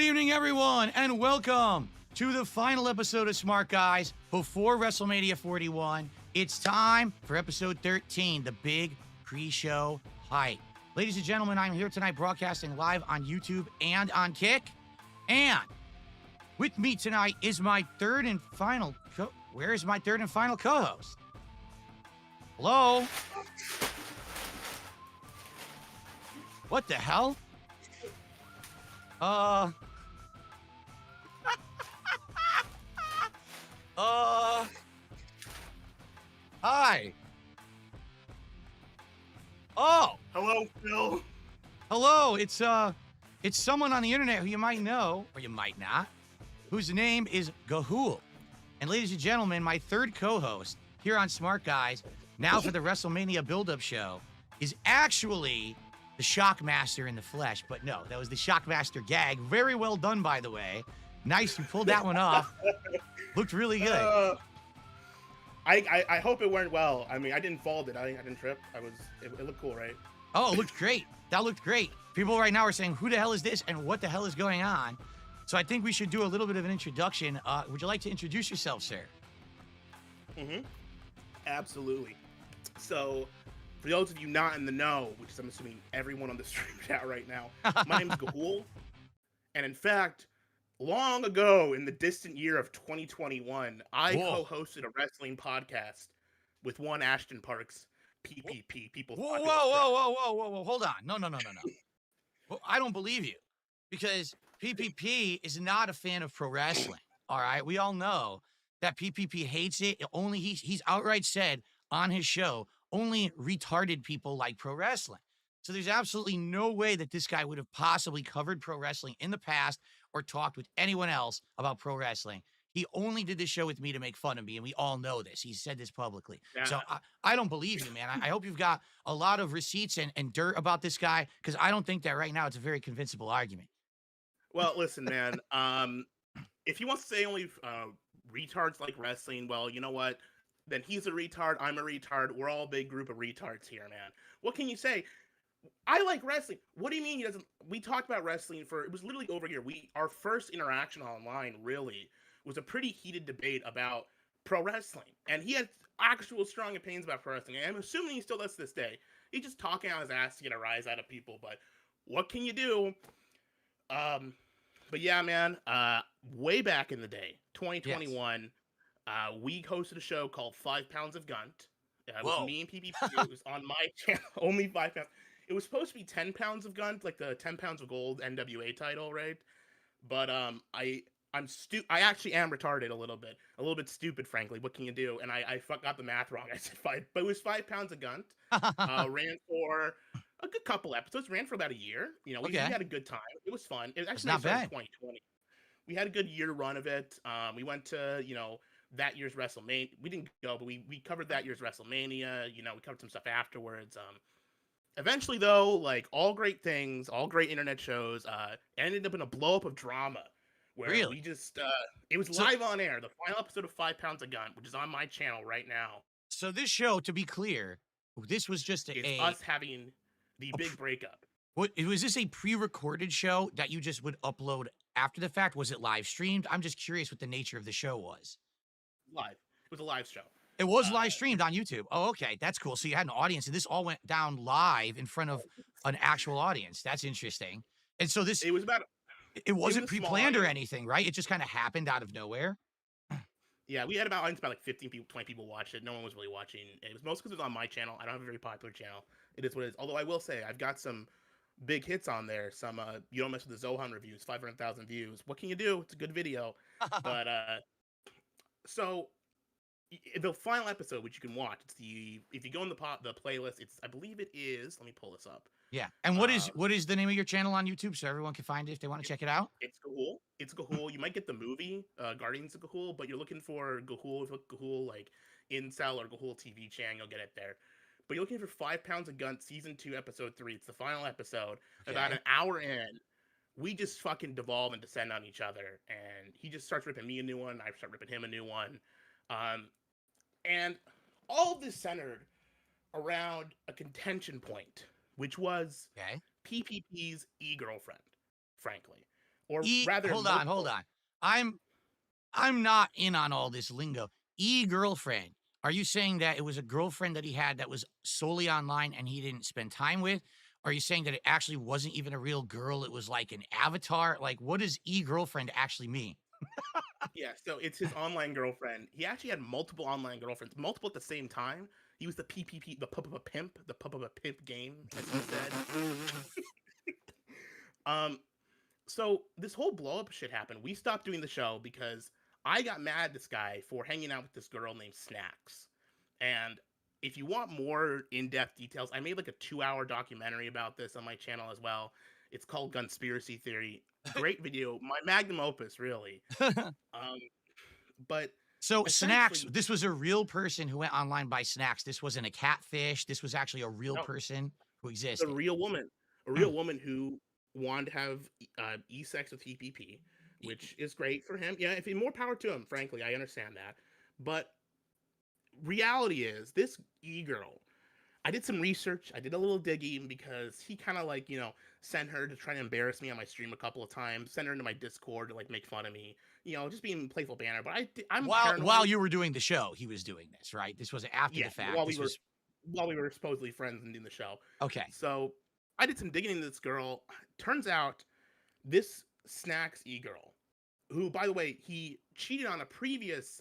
evening, everyone, and welcome to the final episode of Smark Guys before WrestleMania 41. It's time for episode 13, the big pre-show hype. Ladies and gentlemen, I'm here tonight broadcasting live on YouTube and on Kick. And with me tonight is my third and final where is my third and final co-host? Hello? What the hell? Hi. Oh. Hello, Phil. Hello. It's someone on the internet who you might know, or you might not, whose name is Gahoole. And ladies and gentlemen, my third co-host here on Smart Guys, now for the WrestleMania build-up show, is actually the Shockmaster in the flesh. But no, that was the Shockmaster gag. Very well done, by the way. Nice, you pulled that one off. Looked really good. I hope it went well. I mean, I didn't fall, did I? I didn't trip. It looked cool, right? Oh, it looked great. That looked great. People right now are saying, who the hell is this and what the hell is going on? So I think we should do a little bit of an introduction. Would you like to introduce yourself, sir? Mm-hmm. Absolutely. So, for those of you not in the know, which is I'm assuming everyone on the stream chat right now, my name is Gahoole. And in fact, long ago in the distant year of 2021, I co-hosted a wrestling podcast with one Ashton Parks, PPP. Whoa. Hold on. No. Well, I don't believe you. Because PPP is not a fan of pro wrestling. All right. We all know that PPP hates it. He's outright said on his show, only retarded people like pro wrestling. So there's absolutely no way that this guy would have possibly covered pro wrestling in the past or talked with anyone else about pro wrestling. He only did this show with me to make fun of me, and we all know this. He said this publicly. Yeah. So I don't believe you, man. I hope you've got a lot of receipts and dirt about this guy, because I don't think that right now it's a very convincible argument. Well, listen, man. If he wants to say only retards like wrestling, well, you know what? Then he's a retard. I'm a retard. We're all a big group of retards here, man. What can you say? I like wrestling. What do you mean he doesn't? We talked about wrestling it was literally over here. Our first interaction online really was a pretty heated debate about pro wrestling, and he had actual strong opinions about pro wrestling. And I'm assuming he still does to this day. He's just talking out his ass to get a rise out of people. But what can you do? But yeah, man, way back in the day, 2021, yes. We hosted a show called 5 Pounds of Gunt. It was me and PPP. It was on my channel, only 5 pounds. It was supposed to be 10 pounds of Gunt, like the 10 pounds of gold NWA title, right? But I actually am retarded a little bit stupid, frankly. What can you do? And I got the math wrong. I said 5, but it was 5 pounds of Gunt. Ran for a good couple episodes, ran for about a year. You know, we had a good time. It was fun. It was actually not bad. 2020. We had a good year run of it. We went to, that year's WrestleMania. We didn't go, but we covered that year's WrestleMania. We covered some stuff afterwards. Eventually, though, like all great things, all great internet shows, ended up in a blow up of drama where we just, it was live on air. The final episode of 5 Pounds of Gunt, which is on my channel right now. So this show, to be clear, this was just us having the big breakup. Was this a pre-recorded show that you just would upload after the fact? Was it live streamed? I'm just curious what the nature of the show was. Live. It was a live show. It was live streamed on YouTube. Oh, okay. That's cool. So you had an audience, and this all went down live in front of an actual audience. That's interesting. And so it wasn't pre-planned or anything, right? It just kind of happened out of nowhere. Yeah, we had about like 15 people, 20 people watched it. No one was really watching. It was mostly because it was on my channel. I don't have a very popular channel. It is what it is. Although I will say, I've got some big hits on there. Some You Don't Mess with the Zohan reviews, 500,000 views. What can you do? It's a good video. But so the final episode, which you can watch, if you go in the playlist, I believe it is. Let me pull this up. Yeah. And what is the name of your channel on YouTube so everyone can find it if they want to check it out? It's Gahoole. It's Gahoole. You might get the movie Guardians of Gahoole, but you're looking for Gahoole. If you look Gahoole like Incel or Gahoole TV channel, you'll get it there. But you're looking for 5 Pounds of Gunt season 2 episode 3. It's the final episode. Okay. About an hour in, we just fucking devolve and descend on each other, and he just starts ripping me a new one. I start ripping him a new one. And all of this centered around a contention point, which was PPP's e-girlfriend, frankly. or rather, Hold multiple. on. I'm not in on all this lingo. E-girlfriend. Are you saying that it was a girlfriend that he had that was solely online and he didn't spend time with? Are you saying that it actually wasn't even a real girl? It was like an avatar? Like, what does e-girlfriend actually mean? Yeah, so it's his online girlfriend. He actually had multiple online girlfriends, multiple at the same time. He was the PPP, the pup of a pimp, the pup of a pimp game, as he said. Um, so this whole blow up shit happened. We stopped doing the show because I got mad at this guy for hanging out with this girl named Snacks. And if you want more in-depth details, I made like a 2-hour documentary about this on my channel as well. It's called Conspiracy Theory. Great video, my magnum opus, really. Um, but So Snacks, essentially, this was a real person who went online by Snacks. This wasn't a catfish. This was actually a real no, person who a existed. real woman, a real woman who wanted to have e-sex with PPP, which is great for him. Yeah, if he more power to him. Frankly, I understand that, but reality is this e-girl. I did some research. I did a little digging because he kind of like sent her to try to embarrass me on my stream a couple of times. Sent her into my Discord to like make fun of me. Just being playful banner. But I'm While paranoid. you were doing the show, he was doing this, right? This wasn't after Yeah, the fact. This was while we were supposedly friends and doing the show. okay. So I did some digging into this girl. Turns out this Snacks e-girl, who by the way, he cheated on a previous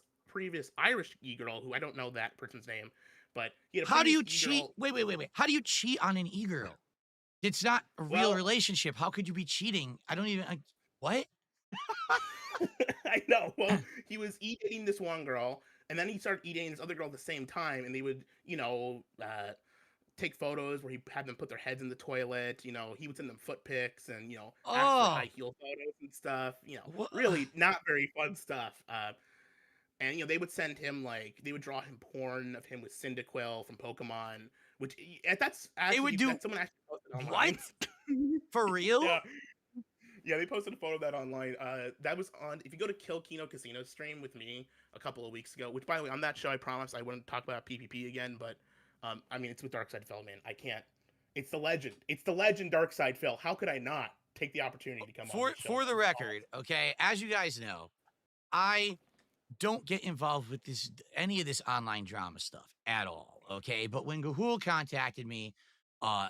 Irish e-girl who I don't know that person's name, but he had a How do previous you cheat? e-girl. Wait. How do you cheat on an e-girl? It's not a real Well, relationship. How could you be cheating? I don't even what? I know. Well, he was e-dating this one girl, and then he started e-dating this other girl at the same time, and they would, take photos where he had them put their heads in the toilet. He would send them foot pics and ask for Oh, high heel photos and stuff. what? Really not very fun stuff. And they would send him they would draw him porn of him with Cyndaquil from Pokemon, which that's They would actually do that someone actually posted what? online. For real? Yeah, yeah, they posted a photo of that online. That was on. If you go to Kill Kino Casino stream with me a couple of weeks ago, which by the way, on that show I promised I wouldn't talk about PPP again, but I mean it's with Darkside Phil, man. I can't. It's the legend. It's the legend, Darkside Phil. How could I not take the opportunity to come on this show? For the record, okay, as you guys know, I don't get involved with any of this online drama stuff at all. Okay. But when Gahoole contacted me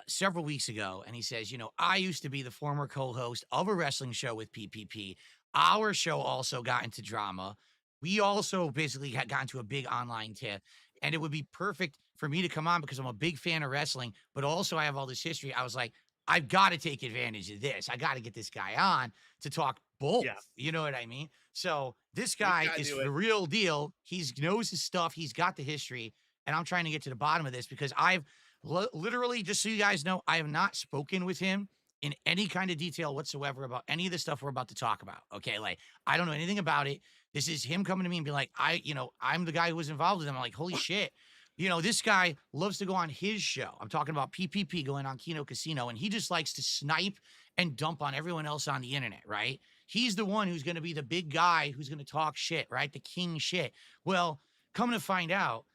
several weeks ago and he says, I used to be the former co-host of a wrestling show with PPP. Our show also got into drama. We also basically had gotten to a big online tiff. And it would be perfect for me to come on because I'm a big fan of wrestling, but also I have all this history. I was like, I've got to take advantage of this. I got to get this guy on to talk both. Yeah, You know what I mean? So this we guy gotta is do the it. real deal. He knows his stuff. He's got the history. And I'm trying to get to the bottom of this because I've literally, just so you guys know, I have not spoken with him in any kind of detail whatsoever about any of the stuff we're about to talk about. Okay. Like, I don't know anything about it. This is him coming to me and being like, I'm the guy who was involved with him. I'm like, holy shit. This guy loves to go on his show. I'm talking about PPP going on Kino Casino, and he just likes to snipe and dump on everyone else on the internet, right? He's the one who's going to be the big guy who's going to talk shit, right? The king shit. Well, coming to find out,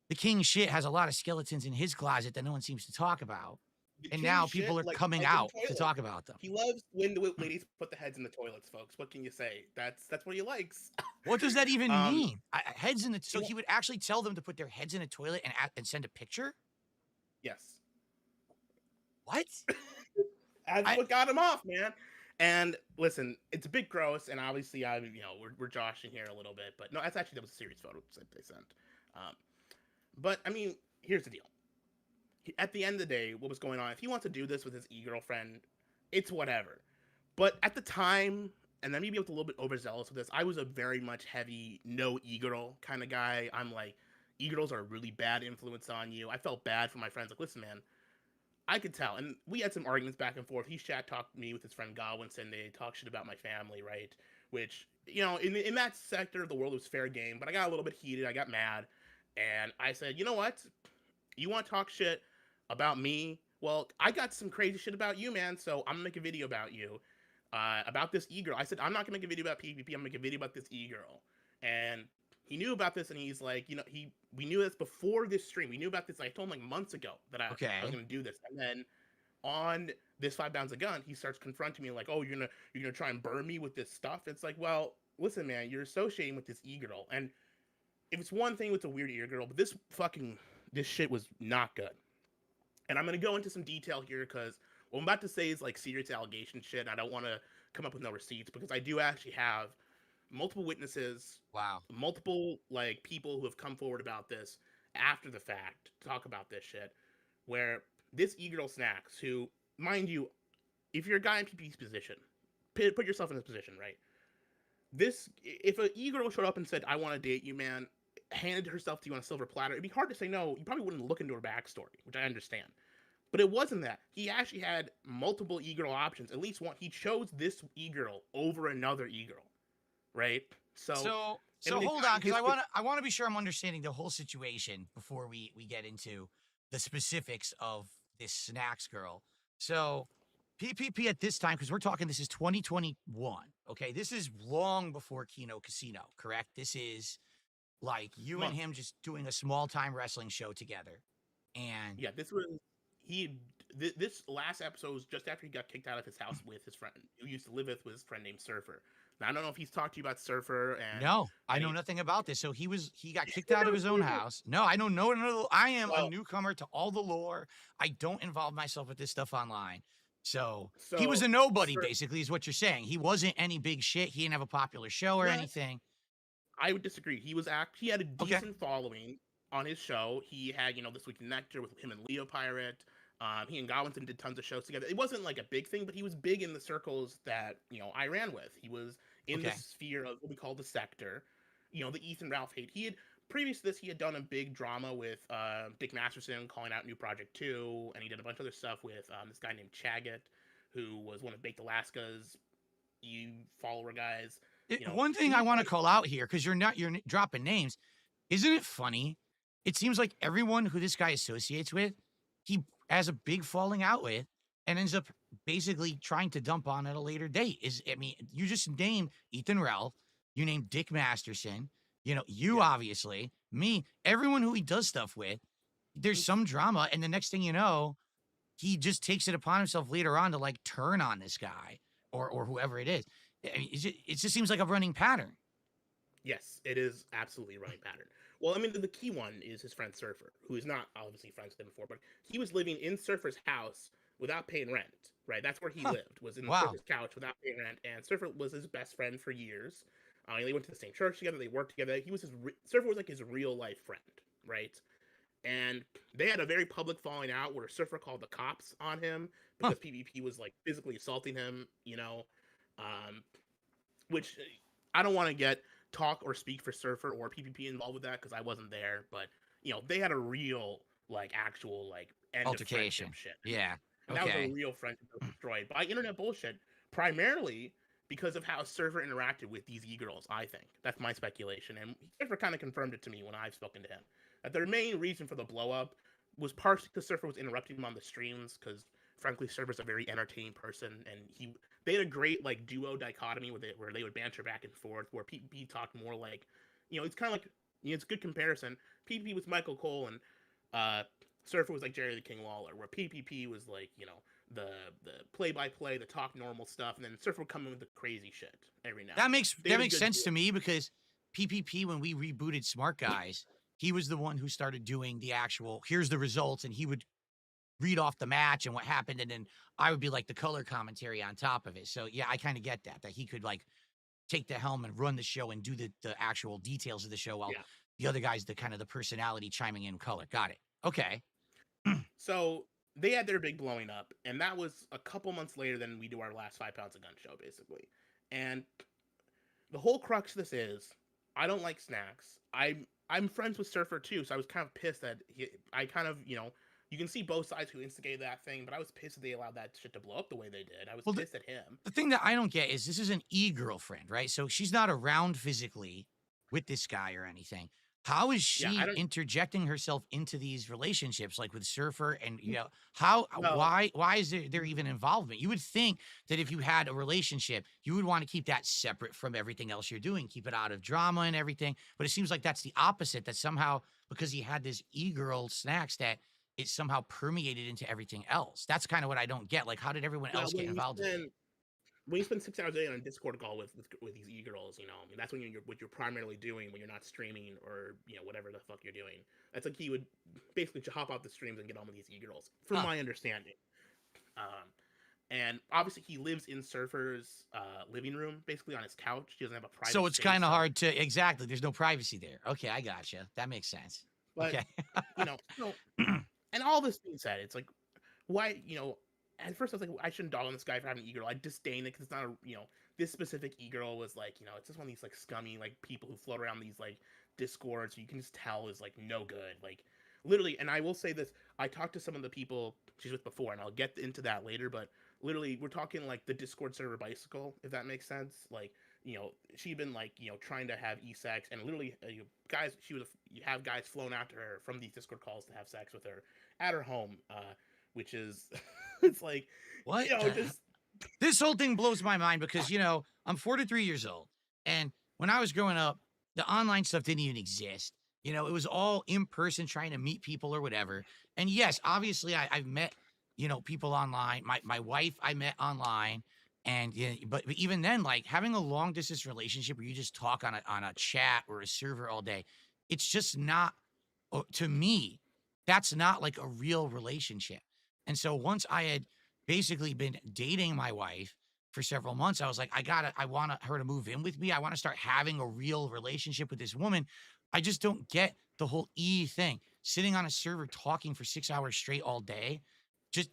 the king shit has a lot of skeletons in his closet that no one seems to talk about. The And king now shit people are like coming heads in out to toilets. talk about them. He loves when the ladies put the heads in the toilets, folks. What can you say? That's what he likes. What does that even um, mean? Heads in the he, so he would actually tell them to put their heads in a toilet and send a picture? yes. What? That's I what got him off, man. And listen, it's a bit gross, and obviously, we're joshing here a little bit, but no, that was a serious photo that they sent. Um, but I mean, here's the deal. At the end of the day, what was going on? If he wants to do this with his e-girlfriend, it's whatever. But at the time, and then maybe I was a little bit overzealous with this, I was a very much heavy no e-girl kind of guy. I'm like, e-girls are a really bad influence on you. I felt bad for my friends. Like, listen, man, I could tell. And we had some arguments back and forth. He chat talked me with his friend Godwinson. They talk shit about my family, right? Which, in that sector of the world, it was fair game. But I got a little bit heated. I got mad. And I said, you know what? You want to talk shit about me? Well, I got some crazy shit about you, man. So I'm going to make a video about you. About this e-girl. I said, I'm not going to make a video about PvP. I'm going to make a video about this e-girl. And he knew about this, and he's like, we knew this before this stream. We knew about this. I told him like months ago that I was okay. going to do this. And then on this 5 pounds of gun, he starts confronting me like, "Oh, you're gonna try and burn me with this stuff." It's like, well, listen, man, you're associating with this e-girl, and if it's one thing with a weird e-girl, but this shit was not good. And I'm gonna go into some detail here because what I'm about to say is like serious allegation shit. And I don't want to come up with no receipts because I do actually have multiple witnesses, Wow. multiple like people who have come forward about this after the fact to talk about this shit. Where this e-girl Snacks, who, mind you, if you're a guy in PP's position, put yourself in this position, right? If an e-girl showed up and said, "I want to date you, man," handed herself to you on a silver platter, it'd be hard to say no. You probably wouldn't look into her backstory, which I understand. But it wasn't that. He actually had multiple e-girl options. At least one. He chose this e-girl over another e-girl, right? So hold on, because I want to be sure I'm understanding the whole situation before we get into the specifics of this Snacks girl. So PPP at this time, because we're talking, this is 2021. Okay, this is long before Kino Casino, correct? This is like you and him just doing a small time wrestling show together. And yeah, this last episode was just after he got kicked out of his house with his friend who used to live with his friend named Surfer. Now I don't know if he's talked to you about Surfer. And no, I know nothing about this. So he got kicked out of his own house. No, I don't know. No, I am a newcomer to all the lore. I don't involve myself with this stuff online. So he was a nobody, basically, is what you're saying. He wasn't any big shit. He didn't have a popular show or anything. I would disagree. He had a decent following on his show. He had, This Week in Nectar with him and Leo Pirate. He and Godwinson did tons of shows together. It wasn't like a big thing, but he was big in the circles that, I ran with. He was in the sphere of what we call the sector, the Ethan Ralph hate. Previous to this, he had done a big drama with Dick Masterson calling out New Project 2, and he did a bunch of other stuff with this guy named Chaggett, who was one of Baked Alaska's follower guys. One thing I want to call out here, because you're dropping names, isn't it funny? It seems like everyone who this guy associates with, he has a big falling out with, and ends up basically trying to dump on at a later date. You just named Ethan Ralph, you named Dick Masterson, obviously, me, everyone who he does stuff with, there's some drama, and the next thing you know, he just takes it upon himself later on to like turn on this guy or whoever it is. I mean, it just seems like a running pattern. Yes, it is absolutely a running pattern. Well, I mean, the key one is his friend Surfer, who is not obviously friends with him before, but he was living in Surfer's house without paying rent, right? That's where he lived, was in Surfer's couch without paying rent, and Surfer was his best friend for years. They went to the same church together, they worked together. Surfer was like his real life friend, right? And they had a very public falling out where Surfer called the cops on him because PvP was like physically assaulting him, which I don't want to talk or speak for Surfer or PPP involved with that because I wasn't there, but they had a real actual end altercation of shit. Yeah, and that was a real friendship that was destroyed by internet bullshit, primarily because of how Surfer interacted with these e-girls. I think that's my speculation, and Surfer kind of confirmed it to me when I've spoken to him. That their main reason for the blow up was partially because Surfer was interrupting him on the streams because, frankly, Surfer's a very entertaining person, and they had a great duo dichotomy where they would banter back and forth. Where PPP talked more it's kind of it's a good comparison. PPP was Michael Cole and Surfer was like Jerry the King Lawler, where PPP was the play-by-play, the talk normal stuff, and then Surfer would come in with the crazy shit every now. That makes sense to me because PPP, when we rebooted Smart Guys, he was the one who started doing the actual, here's the results, and he would read off the match and what happened, and then I would be like the color commentary on top of it. So yeah, I kind of get that he could take the helm and run the show and do the actual details of the show while the other guy's the kind of the personality chiming in color. Got it. Okay. So they had their big blowing up, and that was a couple months later than we do our last 5 pounds of gun show, basically. And the whole crux of this is, I don't like Snacks. I'm friends with Surfer too, so I was kind of pissed that you can see both sides who instigated that thing, but I was pissed that they allowed that shit to blow up the way they did. I was pissed at him. The thing that I don't get is this is an e-girlfriend, right? So she's not around physically with this guy or anything. How is she interjecting herself into these relationships, like with Surfer, and why is there even involvement? You would think that if you had a relationship, you would want to keep that separate from everything else you're doing, keep it out of drama and everything. But it seems like that's the opposite. That somehow because he had this e-girl Snacks, that it somehow permeated into everything else. That's kind of what I don't get. Like, how did everyone Well, else get involved in it? when you spend 6 hours a day on a Discord call with these e-girls, you know, I mean, that's when you're what you're primarily doing when you're not streaming or whatever the fuck you're doing. That's like he would basically hop off the streams and get on with these e-girls, from Huh. my understanding. Um, and obviously he lives in Surfer's living room, basically on his couch. He doesn't have a private. So it's space, kind of hard to exactly. There's no privacy there. Okay, I gotcha. That makes sense. But Okay. so and all this being said, it's like why at first I was like, I shouldn't dog on this guy for having an e-girl. I disdain it because it's not this specific e-girl was like, it's just one of these like scummy like people who float around these like discords. So you can just tell is like no good. Like literally, and I will say this, I talked to some of the people she's with before, and I'll get into that later, but literally we're talking like the Discord server bicycle, if that makes sense. Like, she'd been like, trying to have e-sex, and literally guys, you have guys flown out to her from these Discord calls to have sex with her at her home, which is it's like What? just This whole thing blows my mind because, I'm 43 years old. And when I was growing up, the online stuff didn't even exist. It was all in person trying to meet people or whatever. And yes, obviously I've met, people online. My wife I met online. And but even then, like having a long distance relationship where you just talk on a chat or a server all day, it's just not, to me, that's not like a real relationship. And so once I had basically been dating my wife for several months, I was like, I want her to move in with me. I want to start having a real relationship with this woman. I just don't get the whole thing. Sitting on a server talking for 6 hours straight all day. Just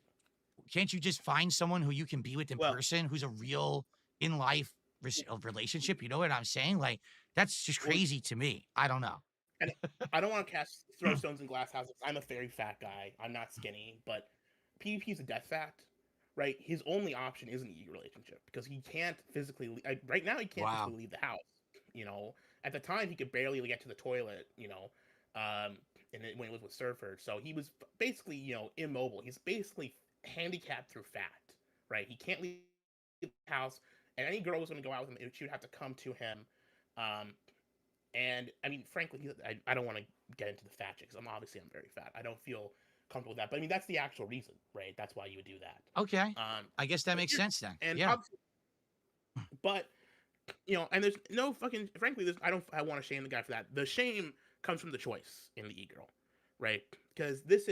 can't you just find someone who you can be with in well, person who's a real in life relationship? You know what I'm saying? Like, that's just well, crazy to me. I don't know. and I don't want to throw stones in glass houses. I'm a very fat guy. I'm not skinny, but PvP is a death fact, right? His only option is an e relationship because he can't physically. Right now, he can't Wow. physically leave the house. At the time he could barely get to the toilet. And when he was with Surfer, so he was basically immobile. He's basically handicapped through fat, right? He can't leave the house, and any girl was going to go out with him, she would have to come to him. And I mean, frankly, I don't want to get into the fat shit because I'm very fat. I don't feel comfortable with that. But I mean, that's the actual reason, right? That's why you would do that. Okay. I guess that But makes sense then. and Yeah. but and there's no fucking frankly, I want to shame the guy for that. The shame comes from the choice in the e-girl, right? Because this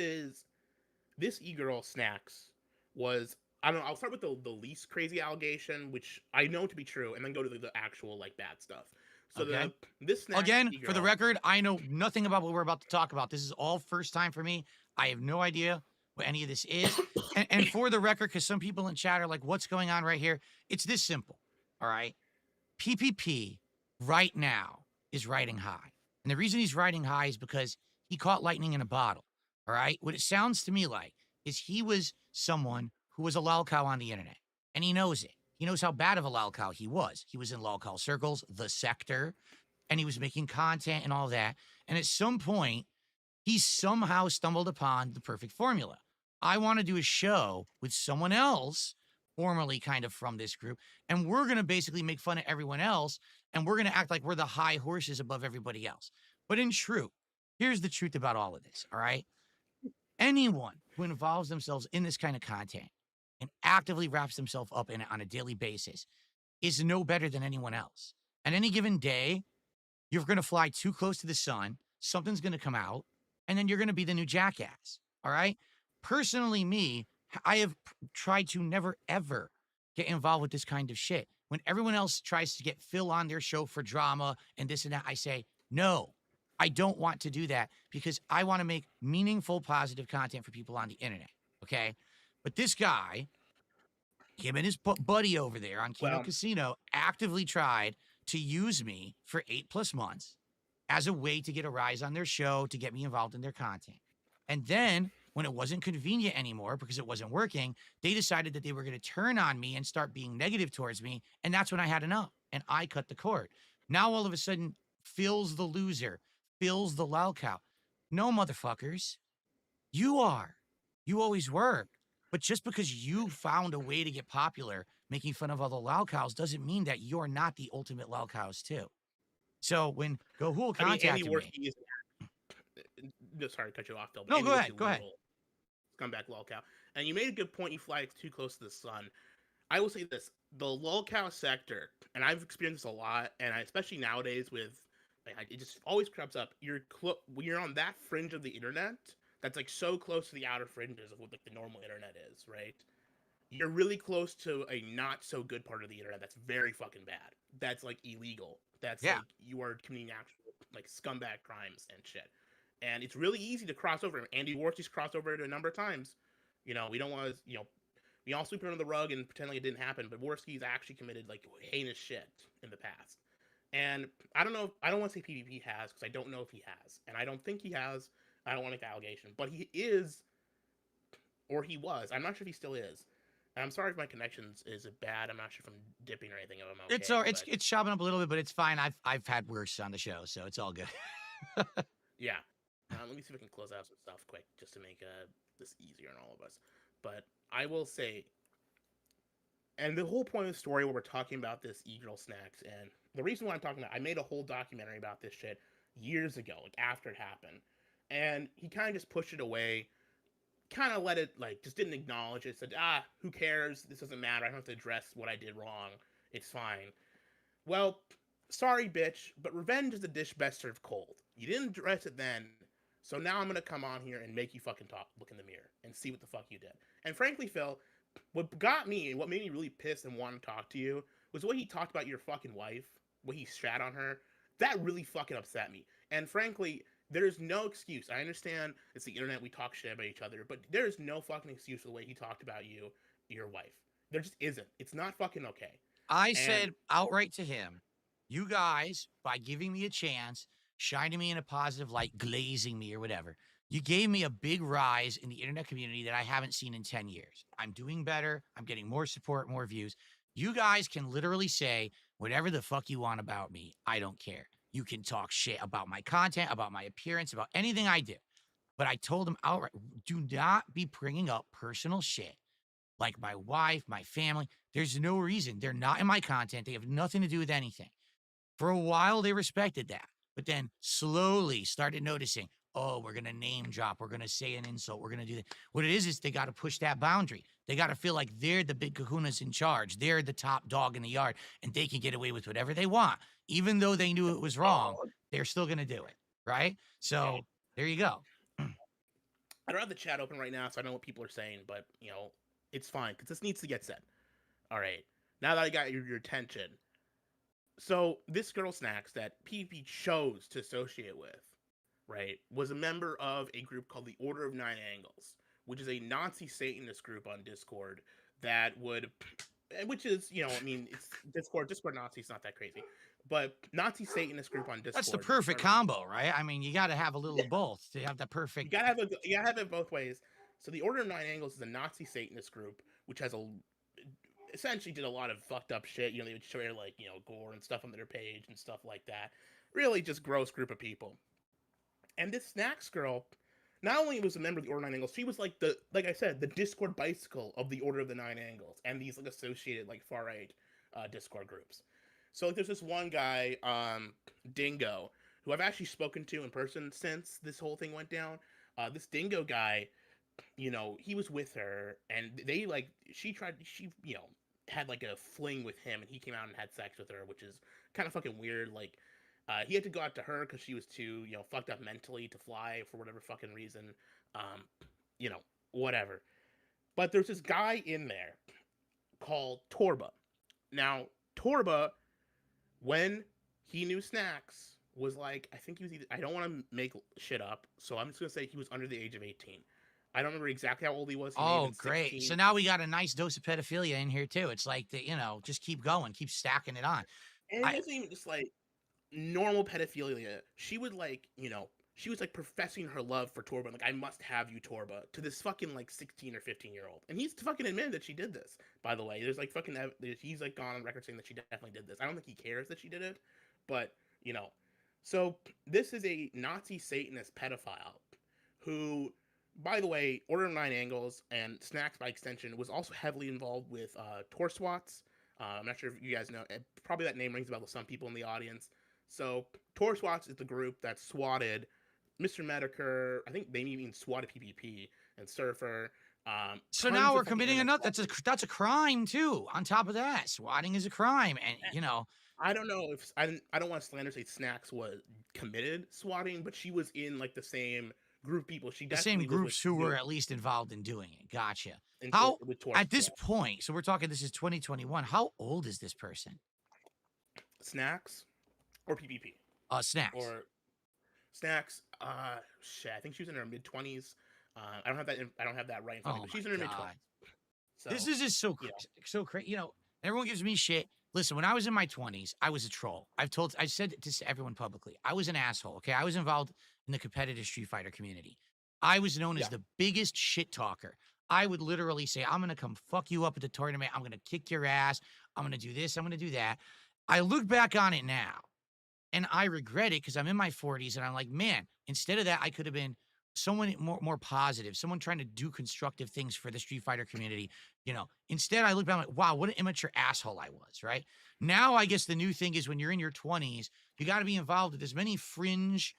e-girl Snacks was, I don't know, I'll start with the least crazy allegation, which I know to be true, and then go to the actual like bad stuff. So Okay. this Snacks Again, e-girl, for the record, I know nothing about what we're about to talk about. This is all first time for me. I have no idea what any of this is. And for the record, because some people in chat are like, what's going on right here? It's this simple. All right. PPP right now is riding high. And the reason he's riding high is because he caught lightning in a bottle. All right. What it sounds to me like is he was someone who was a lolcow on the internet, and he knows it. He knows how bad of a lolcow he was. He was in lolcow circles, the sector, and he was making content and all that. And at some point, he somehow stumbled upon the perfect formula. I want to do a show with someone else, formerly kind of from this group, and we're going to basically make fun of everyone else, and we're going to act like we're the high horses above everybody else. But in truth, here's the truth about all of this, all right? Anyone who involves themselves in this kind of content and actively wraps themselves up in it on a daily basis is no better than anyone else. On any given day, you're going to fly too close to the sun, something's going to come out, and then you're going to be the new jackass, all right? Personally, me, I have tried to never, ever get involved with this kind of shit. When everyone else tries to get Phil on their show for drama and this and that, I say, no, I don't want to do that because I want to make meaningful, positive content for people on the internet, okay? But this guy, him and his buddy over there on Kino Casino, actively tried to use me for 8+ months as a way to get a rise on their show, to get me involved in their content. And then when it wasn't convenient anymore because it wasn't working, they decided that they were going to turn on me and start being negative towards me. And that's when I had enough and I cut the cord. Now all of a sudden, Phil's the loser, Phil's the lolcow. No, motherfuckers, you are. You always were. But just because you found a way to get popular making fun of other lolcows doesn't mean that you're not the ultimate lolcows too. So when Gahoole contacted me... Sorry to cut you off, Phil. No, go ahead. scumbag lolcow. And you made a good point. You fly too close to the sun. I will say this: the lolcow sector, and I've experienced this a lot, and especially nowadays with, it just always crops up. You're on that fringe of the internet that's like so close to the outer fringes of what like the normal internet is, right? You're really close to a not so good part of the internet that's very fucking bad. That's like illegal. That's Yeah. like you are committing actual like scumbag crimes and shit. And it's really easy to cross over. Andy Warsi's crossed over it a number of times. We don't want to, we all sweep it under the rug and pretend like it didn't happen, but Warski's actually committed like heinous shit in the past. And I don't know. I don't want to say PvP has because I don't know if he has, and I don't think he has. I don't want to make the allegation, but he is, or he was. I'm not sure if he still is. And I'm sorry if my connections is bad. I'm not sure if I'm dipping or anything. If I'm okay. It's chopping up a little bit, but it's fine. I've had worse on the show, so it's all good. Yeah. Let me see if I can close out some stuff quick just to make this easier on all of us. But I will say, and the whole point of the story where we're talking about this e-girl snacks, and the reason why I'm talking about, I made a whole documentary about this shit years ago, like after it happened, and he kind of just pushed it away, kind of let it, like, just didn't acknowledge it, said, who cares, this doesn't matter, I don't have to address what I did wrong, it's fine. Well, sorry, bitch, but revenge is a dish best served cold. You didn't address it then, so now I'm gonna come on here and make you fucking look in the mirror, and see what the fuck you did. And frankly, Phil, what got me and what made me really pissed and want to talk to you was what he talked about your fucking wife, what he shat on her. That really fucking upset me. And frankly, there's no excuse. I understand it's the internet, we talk shit about each other, but there's no fucking excuse for the way he talked about your wife. There just isn't. It's not fucking okay. I said outright to him, you guys, by giving me a chance, shining me in a positive light, glazing me or whatever, you gave me a big rise in the internet community that I haven't seen in 10 years. I'm doing better. I'm getting more support, more views. You guys can literally say whatever the fuck you want about me. I don't care. You can talk shit about my content, about my appearance, about anything I do. But I told him outright, do not be bringing up personal shit like my wife, my family. There's no reason. They're not in my content. They have nothing to do with anything. For a while, they respected that, but then slowly started noticing, oh, we're going to name drop. We're going to say an insult. We're going to do that. What it is they got to push that boundary. They got to feel like they're the big kahunas in charge. They're the top dog in the yard, and they can get away with whatever they want. Even though they knew it was wrong, they're still going to do it, right? So there you go. I don't have the chat open right now, so I don't know what people are saying, but, it's fine, because this needs to get said. All right. Now that I got your attention. So this girl snacks that PvP chose to associate with, right, was a member of a group called the Order of Nine Angles, which is a Nazi Satanist group on Discord which is, it's Discord Nazi's not that crazy, but Nazi Satanist group on Discord. That's the perfect combo, right? I mean, you got to have a little of both to have the perfect. You gotta have it both ways. So the Order of Nine Angles is a Nazi Satanist group, which has essentially did a lot of fucked up shit. They would share like, gore and stuff on their page and stuff like that. Really just gross group of people. And this snacks girl, not only was a member of the Order of Nine Angles, she was like like I said, the Discord bicycle of the Order of the Nine Angles and these like associated like far right Discord groups. So like there's this one guy, Dingo, who I've actually spoken to in person since this whole thing went down. This Dingo guy, he was with her, and they she had like a fling with him, and he came out and had sex with her, which is kind of fucking weird. Like, he had to go out to her because she was too, fucked up mentally to fly for whatever fucking reason. Whatever. But there's this guy in there called Torba. Now, Torba, when he knew Snacks, was like, I think he was I don't want to make shit up, so I'm just going to say he was under the age of 18. I don't remember exactly how old he was. Oh, great. So now we got a nice dose of pedophilia in here, too. It's like, just keep going, keep stacking it on. And it wasn't even just like normal pedophilia. She would she was like professing her love for Torba. Like, I must have you, Torba, to this fucking like 16 or 15-year-old. And he's fucking admitted that she did this, by the way. There's like fucking, he's like gone on record saying that she definitely did this. I don't think he cares that she did it, but, So this is a Nazi Satanist pedophile who, by the way, Order of Nine Angles and Snacks by extension was also heavily involved with Torswats. I'm not sure if you guys know. Probably that name rings a bell to some people in the audience. So Torswats is the group that swatted Mr. Medicare. I think they even swatted PvP and Surfer. So Tons now we're of fucking committing internet another. That's a crime too. On top of that, swatting is a crime, and I don't know if I don't want to slander say Snacks was committed swatting, but she was in like the same group of people. She the same definitely was with groups who were at least involved in doing it. Gotcha. How with at Torch. this Yeah. point? So we're talking. This is 2021. How old is this person? Snacks or PPP Snacks. or Snacks. Shit. I think she was in her mid-20s. I don't have that. I don't have that right in front of Oh me, but my she's in her mid-20s. god. So This is just so you know, so crazy. Everyone gives me shit. Listen, when I was in my 20s, I was a troll. I said this to everyone publicly. I was an asshole. Okay, I was involved in the competitive Street Fighter community. I was known as the biggest shit talker. I would literally say, "I'm gonna come fuck you up at the tournament. I'm gonna kick your ass. I'm gonna do this. I'm gonna do that." I look back on it now, and I regret it because I'm in my 40s, and I'm like, man, instead of that, I could have been someone more positive, someone trying to do constructive things for the Street Fighter community. Instead, I look back, I'm like, wow, what an immature asshole I was, right? Now, I guess the new thing is when you're in your 20s, you got to be involved with as many fringe,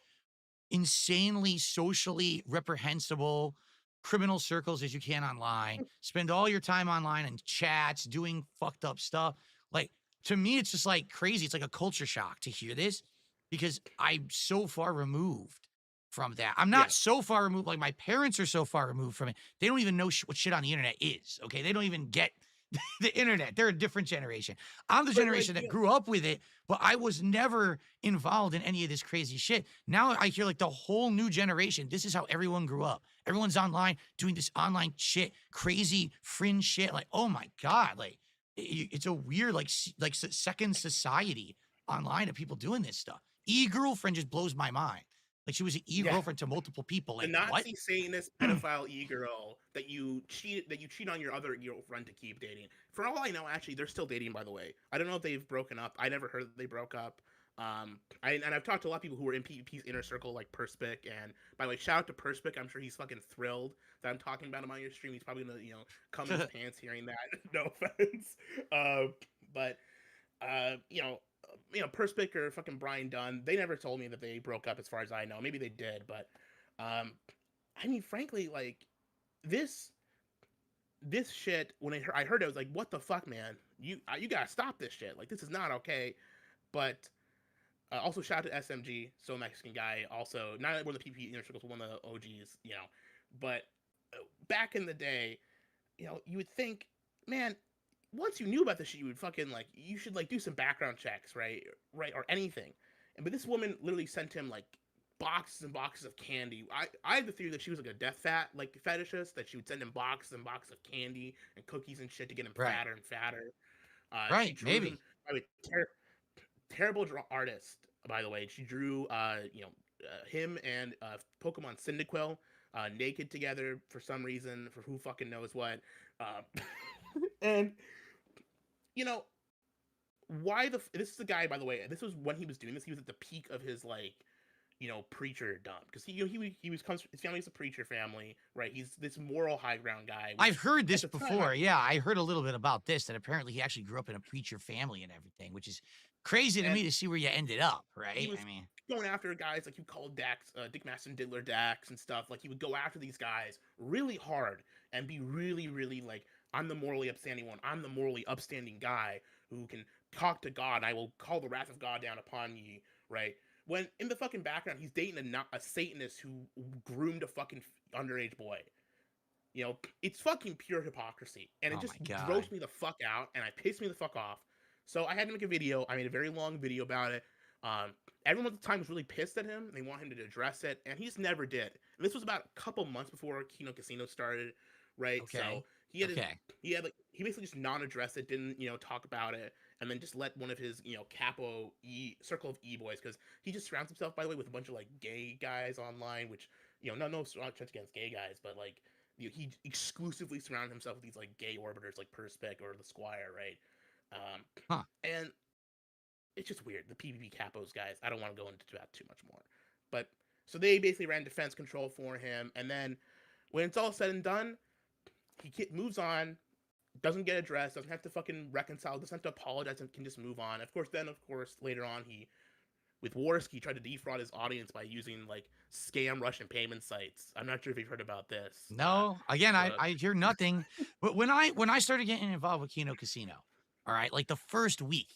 insanely socially reprehensible criminal circles as you can online. Spend all your time online and chats doing fucked up stuff. Like, to me, it's just like crazy. It's like a culture shock to hear this because I'm so far removed from that. I'm not so far removed. Like, my parents are so far removed from it. They don't even know what shit on the internet is. Okay. They don't even get the internet. They're a different generation. I'm the generation that grew up with it, but I was never involved in any of this crazy shit. Now I hear like the whole new generation. This is how everyone grew up. Everyone's online doing this online shit, crazy fringe shit. Like, oh my God. Like, it's a weird, like second society online of people doing this stuff. E-girlfriend just blows my mind. Like, she was an e-girlfriend to multiple people. Like, the Nazi what? Satanist pedophile e-girl that you cheat on your other girlfriend to keep dating. For all I know, actually, they're still dating. By the way, I don't know if they've broken up. I never heard that they broke up. I've talked to a lot of people who were in PvP's inner circle, like Perspic. And by the way, shout out to Perspic. I'm sure he's fucking thrilled that I'm talking about him on your stream. He's probably gonna come in his pants hearing that. No offense, but Perspic or fucking Brian Dunn, they never told me that they broke up as far as I know. Maybe they did, but I mean, frankly, like this shit, when I heard it, I was like, what the fuck, man? You gotta stop this shit. Like, this is not okay. But also shout out to SMG, so Mexican guy, also not one of the PP inner circles, but one of the OGs, But back in the day, you would think, man, once you knew about this shit, you would fucking you should do some background checks, right, or anything. But this woman literally sent him boxes and boxes of candy. I have the theory that she was like a death fetishist, that she would send him boxes and boxes of candy and cookies and shit to get him fatter and fatter. Right, maybe. Terrible artist, by the way. She drew him and Pokemon Cyndaquil naked together for some reason, for who fucking knows what. And this is the guy, by the way, this was when he was doing this, he was at the peak of his preacher dump, because his family's a preacher family, right? He's this moral high ground guy. I've heard this before. Yeah, I heard a little bit about this, that apparently he actually grew up in a preacher family and everything, which is crazy to me to see where you ended up, right? He was going after guys like you called Dax, Dick Master and Diddler Dax and stuff. Like, he would go after these guys really hard and be really, really like, I'm the morally upstanding one. I'm the morally upstanding guy who can talk to God. I will call the wrath of God down upon ye, right? When in the fucking background, he's dating a Satanist who groomed a fucking underage boy. It's fucking pure hypocrisy. And it just grossed me the fuck out, and it pissed me the fuck off. So I had to make a video. I made a very long video about it. Everyone at the time was really pissed at him. They want him to address it, and he just never did. And this was about a couple months before Kino Casino started, right? Okay. So he basically just non-addressed it, didn't talk about it, and then just let one of his capo circle of e-boys, because he just surrounds himself, by the way, with a bunch of gay guys online, which no offense against gay guys, but he exclusively surrounded himself with these gay orbiters like Perspic or the Squire, right? And it's just weird. The PvP capos guys, I don't want to go into that too much more, but so they basically ran defense control for him, and then when it's all said and done, he moves on, doesn't get addressed, doesn't have to fucking reconcile, doesn't have to apologize, and can just move on. Of course, later on, he with Worski, he tried to defraud his audience by using like scam Russian payment sites. I'm not sure if you've heard about this. No, again, The I hear nothing. But when I started getting involved with Kino Casino, all right, like the first week,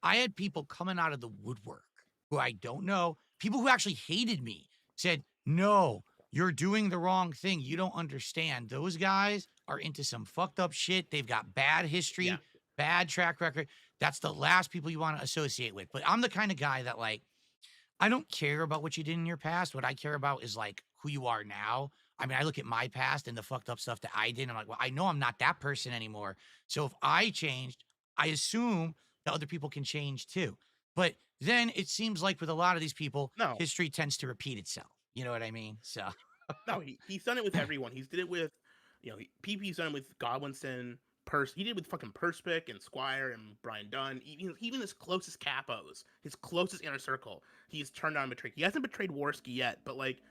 I had people coming out of the woodwork who I don't know, people who actually hated me, said, "No, you're doing the wrong thing. You don't understand. Those guys are into some fucked up shit. They've got bad yeah, history, bad track record. That's the last people you want to associate with." But I'm the kind of guy that like I don't care about what you did in your past. What I care about is like who you are now. I mean, I look at my past and the fucked up stuff that I did. And I'm like, well, I know I'm not that person anymore. So if I changed, I assume that other people can change too. But then it seems like with a lot of these people, no, history tends to repeat itself. You know what I mean? So no, he's done it with everyone. He's did it with, PP's done it with Godwinson. He did it with fucking Perspic and Squire and Brian Dunn. Even his closest capos, his closest inner circle, he's turned on and betrayed. He hasn't betrayed Worski yet, but like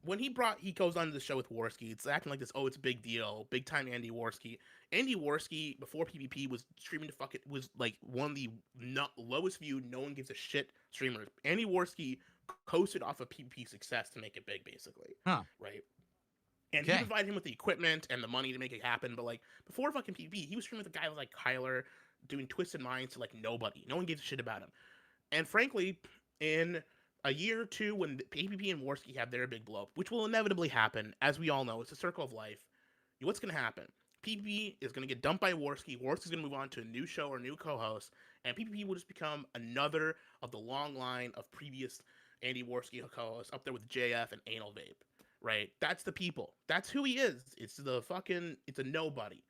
when he goes on the show with Worski, it's acting like this. Oh, it's a big deal, big time Andy Worski. Andy Worski before PvP was streaming to was like one of the lowest viewed, no one gives a shit streamers. Andy Worski coasted off of PvP success to make it big, basically, huh. right? And he Okay. provided him with the equipment and the money to make it happen. But like before fucking PvP, he was streaming with a guy like Kyler, doing Twisted Minds to like nobody. No one gives a shit about him. And frankly, in a year or two, when PvP and Worski have their big blow up, which will inevitably happen, as we all know, it's a circle of life. What's going to happen? PvP is going to get dumped by Worski. Worski's going to move on to a new show or new co-host, and PvP will just become another of the long line of previous Andy Worski co-hosts up there with JF and Anal Vape. Right? That's the people. That's who he is. It's a nobody.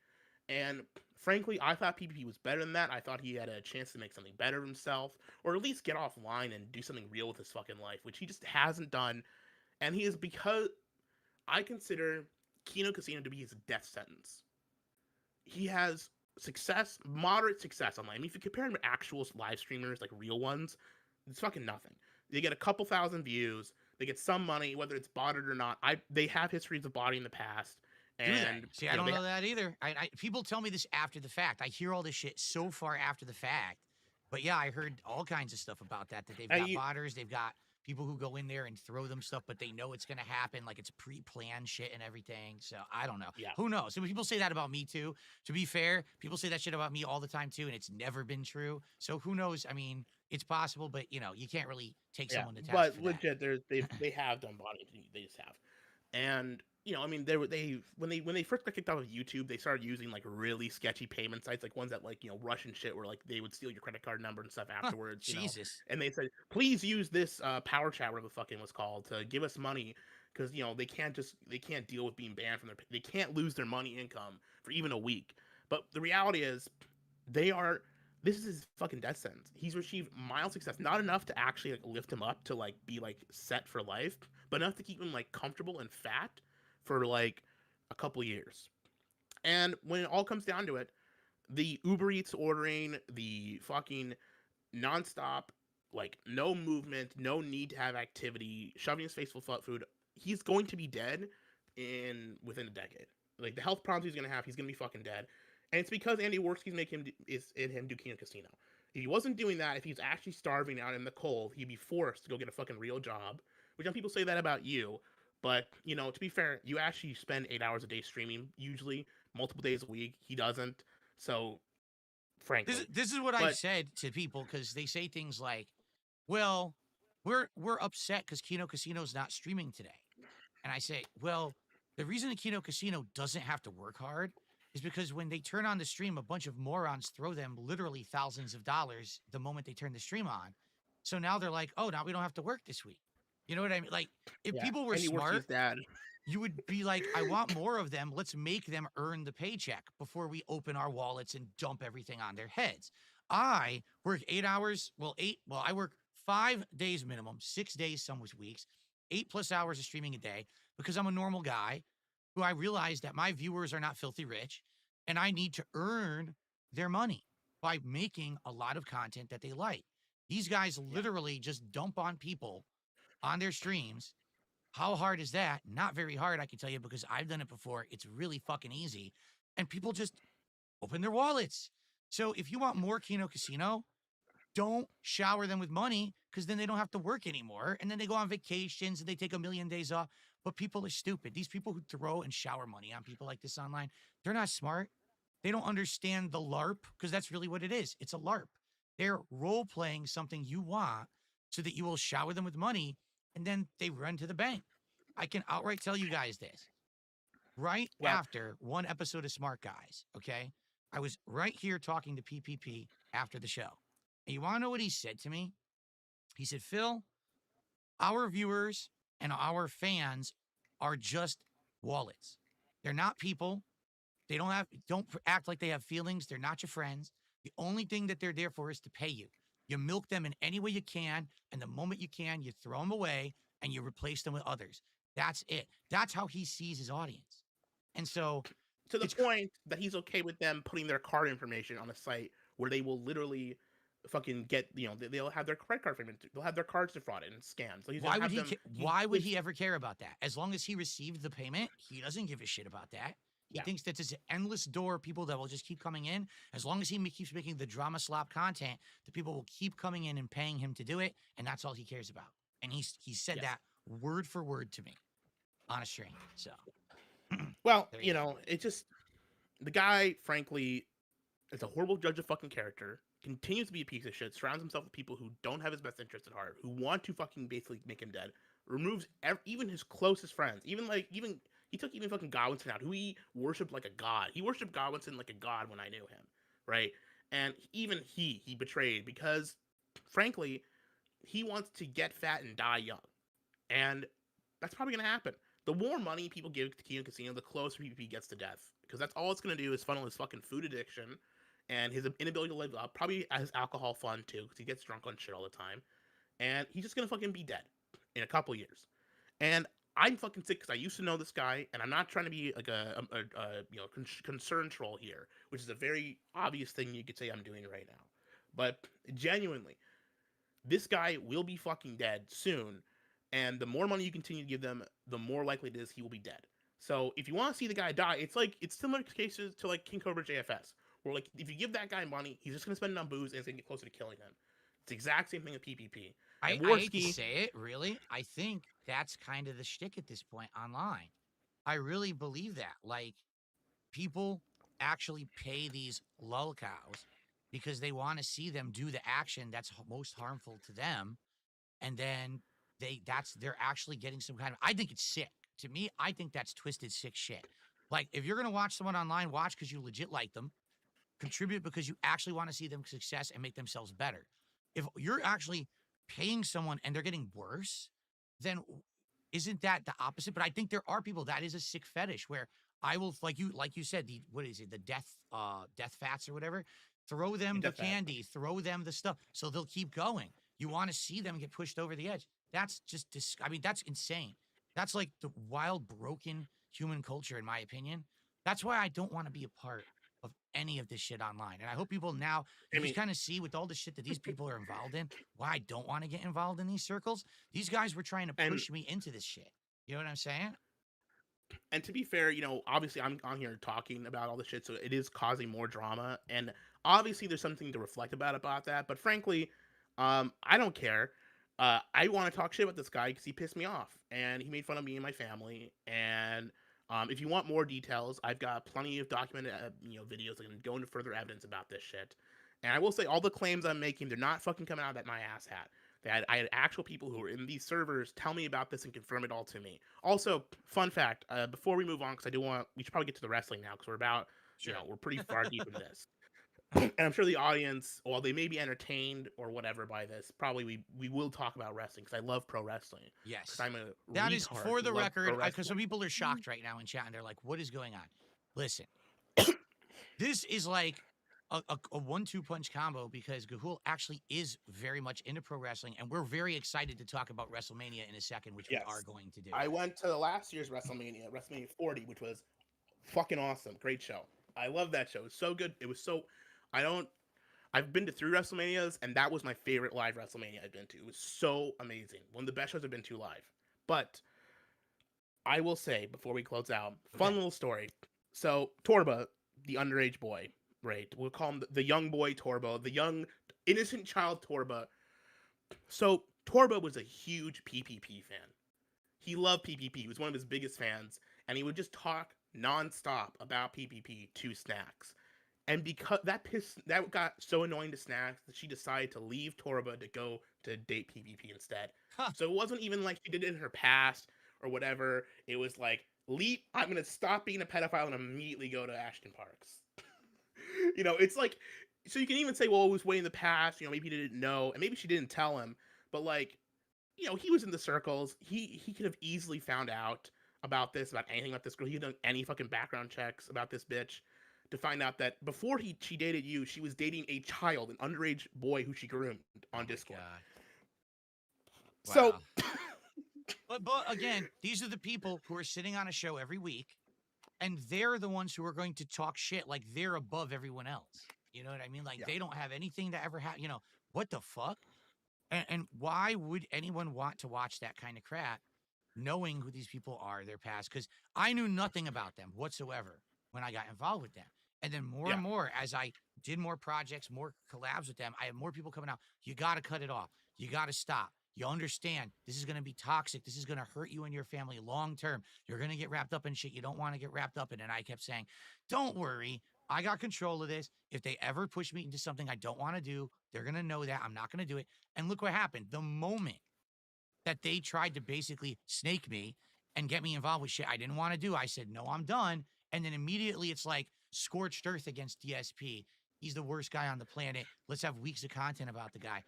And frankly, I thought PvP was better than that. I thought he had a chance to make something better of himself, or at least get offline and do something real with his fucking life, which he just hasn't done. And he is, because I consider Kino Casino to be his death sentence. He has success, moderate success online. I mean, if you compare him to actual live streamers, like real ones, it's fucking nothing. They get a couple thousand views. They get some money, whether it's botted or not. They have histories of botting in the past. And See, I don't know that either. People tell me this after the fact. I hear all this shit so far after the fact. But yeah, I heard all kinds of stuff about that they've got botters, they've got people who go in there and throw them stuff, but they know it's going to happen, like it's pre-planned shit and everything. So I don't know. Yeah. Who knows? So people say that about me too. To be fair, people say that shit about me all the time too, and it's never been true. So who knows? I mean, it's possible, but you can't really take someone to task but for legit, they have done botting. They just have. And I mean, when they first got kicked out of YouTube, they started using like really sketchy payment sites, like ones that like Russian shit, where like they would steal your credit card number and stuff afterwards. Jesus. And they said, please use this power chat, whatever the fucking was called, to give us money, because they can't deal with being banned from they can't lose their money income for even a week. But the reality is, this is his fucking death sentence. He's achieved mild success, not enough to actually like lift him up to like be like set for life, but enough to keep him like comfortable and fat for like a couple years. And when it all comes down to it, the Uber Eats ordering, the fucking nonstop, like no movement, no need to have activity, shoving his face full of food, he's going to be dead within a decade. Like the health problems he's gonna have, he's gonna be fucking dead. And it's because Andy Worski's making him do Kino Casino. If he wasn't doing that, if he's actually starving out in the cold, he'd be forced to go get a fucking real job. Which some people say that about you, but to be fair, you actually spend 8 hours a day streaming, usually multiple days a week. He doesn't. So, frankly, this is what I said to people, because they say things like, "Well, we're upset because Kino Casino's not streaming today," and I say, "Well, the reason the Kino Casino doesn't have to work hard is because when they turn on the stream, a bunch of morons throw them literally thousands of dollars the moment they turn the stream on. So now they're like, oh, now we don't have to work this week." You know what I mean? Like, if people were smart, you would be like, I want more of them. Let's make them earn the paycheck before we open our wallets and dump everything on their heads. I work 8 hours. I work 5 days minimum, 6 days, some weeks, 8+ hours of streaming a day, because I'm a normal guy who I realize that my viewers are not filthy rich, and I need to earn their money by making a lot of content that they like. These guys literally just dump on people on their streams. How hard is that? Not very hard, I can tell you, because I've done it before. It's really fucking easy. And people just open their wallets. So if you want more Kino Casino, don't shower them with money because then they don't have to work anymore. And then they go on vacations and they take 1,000,000 days off. But people are stupid. These people who throw and shower money on people like this online, they're not smart. They don't understand the LARP because that's really what it is. It's a LARP. They're role playing something you want so that you will shower them with money and then they run to the bank. I can outright tell you guys this. Right Well, after one episode of Smart Guys, okay, I was right here talking to PPP after the show. And you want to know what he said to me? He said, Phil, our viewers and our fans are just wallets. They're not people. They don't act like they have feelings. They're not your friends. The only thing that they're there for is to pay you. You milk them in any way you can, and the moment you can, you throw them away and you replace them with others. That's it. That's how he sees his audience. And so to the it's point that he's okay with them putting their card information on a site where they will literally fucking get, they'll have their credit card payment, they'll have their cards defrauded and scammed. So he's why gonna would have he them. why would he ever care about that? As long as he received the payment, he doesn't give a shit about that. He Yeah. thinks that there's an endless door of people that will just keep coming in. As long as he keeps making the drama slop content, the people will keep coming in and paying him to do it, and that's all he cares about. And he said Yes. that word for word to me on a stream. So, Well, there you go. it just, the guy, frankly, is a horrible judge of fucking character. Continues to be a piece of shit. Surrounds himself with people who don't have his best interest at heart, who want to fucking basically make him dead. Removes even his closest friends. Even he took even fucking Godwinson out, who he worshipped like a god. He worshipped Godwinson like a god when I knew him, right? And even he betrayed because, frankly, he wants to get fat and die young, and that's probably gonna happen. The more money people give to Kino Casino, the closer he gets to death, because that's all it's gonna do is funnel his fucking food addiction and his inability to live up. Probably his alcohol fun too, because he gets drunk on shit all the time, and he's just gonna fucking be dead in a couple years. And I'm fucking sick because I used to know this guy, and I'm not trying to be like a concern troll here, which is a very obvious thing you could say I'm doing right now. But genuinely, this guy will be fucking dead soon, and the more money you continue to give them, the more likely it is he will be dead. So if you want to see the guy die, it's similar cases to like King Cobra JFS, where like if you give that guy money, he's just gonna spend it on booze and it's gonna get closer to killing him. It's the exact same thing with PPP. I And hate to Worski, say it, really. I think that's kind of the shtick at this point online. I really believe that. Like, people actually pay these lull cows because they want to see them do the action that's most harmful to them, and then they're actually getting some kind of. I think it's sick. To me, I think that's twisted, sick shit. Like, if you're gonna watch someone online, watch because you legit like them, contribute because you actually want to see them success and make themselves better. If you're actually paying someone and they're getting worse, then isn't that the opposite? But I think there are people that is a sick fetish where I will, like you said, the what is it, the death fats or whatever. Throw them the candy, throw them the stuff, so they'll keep going. You want to see them get pushed over the edge. That's just, I mean, that's insane. That's like the wild, broken human culture, in my opinion. That's why I don't want to be a part of any of this shit online. And I hope people now, you just kind of see with all the shit that these people are involved in, why I don't want to get involved in these circles. These guys were trying to push me into this shit. You know what I'm saying? and to be fair, obviously I'm on here talking about all this shit, so it is causing more drama. And obviously there's something to reflect about that. But frankly, I don't care. I want to talk shit about this guy because he pissed me off and he made fun of me and my family. And if you want more details, I've got plenty of documented videos that can go into further evidence about this shit. And I will say, all the claims I'm making, they're not fucking coming out of my ass hat. I had actual people who were in these servers tell me about this and confirm it all to me. Also, fun fact, before we move on, because we should probably get to the wrestling now, because we're about, we're pretty far deep in this. And I'm sure the audience, while they may be entertained or whatever by this, probably we will talk about wrestling, because I love pro wrestling. Yes. I'm a that is, for the record, because some wrestling. people are shocked right now in chat and they're like, what is going on? Listen, this is like a 1-2 punch combo because Gahoole actually is very much into pro wrestling, and we're very excited to talk about WrestleMania in a second, which Yes. we are going to do. I went to last year's WrestleMania 40, which was fucking awesome. Great show. I love that show. It was so good. It was so, I've been to 3 WrestleManias, and that was my favorite live WrestleMania I've been to. It was so amazing. One of the best shows I've been to live. But I will say, before we close out, fun little story. So Torba, the underage boy, right? We'll call him the young boy Torbo, the young innocent child Torba. So Torba was a huge PPP fan. He loved PPP. He was one of his biggest fans, and he would just talk nonstop about PPP to Snacks. And because that got so annoying to Snacks that she decided to leave Torba to go to date PPP instead. Huh. So it wasn't even like she did it in her past or whatever. It was like, leave. I'm gonna stop being a pedophile and immediately go to Ashton Parks. It's like, so you can even say, well, it was way in the past. Maybe he didn't know, and maybe she didn't tell him. But like, he was in the circles. He could have easily found out about anything about this girl. He had done any fucking background checks about this bitch to find out that before she dated you, she was dating a child, an underage boy who she groomed on Discord. Wow. So, but again, these are the people who are sitting on a show every week, and they're the ones who are going to talk shit like they're above everyone else. You know what I mean? Like they don't have anything to ever have. What the fuck? And why would anyone want to watch that kind of crap, knowing who these people are, their past? Because I knew nothing about them whatsoever when I got involved with them. And then more and more, as I did more projects, more collabs with them, I have more people coming out. You got to cut it off. You got to stop. You understand this is going to be toxic. This is going to hurt you and your family long term. You're going to get wrapped up in shit you don't want to get wrapped up in. And I kept saying, don't worry. I got control of this. If they ever push me into something I don't want to do, they're going to know that. I'm not going to do it. And look what happened. The moment that they tried to basically snake me and get me involved with shit I didn't want to do, I said, no, I'm done. And then immediately it's like scorched earth against DSP. He's the worst guy on the planet. Let's have weeks of content about the guy.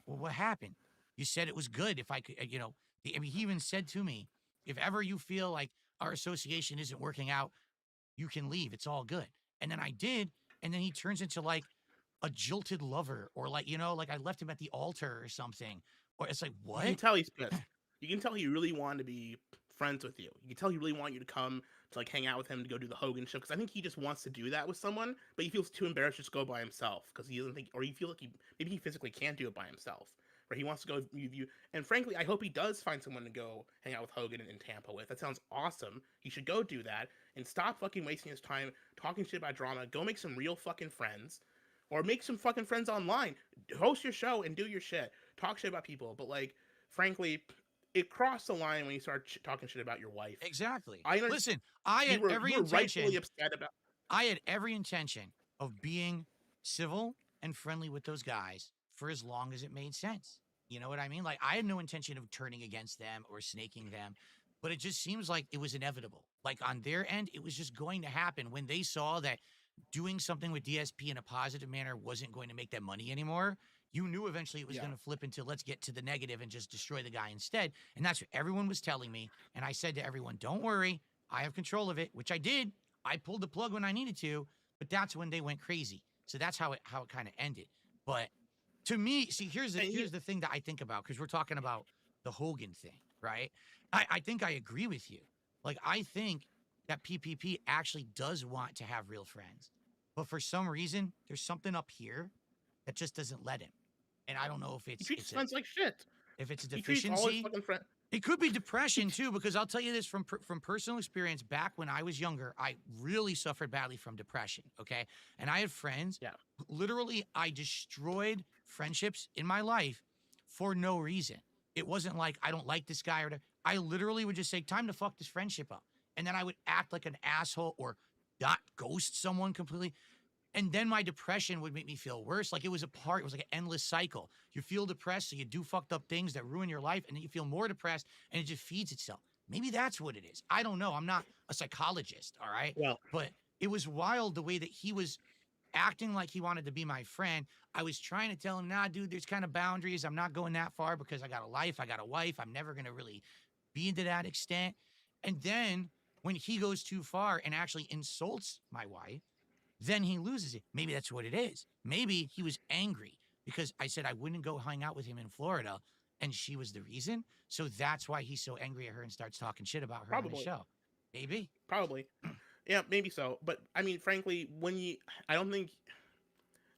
Well, what happened? You said it was good. If I could, he even said to me, if ever you feel like our association isn't working out, you can leave. It's all good. And then I did. And then he turns into like a jilted lover, or like, like I left him at the altar or something. Or it's like, what? You can tell he's pissed. You can tell he really wanted to be friends with you. You can tell he really wanted you to come to like hang out with him to go do the Hogan show. Because I think he just wants to do that with someone, but he feels too embarrassed to just go by himself because he doesn't think, or he feels like maybe he physically can't do it by himself. Or he wants to go with you. And frankly, I hope he does find someone to go hang out with Hogan in Tampa with. That sounds awesome. He should go do that and stop fucking wasting his time talking shit about drama. Go make some real fucking friends. Or make some fucking friends online. Host your show and do your shit. Talk shit about people. But like, frankly, it crossed the line when you start talking shit about your wife. Exactly. Listen, I had every intention of being civil and friendly with those guys for as long as it made sense. You know what I mean? Like, I had no intention of turning against them or snaking them, but it just seems like it was inevitable. Like, on their end, it was just going to happen when they saw that doing something with DSP in a positive manner wasn't going to make them money anymore. You knew eventually it was going to flip into let's get to the negative and just destroy the guy instead. And that's what everyone was telling me. And I said to everyone, don't worry, I have control of it, which I did. I pulled the plug when I needed to, but that's when they went crazy. So that's how it kind of ended. But to me, see, here's the thing that I think about, because we're talking about the Hogan thing, right? I think I agree with you. Like, I think that PPP actually does want to have real friends. But for some reason, there's something up here that just doesn't let him. And I don't know if he treats friends like shit. If it's a He treats all his deficiency. fucking friends. It could be depression too, because I'll tell you this from personal experience. Back when I was younger, I really suffered badly from depression. Okay, and I had friends. Yeah. Literally, I destroyed friendships in my life for no reason. It wasn't like I don't like this guy or I literally would just say, "Time to fuck this friendship up," and then I would act like an asshole or not ghost someone completely. And then my depression would make me feel worse. Like it was like an endless cycle. You feel depressed, so you do fucked up things that ruin your life, and then you feel more depressed, and it just feeds itself. Maybe that's what it is. I don't know. I'm not a psychologist, all right? Well, but it was wild the way that he was acting like he wanted to be my friend. I was trying to tell him, nah, dude, there's kind of boundaries. I'm not going that far because I got a life. I got a wife. I'm never going to really be to that extent. And then when he goes too far and actually insults my wife, then he loses it. Maybe that's what it is. Maybe he was angry because I said I wouldn't go hang out with him in Florida, and she was the reason. So that's why he's so angry at her and starts talking shit about her on the show. Maybe. Probably. Yeah, maybe so. But, I mean, frankly, I don't think,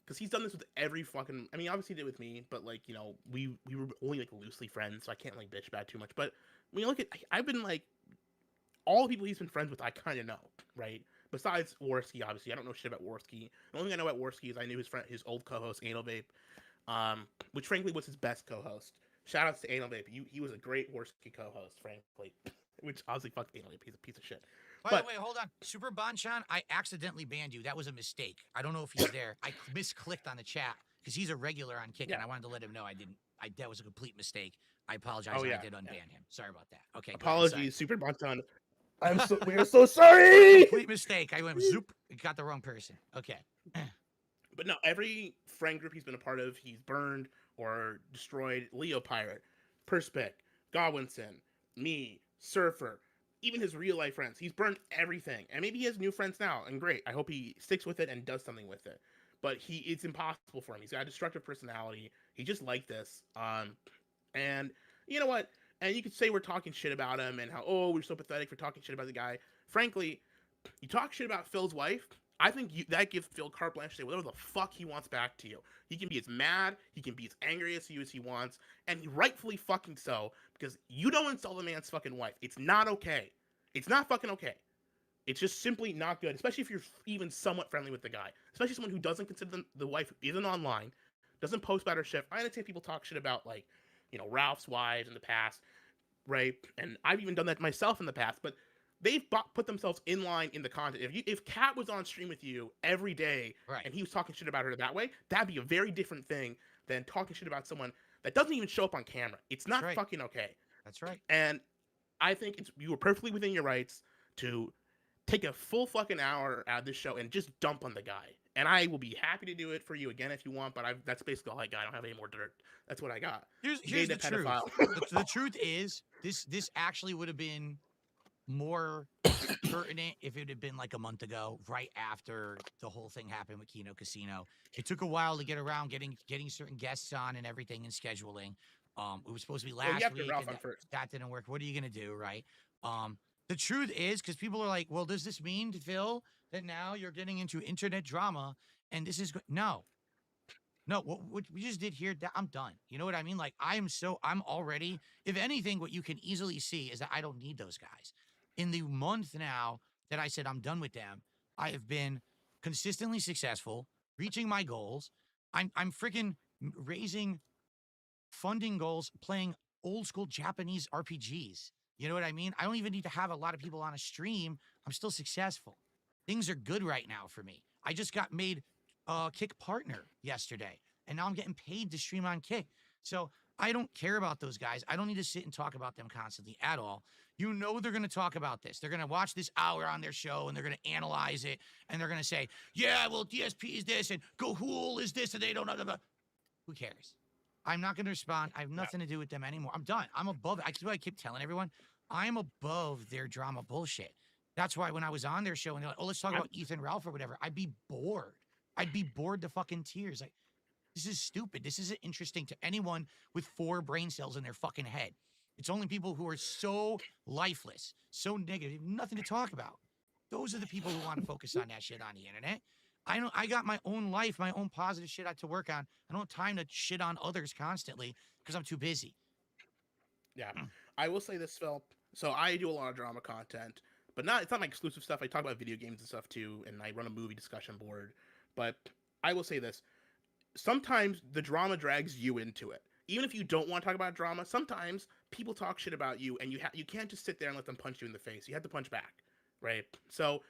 because he's done this with every fucking, I mean, obviously he did it with me, but, like, you know, we were only, like, loosely friends, so I can't, like, bitch about it too much. But when you look at, I've been, like, all the people he's been friends with, I kind of know, right? besides Worski, obviously, I don't know shit about Worski. The only thing I know about Worski is I knew his old co-host, Anal Vape, which frankly was his best co-host. Shout outs to Anal Vape. He was a great Worski co-host, frankly. Which obviously fuck Anal Vape. He's a piece of shit. By the way, hold on. Super Bonchan, I accidentally banned you. That was a mistake. I don't know if he's there. I misclicked on the chat because he's a regular on Kick, and I wanted to let him know I didn't. That was a complete mistake. I apologize. I did unban him. Sorry about that. Okay. Apologies, Super Bonchan. We are so sorry. Complete mistake. I went zoop. Got the wrong person. Okay. But no, every friend group he's been a part of, he's burned or destroyed. Leo Pirate, Perspec, Godwinson, me, Surfer, even his real life friends. He's burned everything. And maybe he has new friends now, and great. I hope he sticks with it and does something with it. But it's impossible for him. He's got a destructive personality. He just like this. And you know what? And you could say we're talking shit about him and how, oh, we're so pathetic for talking shit about the guy. Frankly, you talk shit about Phil's wife, I think that gives Phil carte blanche to say whatever the fuck he wants back to you. He can be as mad, he can be as angry as he wants, and rightfully fucking so, because you don't insult a man's fucking wife. It's not okay. It's not fucking okay. It's just simply not good, especially if you're even somewhat friendly with the guy. Especially someone who doesn't consider the wife even online, doesn't post about her shit. I understand people talk shit about, like, you know, Ralph's wives in the past, right? And I've even done that myself in the past, but they've put themselves in line in the content. If Kat was on stream with you every day, right, and he was talking shit about her that way, that'd be a very different thing than talking shit about someone that doesn't even show up on camera. It's not fucking okay. That's right. And I think you were perfectly within your rights to take a full fucking hour out of this show and just dump on the guy. And I will be happy to do it for you again if you want, but that's basically all I got. I don't have any more dirt. That's what I got. Here's the truth. The truth is, this actually would have been more pertinent if it had been like a month ago, right after the whole thing happened with Kino Casino. It took a while to get around getting certain guests on and everything and scheduling. It was supposed to be last week, and that didn't work. What are you gonna do, right? The truth is, because people are like, well, does this mean, Phil, that now you're getting into internet drama and this is no, what we just did here, I'm done. You know what I mean? Like, I'm already, if anything, what you can easily see is that I don't need those guys. In the month now that I said I'm done with them, I have been consistently successful, reaching my goals. I'm freaking raising funding goals, playing old school Japanese RPGs. You know what I mean? I don't even need to have a lot of people on a stream. I'm still successful. Things are good right now for me. I just got made Kick partner yesterday, and now I'm getting paid to stream on Kick. So I don't care about those guys. I don't need to sit and talk about them constantly at all. You know they're going to talk about this. They're going to watch this hour on their show, and they're going to analyze it, and they're going to say, yeah, well, DSP is this, and Gahoole is this, and they don't know. Who cares? I'm not going to respond. I have nothing to do with them anymore. I'm done. I'm above it. I keep telling everyone, I'm above their drama bullshit. That's why when I was on their show, and they're like, oh, let's talk about Ethan Ralph or whatever, I'd be bored. I'd be bored to fucking tears. Like, this is stupid. This isn't interesting to anyone with 4 brain cells in their fucking head. It's only people who are so lifeless, so negative, nothing to talk about. Those are the people who want to focus on that shit on the internet. I got my own life, my own positive shit I have to work on. I don't have time to shit on others constantly because I'm too busy. Yeah. I will say this, Phil. So I do a lot of drama content, but it's not my exclusive stuff. I talk about video games and stuff too, and I run a movie discussion board. But I will say this. Sometimes the drama drags you into it. Even if you don't want to talk about drama, sometimes people talk shit about you, and you can't just sit there and let them punch you in the face. You have to punch back, right? So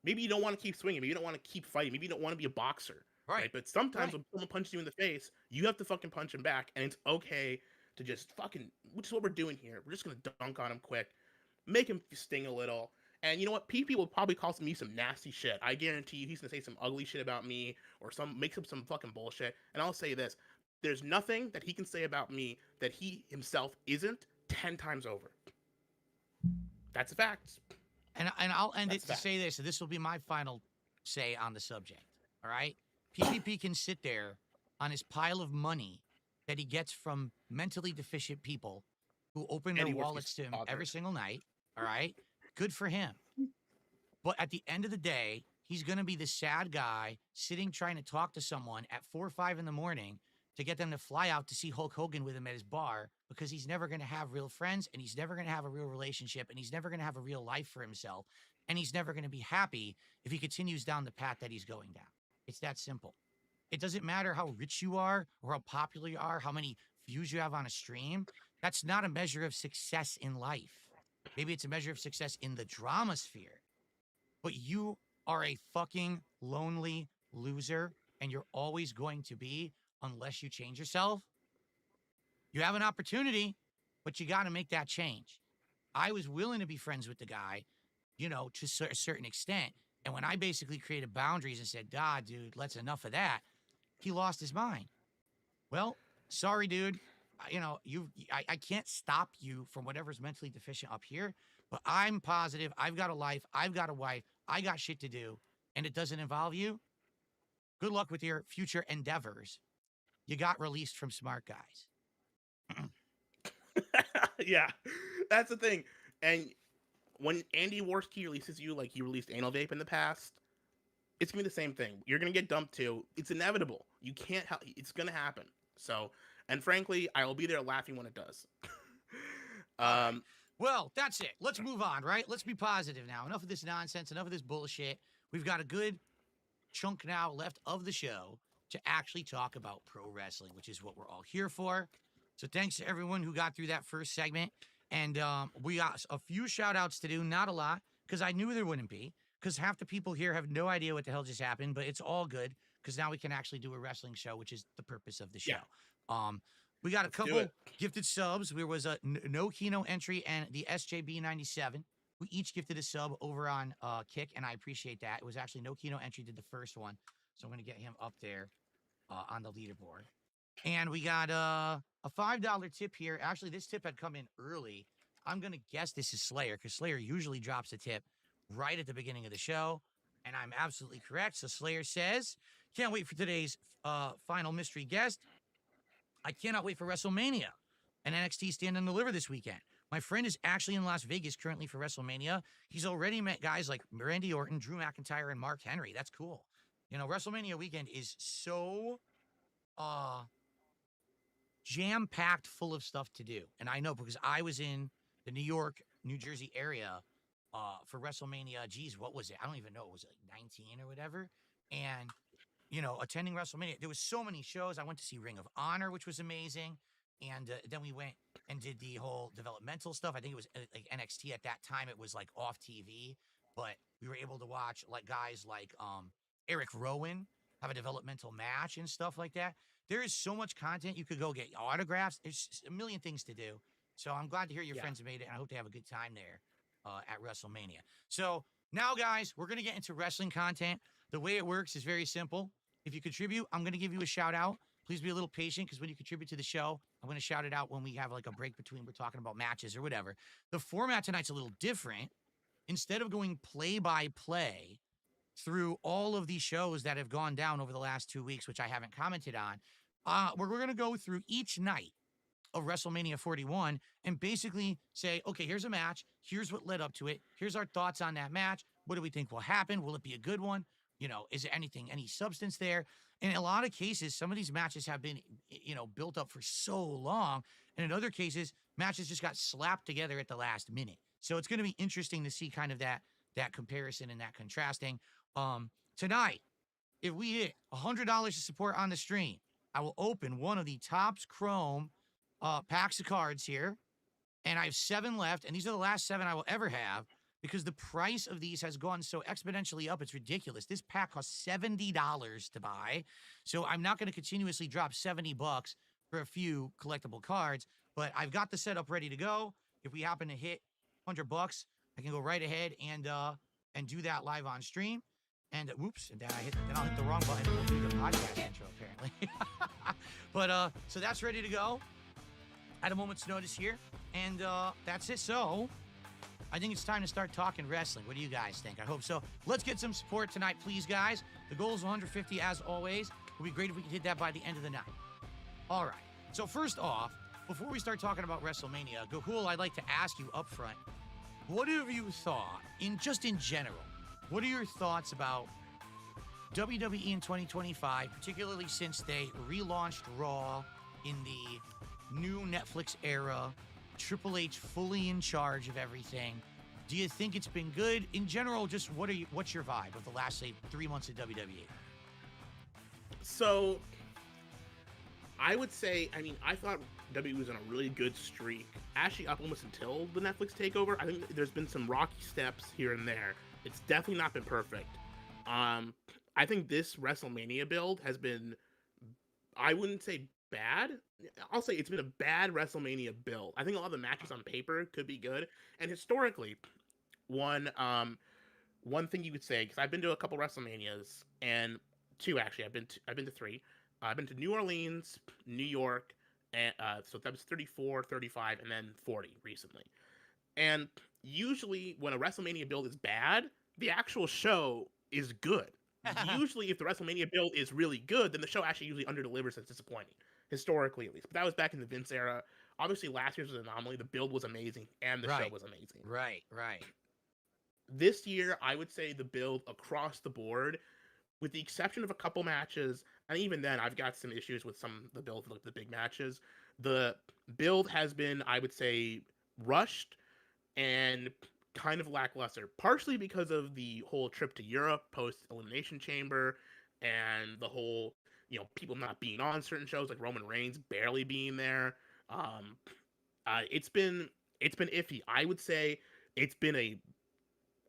maybe you don't want to keep swinging. Maybe you don't want to keep fighting. Maybe you don't want to be a boxer, right? But sometimes when someone punches you in the face, you have to fucking punch him back, and it's okay to just fucking, which is what we're doing here. We're just going to dunk on him quick, make him sting a little. And you know what? PP will probably call me some nasty shit. I guarantee you he's going to say some ugly shit about me or make up some fucking bullshit. And I'll say this. There's nothing that he can say about me that he himself isn't 10 times over. That's a fact. And I'll end it to say this. This will be my final say on the subject. All right? PPP can sit there on his pile of money that he gets from mentally deficient people who open their wallets to him every single night. All right? Good for him. But at the end of the day, he's going to be the sad guy sitting trying to talk to someone at 4 or 5 in the morning to get them to fly out to see Hulk Hogan with him at his bar because he's never going to have real friends and he's never going to have a real relationship and he's never going to have a real life for himself and he's never going to be happy if he continues down the path that he's going down. It's that simple. It doesn't matter how rich you are or how popular you are, how many views you have on a stream. That's not a measure of success in life. Maybe it's a measure of success in the drama sphere. But you are a fucking lonely loser, and you're always going to be unless you change yourself. You have an opportunity, but you got to make that change. I was willing to be friends with the guy, you know, to a certain extent. And when I basically created boundaries and said, dude, let's enough of that, he lost his mind. Well, sorry, dude. You know, I can't stop you from whatever's mentally deficient up here, but I'm positive. I've got a life. I've got a wife. I got shit to do, and it doesn't involve you. Good luck with your future endeavors. You got released from Smark, guys. Yeah, that's the thing. And when Andy Worski releases you like he released Anal Vape in the past, it's gonna be the same thing. You're gonna get dumped too. It's inevitable. You can't help. It's gonna happen. So, and frankly, I will be there laughing when it does. Right. Well, that's it. Let's move on, right? Let's be positive now. Enough of this nonsense. Enough of this bullshit. We've got a good chunk now left of the show to actually talk about pro wrestling, which is what we're all here for. So thanks to everyone who got through that first segment. And we got a few shout outs to do, not a lot, because I knew there wouldn't be, because half the people here have no idea what the hell just happened, but it's all good because now we can actually do a wrestling show, which is the purpose of the show. Yeah. We got a couple gifted subs. There was a No Kino entry and the SJB97. We each gifted a sub over on Kick, and I appreciate that. It was actually No Kino entry did the first one, so I'm going to get him up there on the leaderboard. And we got a $5 tip here. Actually, this tip had come in early. I'm going to guess this is Slayer, because Slayer usually drops a tip right at the beginning of the show, and I'm absolutely correct. So Slayer says, can't wait for today's final mystery guest. I cannot wait for WrestleMania and NXT Stand and Deliver this weekend. My friend is actually in Las Vegas currently for WrestleMania. He's already met guys like Randy Orton, Drew McIntyre, and Mark Henry. That's cool. You know, WrestleMania weekend is so jam-packed full of stuff to do. And I know because I was in the New York, New Jersey area for WrestleMania. Geez, what was it? I don't even know. It was like 19 or whatever. And you know, attending WrestleMania, there was so many shows. I went to see Ring of Honor, which was amazing. And then we went and did the whole developmental stuff. I think it was like NXT at that time. It was like off TV, but we were able to watch like guys like Eric Rowan have a developmental match and stuff like that. There is so much content. You could go get autographs. There's a million things to do. So I'm glad to hear your friends made it. And I hope they have a good time there at WrestleMania. So now, guys, we're going to get into wrestling content. The way it works is very simple. If you contribute, I'm going to give you a shout out. Please be a little patient because when you contribute to the show, I'm going to shout it out when we have like a break between we're talking about matches or whatever. The format tonight's a little different. Instead of going play by play through all of these shows that have gone down over the last 2 weeks, which I haven't commented on, we're going to go through each night of WrestleMania 41 and basically say, okay, here's a match. Here's what led up to it. Here's our thoughts on that match. What do we think will happen? Will it be a good one? You know, is there any substance there? And in a lot of cases, some of these matches have been, you know, built up for so long. And in other cases, matches just got slapped together at the last minute. So it's going to be interesting to see kind of that comparison and that contrasting. Tonight, if we hit $100 to support on the stream, I will open one of the Topps Chrome packs of cards here. And I have 7 left. And these are the last 7 I will ever have, because the price of these has gone so exponentially up, it's ridiculous. This pack costs $70 to buy. So I'm not going to continuously drop $70 for a few collectible cards, but I've got the setup ready to go. If we happen to hit $100, I can go right ahead and do that live on stream. And whoops, and then I'll hit the wrong button and we'll do the podcast intro, apparently. But so that's ready to go at a moment's notice here. And that's it. So I think it's time to start talking wrestling. What do you guys think? I hope so. Let's get some support tonight, please, guys. The goal is 150, as always. It would be great if we could hit that by the end of the night. All right. So first off, before we start talking about WrestleMania, Gahoole, I'd like to ask you up front, what have you thought, in general, what are your thoughts about WWE in 2025, particularly since they relaunched Raw in the new Netflix era, Triple H fully in charge of everything? Do you think it's been good in general? Just what's your vibe of the last, say, 3 months of WWE? So I would say, I mean, I thought WWE was on a really good streak, actually up almost until the Netflix takeover. I think there's been some rocky steps here and there. It's definitely not been perfect. I think this WrestleMania build has been, I wouldn't say bad. I'll say it's been a bad WrestleMania build. I think a lot of the matches on paper could be good, and historically, one one thing you could say, because I've been to a couple WrestleManias, and two actually. I've been to three. I've been to New Orleans, New York, and so that was 34, 35, and then 40 recently. And usually, when a WrestleMania build is bad, the actual show is good. Usually, if the WrestleMania build is really good, then the show actually usually underdelivers. It's disappointing, historically at least. But that was back in the Vince era. Obviously, last year's was an anomaly. The build was amazing, and the show was amazing. Right. This year, I would say the build across the board, with the exception of a couple matches, and even then, I've got some issues with some of the build, like the big matches. The build has been, I would say, rushed and kind of lackluster, partially because of the whole trip to Europe post Elimination Chamber, and the whole, people not being on certain shows, like Roman Reigns barely being there. It's been iffy. I would say it's been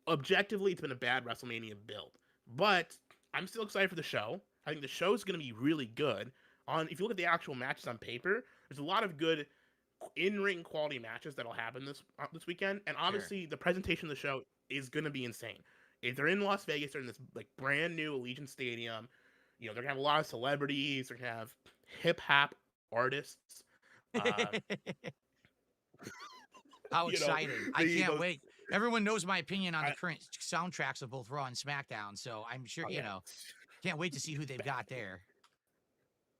objectively, it's been a bad WrestleMania build, but I'm still excited for the show. I think the show is going to be really good. If you look at the actual matches on paper, there's a lot of good in-ring quality matches that'll happen this weekend, and obviously the presentation of the show is going to be insane. If they're in Las Vegas, they're in this like brand new Allegiant Stadium. They're gonna have a lot of celebrities. They're gonna have hip hop artists. How exciting! I can't wait. Everyone knows my opinion on the current soundtracks of both Raw and SmackDown, so I'm sure can't wait to see who they've got there.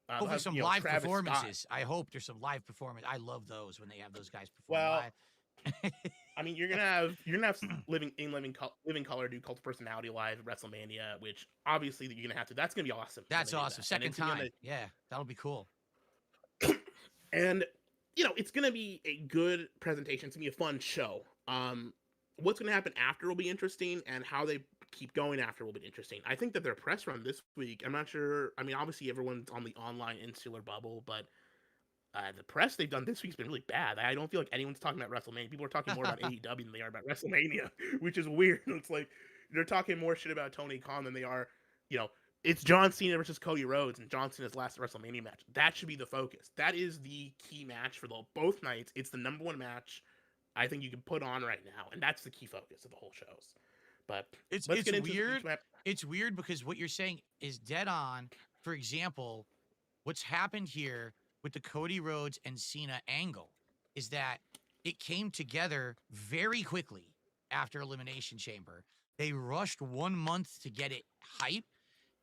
Hopefully some live Travis performances. Scott. I hope there's some live performance. I love those when they have those guys perform live. I mean, you're gonna have living color do Cult of Personality live at WrestleMania, which obviously you're gonna have to. That's gonna be awesome. That's awesome. Second time, yeah, that'll be cool. And it's gonna be a good presentation. It's gonna be a fun show. What's gonna happen after will be interesting, and how they keep going after will be interesting. I think that their press run this week, I'm not sure. I mean, obviously everyone's on the online insular bubble, but the press they've done this week's been really bad. I don't feel like anyone's talking about WrestleMania. People are talking more about AEW than they are about WrestleMania, which is weird. It's like they're talking more shit about Tony Khan than they are, it's John Cena versus Cody Rhodes and John Cena's last WrestleMania match. That should be the focus. That is the key match for both nights. It's the number one match I think you can put on right now, and that's the key focus of the whole shows. But it's weird. It's weird because what you're saying is dead on. For example, what's happened here with the Cody Rhodes and Cena angle is that it came together very quickly after Elimination Chamber. They rushed 1 month to get it hype,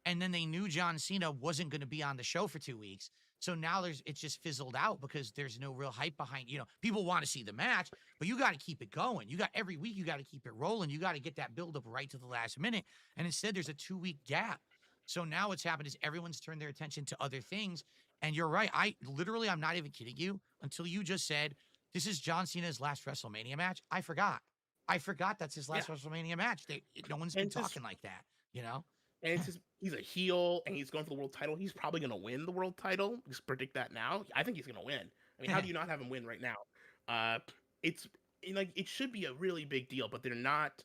and then they knew John Cena wasn't going to be on the show for 2 weeks. So now it's just fizzled out because there's no real hype behind, people want to see the match, but you got to keep it going. Every week, you got to keep it rolling. You got to get that build up right to the last minute. And instead there's a 2-week gap. So now what's happened is everyone's turned their attention to other things. And you're right. I'm not even kidding you, until you just said, this is John Cena's last WrestleMania match. I forgot that's his last WrestleMania match. No one's been talking like that, And it's he's a heel, and he's going for the world title. He's probably going to win the world title. Just predict that now. I think he's going to win. I mean, how do you not have him win right now? It should be a really big deal, but they're not.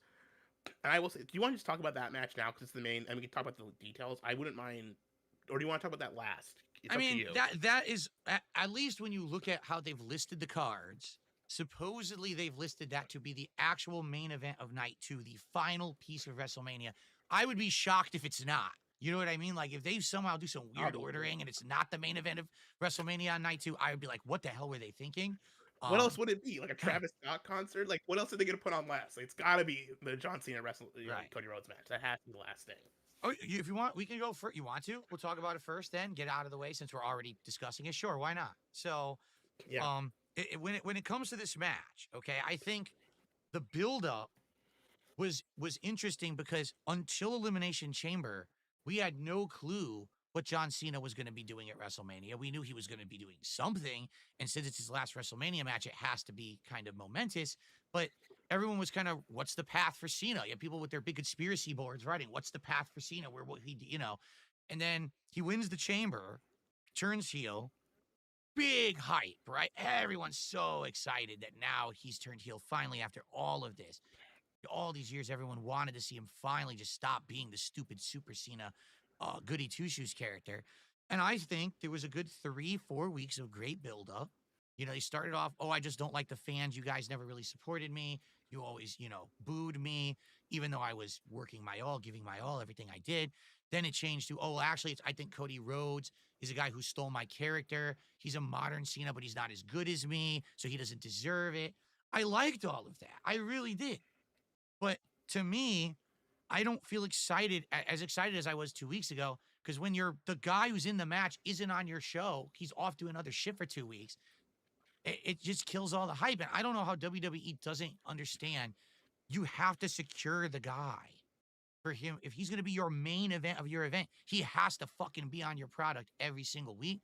And I will say, do you want to just talk about that match now? Because it's the main, and we can talk about the details. I wouldn't mind. Or do you want to talk about that last? It's up to you. that is, at least when you look at how they've listed the cards, supposedly they've listed that to be the actual main event of night 2, the final piece of WrestleMania. I would be shocked if it's not. You know what I mean? Like, if they somehow do some weird ordering and it's not the main event of WrestleMania on night 2, I would be like, what the hell were they thinking? What else would it be? Like a Travis Scott concert? Like, what else are they going to put on last? Like, it's got to be the John Cena Cody Rhodes match. That has to be the last thing. Oh, if you want, we can go first. You want to? We'll talk about it first, then get out of the way since we're already discussing it. Sure, why not? So, when it comes to this match, okay, I think the build-up was interesting because until Elimination Chamber, we had no clue what John Cena was going to be doing at WrestleMania. We knew he was going to be doing something, and since it's his last WrestleMania match, it has to be kind of momentous. But everyone was kind of, what's the path for Cena? You have people with their big conspiracy boards writing, what's the path for Cena? Where will he, and then he wins the chamber, turns heel, big hype, right? Everyone's so excited that now he's turned heel finally after all of this. All these years, everyone wanted to see him finally just stop being the stupid Super Cena goody two-shoes character. And I think there was a good 3-4 weeks of great buildup. He started off, oh, I just don't like the fans. You guys never really supported me. You always, booed me, even though I was working my all, giving my all, everything I did. Then it changed to, oh, actually, I think Cody Rhodes is a guy who stole my character. He's a modern Cena, but he's not as good as me, so he doesn't deserve it. I liked all of that. I really did. But to me, I don't feel as excited as I was 2 weeks ago, because when the guy who's in the match isn't on your show, he's off doing other shit for 2 weeks. It just kills all the hype. And I don't know how WWE doesn't understand. You have to secure the guy for him. If he's going to be your main event of your event, he has to fucking be on your product every single week.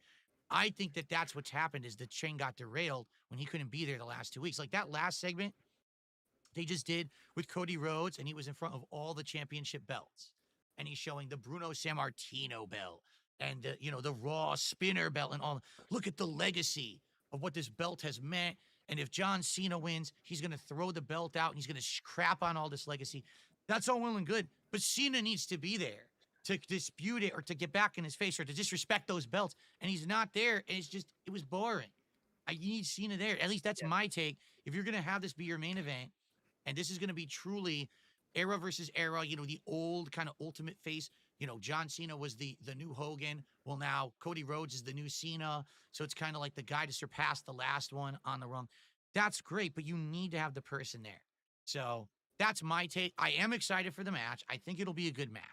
I think that's what's happened is the train got derailed when he couldn't be there the last 2 weeks. Like that last segment they just did with Cody Rhodes, and he was in front of all the championship belts. And he's showing the Bruno Sammartino belt and the Raw spinner belt and all. Look at the legacy of what this belt has meant. And if John Cena wins, he's going to throw the belt out and he's going to crap on all this legacy. That's all well and good. But Cena needs to be there to dispute it or to get back in his face or to disrespect those belts. And he's not there. And it was boring. I need Cena there. At least that's my take. If you're going to have this be your main event, and this is going to be truly era versus era, the old kind of ultimate face. John Cena was the new Hogan. Well, now Cody Rhodes is the new Cena. So it's kind of like the guy to surpass the last one on the rung. That's great, but you need to have the person there. So that's my take. I am excited for the match. I think it'll be a good match.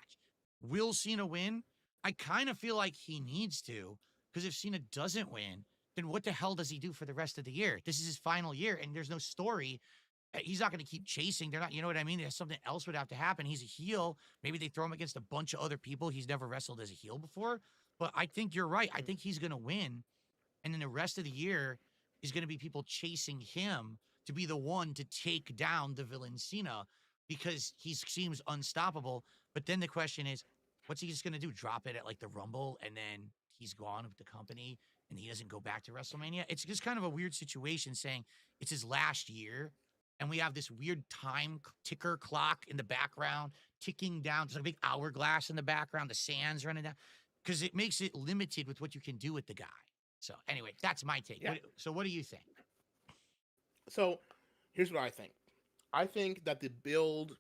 Will Cena win? I kind of feel like he needs to, because if Cena doesn't win, then what the hell does he do for the rest of the year? This is his final year, and there's no story. He's not going to keep chasing. They're not, you know what I mean? There's something else would have to happen. He's a heel. Maybe they throw him against a bunch of other people. He's never wrestled as a heel before. But I think you're right. I think he's going to win. And then the rest of the year is going to be people chasing him to be the one to take down the villain Cena because he seems unstoppable. But then the question is, what's he just going to do? Drop it at like the Rumble and then he's gone with the company and he doesn't go back to WrestleMania? It's just kind of a weird situation saying it's his last year. And we have this weird time ticker clock in the background, ticking down. There's like a big hourglass in the background. The sand's running down. Because it makes it limited with what you can do with the guy. So anyway, that's my take. Yeah. So what do you think? So here's what I think. I think that the build,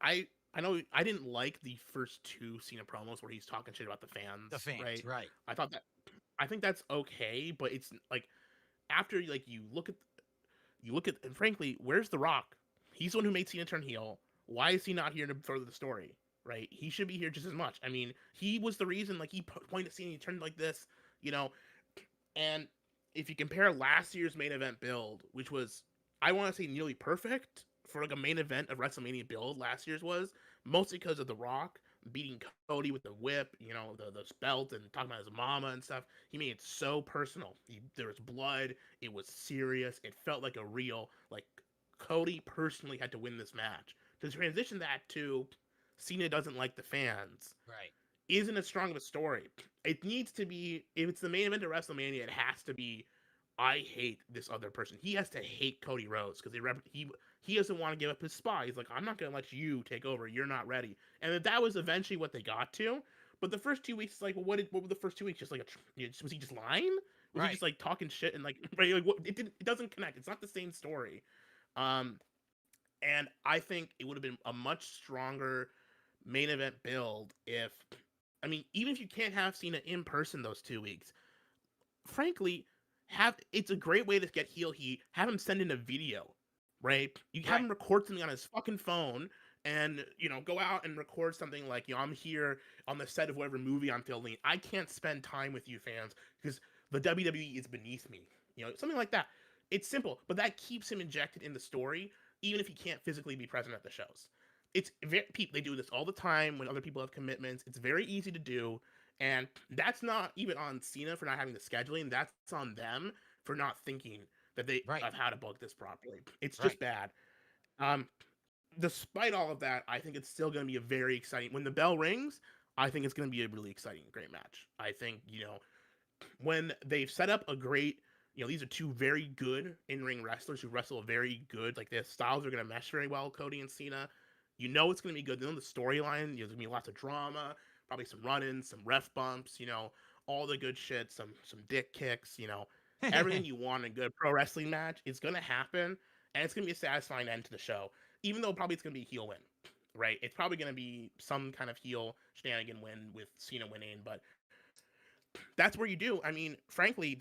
I know I didn't like the first two Cena promos where he's talking shit about the fans. The fans, right. I think that's okay, but it's like after like you look at, and frankly, where's The Rock? He's the one who made Cena turn heel. Why is he not here to further the story? Right? He should be here just as much. I mean, he was the reason. Like he pointed at Cena, he turned like this, And if you compare last year's main event build, which was, I want to say, nearly perfect for like a main event of WrestleMania build, last year's was mostly because of The Rock beating Cody with the whip, the belt and talking about his mama and stuff. He made it so personal. There was blood. It was serious. It felt like a real, like Cody personally had to win this match. To transition that to Cena doesn't like the fans, right, isn't as strong of a story. It needs to be, if it's the main event of WrestleMania, it has to be, I hate this other person. He has to hate Cody Rhodes because he doesn't want to give up his spot. He's like, I'm not going to let you take over. You're not ready. And that was eventually what they got to. But the first 2 weeks, like, well, what were the first 2 weeks? Just like, was he just lying? Was right. he just like talking shit and like, right, like it doesn't connect. It's not the same story. And I think it would have been a much stronger main event build if, I mean, even if you can't have Cena in person those 2 weeks, frankly, it's a great way to get heel heat. Have him send in a video, right? You have him record something on his fucking phone and, go out and record something like, I'm here on the set of whatever movie I'm filming. I can't spend time with you fans because the WWE is beneath me. Something like that. It's simple, but that keeps him injected in the story, even if he can't physically be present at the shows. It's they do this all the time when other people have commitments. It's very easy to do. And that's not even on Cena for not having the scheduling. That's on them for not thinking that they Right. of how to book this properly. It's Right. just bad. Um, Despite all of that, I think it's still going to be a very exciting. When the bell rings, I think it's going to be a really exciting, great match. I think when they've set up a great, these are two very good in-ring wrestlers who wrestle a very good, like their styles are going to mesh very well, Cody and Cena. It's going to be good. Then the storyline, there's going to be lots of drama, probably some run-ins, some ref bumps, all the good shit, some dick kicks, everything you want in a good pro wrestling match is going to happen, and it's going to be a satisfying end to the show, even though probably it's going to be a heel win, right? It's probably going to be some kind of heel shenanigan win with Cena winning, but that's where you do. I mean, frankly,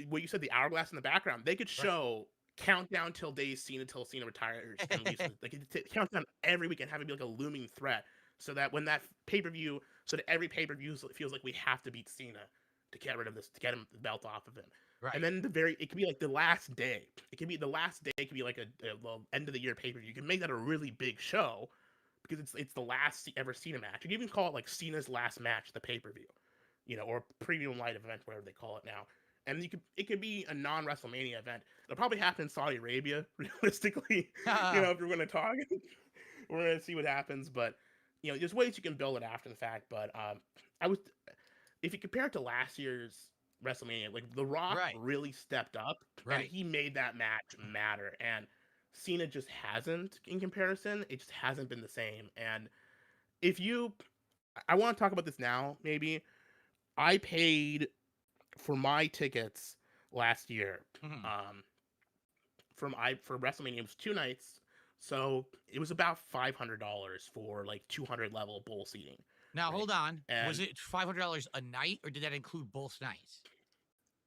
what you said, the hourglass in the background. They could Right. show countdown till Cena retires and leaves. They could countdown every week and have it be like a looming threat, so that when that pay per view, so that every pay per view feels like we have to beat Cena to get rid of this, to get him the belt off of him. Right. And then it could be like the last day. It could be the last day. It could be like a end of the year pay per view. You can make that a really big show because it's the last ever Cena match. You can even call it like Cena's last match, the pay per view, or premium light event, whatever they call it now. And it could be a non-WrestleMania event. It'll probably happen in Saudi Arabia, realistically. If we're going to talk, we're going to see what happens. But there's ways you can build it after the fact. But if you compare it to last year's WrestleMania, like The Rock Right. really stepped up, Right. and he made that match matter. And Cena just hasn't in comparison. It just hasn't been the same. And I want to talk about this now, maybe. I paid for my tickets last year. Mhm. For WrestleMania, it was 2 nights, so it was about $500 for like 200 level bowl seating. Now, Right? hold on. And Was it $500 a night, or did that include both nights?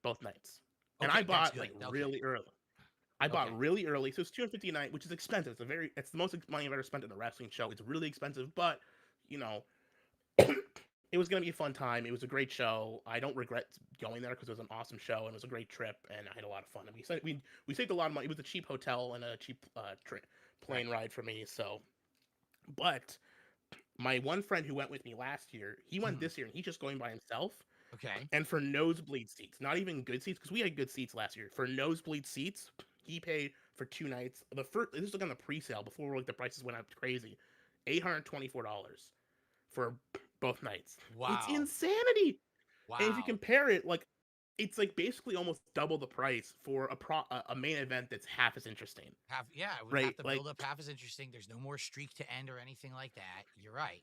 both nights. And Okay, I that's bought good. like Okay. really early. I Okay. bought really early, so it's $250 a night, which is expensive. It's the most money I've ever spent in a wrestling show. It's really expensive, but it was gonna be a fun time. It was a great show. I don't regret going there because it was an awesome show and it was a great trip, and I had a lot of fun. And we saved a lot of money. It was a cheap hotel and a cheap plane ride for me. So, but my one friend who went with me last year, he went this year, and he's just going by himself. Okay. And for nosebleed seats, not even good seats, because we had good seats last year. For nosebleed seats, he paid for 2 nights. This was like on the pre-sale before like the prices went up crazy, $824 for both nights. Wow. It's insanity. Wow. And if you compare it, like it's like basically almost double the price for a main event that's half as interesting. It would Right, have to like- build up half as interesting. There's no more streak to end or anything like that. You're right.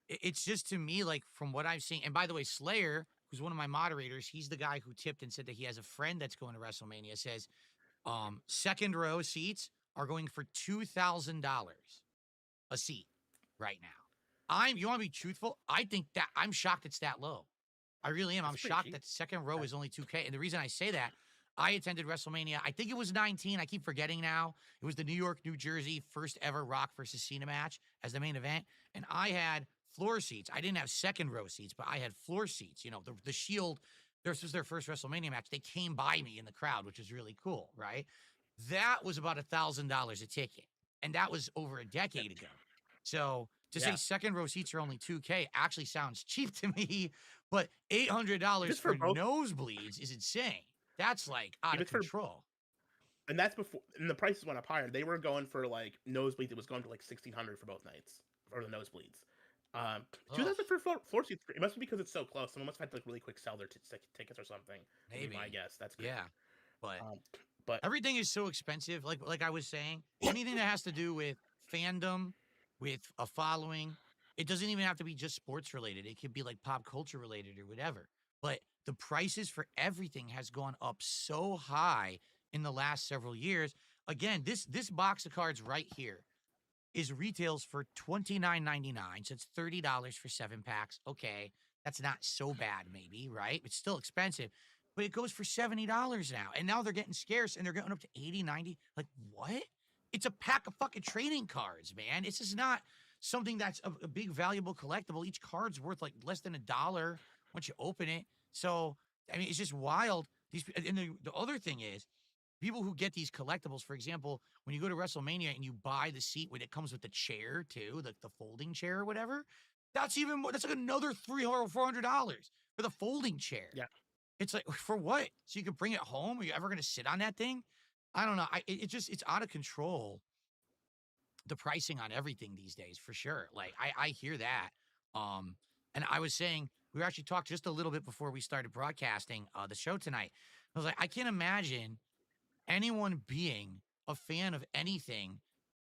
It's just, to me, like, from what I've seen. And by the way, Slayer, who's one of my moderators, he's the guy who tipped and said that he has a friend that's going to WrestleMania. Says, second row seats are going for $2,000 a seat right now. You want to be truthful? I think that I'm shocked it's that low. I really am. I'm pretty shocked cheap. that the second row is only $2K. And the reason I say that, I attended WrestleMania. I think it was 19. I keep forgetting now. It was the New York, New Jersey first ever Rock versus Cena match as the main event. And I had floor seats. I didn't have second row seats, but I had floor seats. The Shield, this was their first WrestleMania match. They came by me in the crowd, which was really cool, right? That was about $1,000 a ticket. And that was over a decade ago. So to say second row seats are only $2K actually sounds cheap to me, but $800 Just for for both- nosebleeds is insane. That's like out of it's for- control. And that's before, and the prices went up higher. They were going for like nosebleeds. It was going to like $1,600 for both nights for the nosebleeds. 2,000 for floor seats. It must be because it's so close. Someone must have had to like really quick sell their tickets or something. Maybe. My guess. That's good. Yeah. But But everything is so expensive. Like I was saying, anything that has to do with fandom, with a following, it doesn't even have to be just sports related. It could be like pop culture related or whatever. But the prices for everything has gone up so high in the last several years. Again, this box of cards right here is retails for $29.99. So it's $30 for 7 packs. Okay, that's not so bad, maybe, right? It's still expensive, but it goes for $70 now. And now they're getting scarce and they're getting up to 80, 90. Like, what? It's a pack of fucking trading cards, man. This is not something that's a big valuable collectible. Each card's worth like less than $1 once you open it. So, I mean, it's just wild. And the other thing is, people who get these collectibles, for example, when you go to WrestleMania and you buy the seat when it comes with the chair too, the folding chair or whatever, that's even more. That's like another $300 or $400 for the folding chair. Yeah. It's like, for what? So you can bring it home? Are you ever going to sit on that thing? I don't know. It's out of control. The pricing on everything these days, for sure. Like I hear that. And I was saying, we actually talked just a little bit before we started broadcasting the show tonight. I was like, I can't imagine anyone being a fan of anything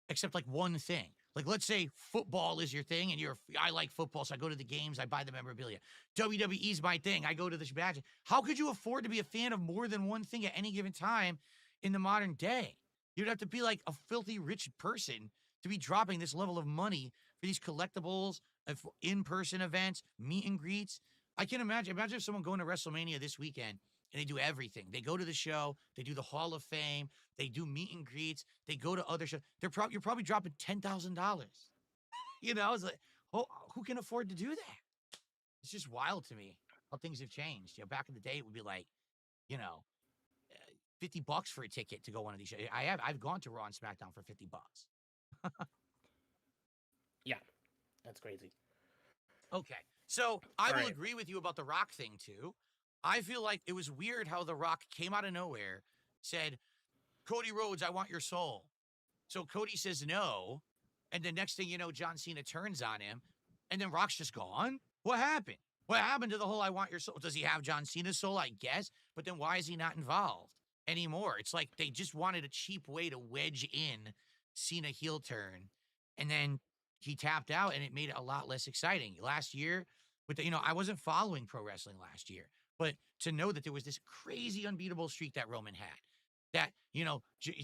except like one thing. Like, let's say football is your thing, and I like football, so I go to the games, I buy the memorabilia. WWE's my thing, I go to the match. How could you afford to be a fan of more than one thing at any given time in the modern day? You'd have to be like a filthy rich person to be dropping this level of money for these collectibles, in-person events, meet and greets. I can imagine. Imagine if someone going to WrestleMania this weekend and they do everything. They go to the show, they do the Hall of Fame, they do meet and greets, they go to other shows. You're probably dropping $10,000. You know, it's like, oh, who can afford to do that? It's just wild to me how things have changed. You know, back in the day, it would be like, you know, $50 for a ticket to go one of these shows. I've gone to Raw and SmackDown for $50. Yeah, that's crazy. Okay, so I will right. agree with you about the Rock thing too. I feel like it was weird how the Rock came out of nowhere, said, Cody Rhodes, I want your soul. So Cody says no, and the next thing you know, John Cena turns on him, and then Rock's just gone. What happened? What happened to the whole I want your soul? Does he have John Cena's soul? I guess, but then why is he not involved anymore? It's like they just wanted a cheap way to wedge in Cena heel turn, and then he tapped out, and it made it a lot less exciting. Last year, with the, I wasn't following pro wrestling last year, but to know that there was this crazy unbeatable streak that Roman had, that,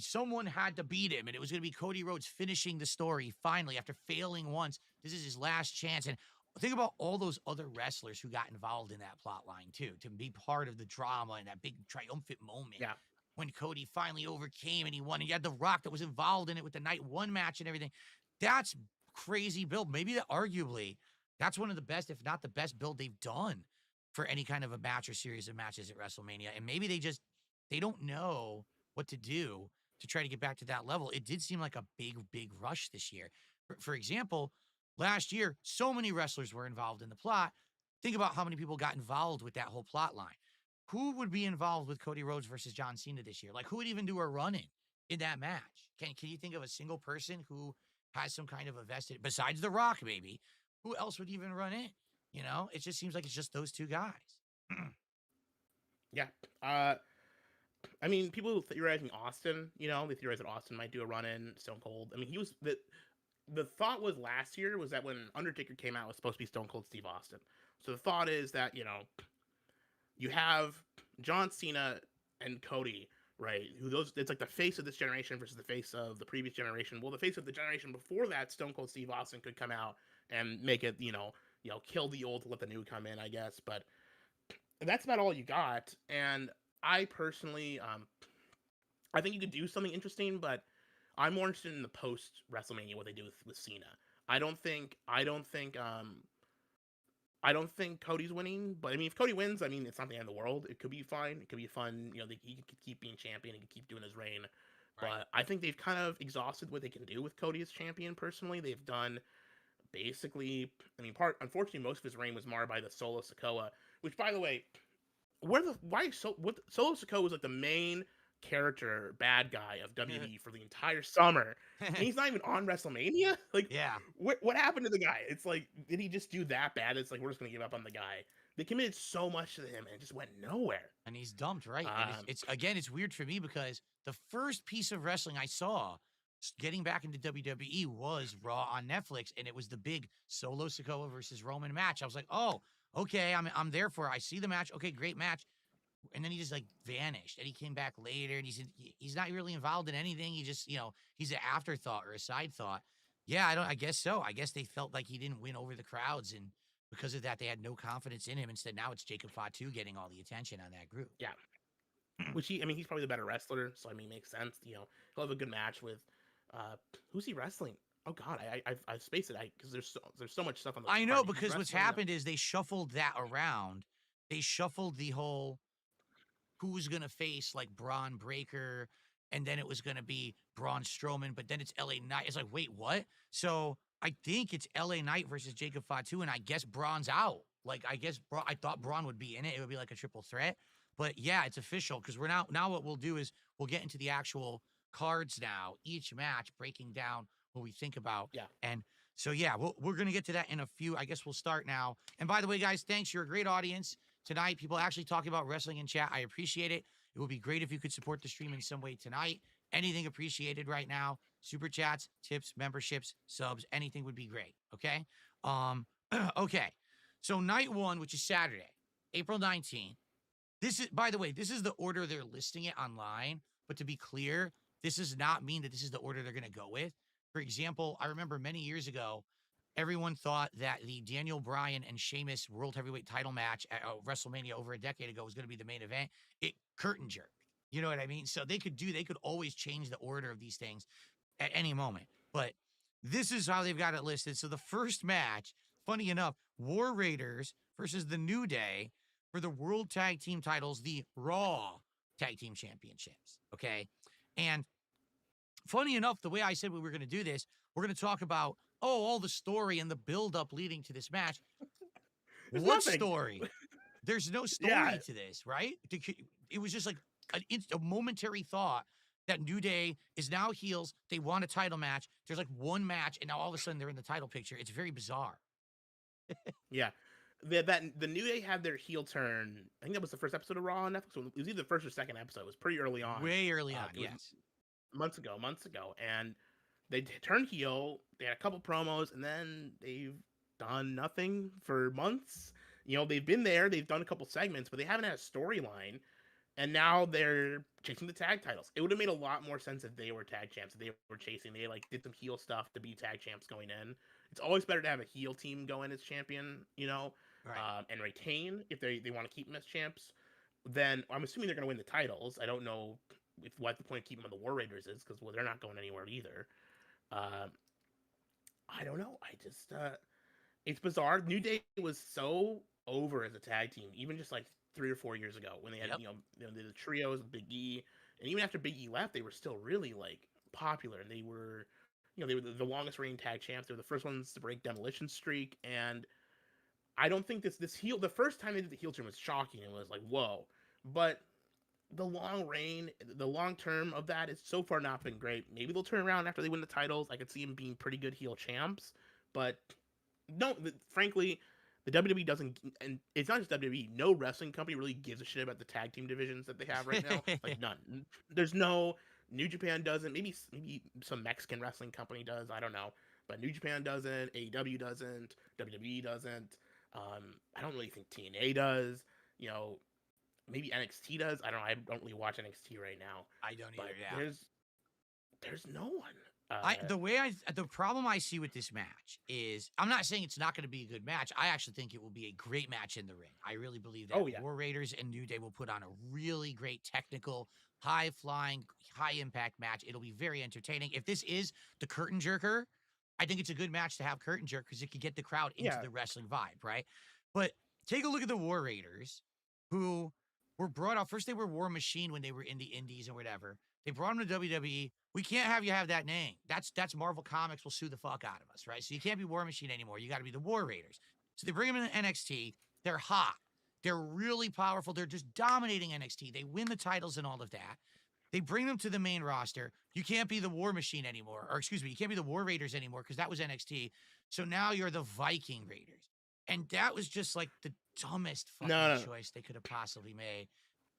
someone had to beat him, and it was going to be Cody Rhodes finishing the story finally after failing once. This is his last chance. And think about all those other wrestlers who got involved in that plot line too, to be part of the drama and that big triumphant moment. Yeah. When Cody finally overcame and he won, and you had The Rock that was involved in it with the night one match and everything. That's crazy build. Maybe arguably that's one of the best, if not the best build they've done for any kind of a match or series of matches at WrestleMania. And maybe they don't know what to do to try to get back to that level. It did seem like a big rush this year. For example, last year, so many wrestlers were involved in the plot. Think about how many people got involved with that whole plot line. Who would be involved with Cody Rhodes versus John Cena this year? Like, who would even do a run-in in that match? Can you think of a single person who has some kind of a vested, besides The Rock, maybe? Who else would even run in? It just seems like it's just those two guys. Yeah. I mean, people theorizing Austin, they theorize that Austin might do a run-in, Stone Cold. I mean, the thought was last year was that when Undertaker came out, it was supposed to be Stone Cold Steve Austin. So the thought is that, you have John Cena and Cody, right? It's like the face of this generation versus the face of the previous generation. Well, the face of the generation before that, Stone Cold Steve Austin, could come out and make it, kill the old to let the new come in, I guess. But that's about all you got. And I personally, I think you could do something interesting, but I'm more interested in the post WrestleMania, what they do with Cena. I don't think Cody's winning, but I mean, if Cody wins, I mean, it's not the end of the world. It could be fine. It could be fun. He could keep being champion. He could keep doing his reign. Right. But I think they've kind of exhausted what they can do with Cody as champion. Personally, they've done basically. I mean, unfortunately, most of his reign was marred by the Solo Sikoa, which, by the way, Solo Sikoa was like the main character bad guy of WWE for the entire summer, and he's not even on WrestleMania. Like, yeah, what happened to the guy? It's like, did he just do that bad? It's like, we're just gonna give up on the guy. They committed so much to him, and it just went nowhere. And he's dumped, right? And it's weird for me because the first piece of wrestling I saw getting back into WWE was Raw on Netflix, and it was the big Solo Sikoa versus Roman match. I was like, oh, okay, I'm there for it. I see the match. Okay, great match. And then he just like vanished, and he came back later, and he's not really involved in anything. He just, he's an afterthought or a side thought. Yeah, I guess so. I guess they felt like he didn't win over the crowds, and because of that, they had no confidence in him. Instead, now it's Jacob Fatu getting all the attention on that group. Yeah, which he's probably the better wrestler, so I mean, it makes sense. He'll have a good match with who's he wrestling? Oh God, I spaced it. Because there's so much stuff on the. I know, because what's happened is they shuffled that around. They shuffled the whole who's going to face like Braun Breaker, and then it was going to be Braun Strowman, but then it's LA Knight. It's like, wait, what? So I think it's LA Knight versus Jacob Fatu, and I guess Braun's out. Like, I guess I thought Braun would be in it. It would be like a triple threat. But yeah, it's official because we're now what we'll do is we'll get into the actual cards now, each match breaking down what we think about. Yeah. And so, yeah, we're going to get to that in a few. I guess we'll start now. And by the way, guys, thanks. You're a great audience tonight. People actually talking about wrestling in chat. I appreciate it. It would be great if you could support the stream in some way tonight. Anything appreciated right now. Super chats, tips, memberships, subs, anything would be great. Okay. Okay. So night one, which is Saturday, April 19th. This is, by the way, this is the order they're listing it online. But to be clear, this does not mean that this is the order they're going to go with. For example, I remember many years ago, everyone thought that the Daniel Bryan and Sheamus World Heavyweight title match at WrestleMania over a decade ago was going to be the main event. It curtain jerked. You know what I mean? So they could always change the order of these things at any moment. But this is how they've got it listed. So the first match, funny enough, War Raiders versus the New Day for the World Tag Team titles, the Raw Tag Team Championships. Okay. And funny enough, the way I said we were going to do this, we're going to talk about, all the story and the build-up leading to this match. What nothing. Story? There's no story to this, right? It was just like a momentary thought that New Day is now heels. They want a title match. There's like one match, and now all of a sudden they're in the title picture. It's very bizarre. Yeah. The New Day had their heel turn. I think that was the first episode of Raw on Netflix. It was either the first or second episode. It was pretty early on. Way early on, yes. Months ago. And they turned heel. They had a couple promos, and then they've done nothing for months. They've been there. They've done a couple segments, but they haven't had a storyline. And now they're chasing the tag titles. It would have made a lot more sense if they were tag champs. If they were chasing, they did some heel stuff to be tag champs going in. It's always better to have a heel team go in as champion, right. And retain if they want to keep them as champs. Then I'm assuming they're going to win the titles. I don't know what the point of keeping them on the War Raiders is because they're not going anywhere either. I don't know. It's bizarre. New Day was so over as a tag team, even just like 3 or 4 years ago when they had the trios with Big E, and even after Big E left, they were still really like popular, and they were the longest reigning tag champs. They were the first ones to break Demolition streak, and I don't think this heel, the first time they did the heel turn was shocking. It was like whoa, but the long term of that is so far not been great. Maybe they'll turn around after they win the titles. I could see them being pretty good heel champs, but no, frankly, the WWE doesn't, and it's not just WWE. No wrestling company really gives a shit about the tag team divisions that they have right now. Like none. There's no. New Japan doesn't. Maybe some Mexican wrestling company does. I don't know. But New Japan doesn't. AEW doesn't. WWE doesn't. I don't really think TNA does. Maybe NXT does. I don't know. I don't really watch NXT right now. I don't either. Yeah. There's no one. The problem I see with this match is, I'm not saying it's not going to be a good match. I actually think it will be a great match in the ring. I really believe that War Raiders and New Day will put on a really great technical, high-flying, high-impact match. It'll be very entertaining. If this is the curtain jerker, I think it's a good match to have curtain jerk because it could get the crowd into the wrestling vibe, right? But take a look at the War Raiders, who were brought out. First, they were War Machine when they were in the Indies and whatever. They brought them to WWE. We can't have you have that name. That's Marvel Comics will sue the fuck out of us, right? So you can't be War Machine anymore. You got to be the War Raiders. So they bring them into NXT. They're hot. They're really powerful. They're just dominating NXT. They win the titles and all of that. They bring them to the main roster. You can't be the War Machine anymore. Or excuse me, you can't be the War Raiders anymore because that was NXT. So now you're the Viking Raiders. And that was just like the dumbest fucking choice they could have possibly made.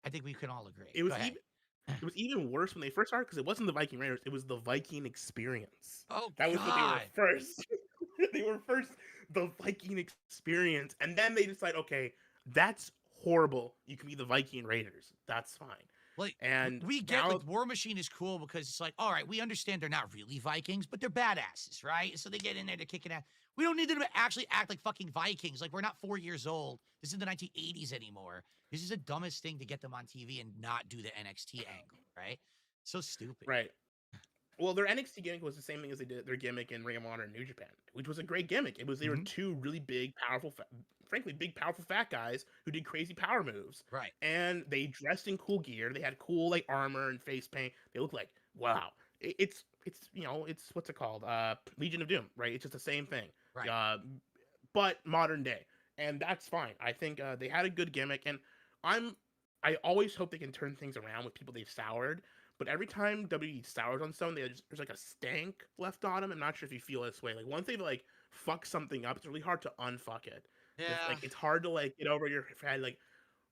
I think we can all agree. It was even worse when they first started because it wasn't the Viking Raiders. It was the Viking Experience. Oh, that was what they were first. They were first the Viking Experience. And then they decide, okay, that's horrible. You can be the Viking Raiders. That's fine. Like, and we get like War Machine is cool because it's like, all right, we understand they're not really Vikings, but they're badasses, right? So they get in there, they're kicking ass. We don't need them to actually act like fucking Vikings. Like, we're not 4 years old. This is the 1980s anymore. This is the dumbest thing to get them on TV and not do the NXT angle, right? So stupid. Right. Well, their NXT gimmick was the same thing as they did their gimmick in Ring of Honor and New Japan, which was a great gimmick. It was they were two really big, powerful, frankly, big, powerful fat guys who did crazy power moves. Right. And they dressed in cool gear. They had cool like armor and face paint. They looked like, wow. It's it's what's it called? Legion of Doom, right? It's just the same thing. Right. But modern day. and that's fine. I think they had a good gimmick, and I always hope they can turn things around with people they've soured. But every time WWE sours on someone, there's like a stank left on them. I'm not sure if you feel this way. Like once they like fuck something up, it's really hard to unfuck it. Yeah. It's hard to like get over your head. Like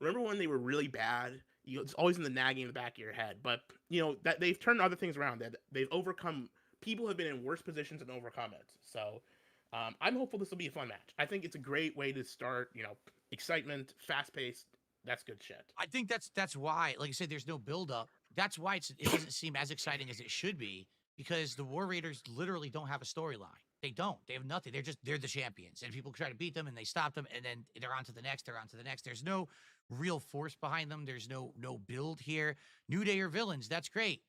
remember when they were really bad? It's always in the nagging in the back of your head. But that they've turned other things around. That they've overcome. People have been in worse positions and overcome it. So I'm hopeful this will be a fun match. I think it's a great way to start. Excitement, fast paced. That's good shit. I think that's why, like I said, there's no build up. That's why it doesn't seem as exciting as it should be, because the War Raiders literally don't have a storyline. They don't. They have nothing. They're the champions, and people try to beat them, and they stop them, and then they're on to the next. They're on to the next. There's no real force behind them. There's no build here. New Day are villains. That's great.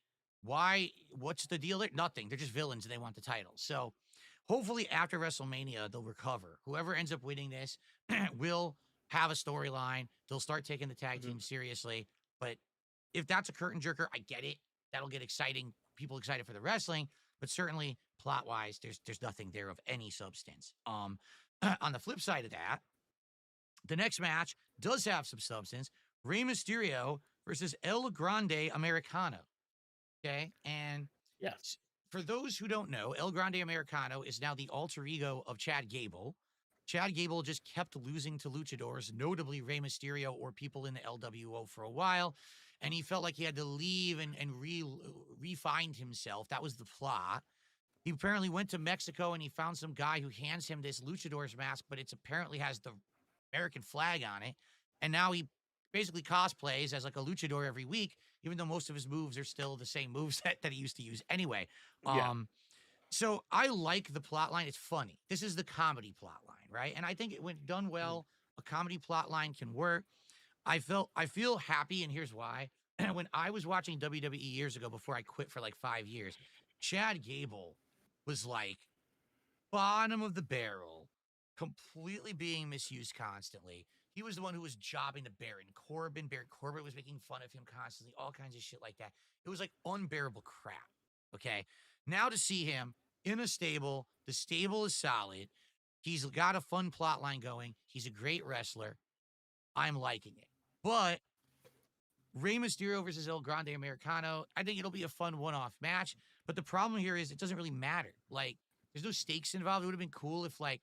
Why? What's the deal there? Nothing. They're just villains, and they want the title. So hopefully after WrestleMania they'll recover. Whoever ends up winning this will have a storyline. They'll start taking the tag team seriously. But if that's a curtain jerker, I get it. That'll get people excited for the wrestling. But certainly plot-wise, there's nothing there of any substance. On the flip side of that, the next match does have some substance. Rey Mysterio versus El Grande Americano. Okay, and Yes. for those who don't know, El Grande Americano is now the alter ego of Chad Gable. Chad Gable just kept losing to luchadors, notably Rey Mysterio or people in the LWO for a while, and he felt like he had to leave and re-find himself. That was the plot. He apparently went to Mexico and he found some guy who hands him this luchador's mask, but it's apparently has the American flag on it, and now he basically cosplays as like a luchador every week, even though most of his moves are still the same moves that he used to use anyway. Yeah. So I like the plot line. It's funny. This is the comedy plot line, right? And I think when done well, a comedy plot line can work. I feel happy, and here's why. When I was watching WWE years ago, before I quit for like 5 years, Chad Gable was like bottom of the barrel, completely being misused constantly. He was the one who was jobbing to Baron Corbin. Baron Corbin was making fun of him constantly, all kinds of shit like that. It was like unbearable crap. Okay. Now to see him in a stable, the stable is solid. He's got a fun plot line going. He's a great wrestler. I'm liking it. But Rey Mysterio versus El Grande Americano, I think it'll be a fun one-off match. But the problem here is it doesn't really matter. Like, there's no stakes involved. It would have been cool if, like,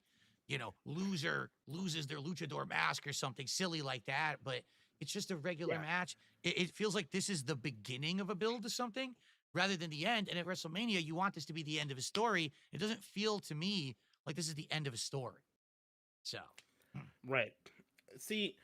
loser loses their luchador mask or something silly like that. But it's just a regular match. It feels like this is the beginning of a build to something rather than the end. And at WrestleMania, you want this to be the end of a story. It doesn't feel to me like this is the end of a story. So. Right. See,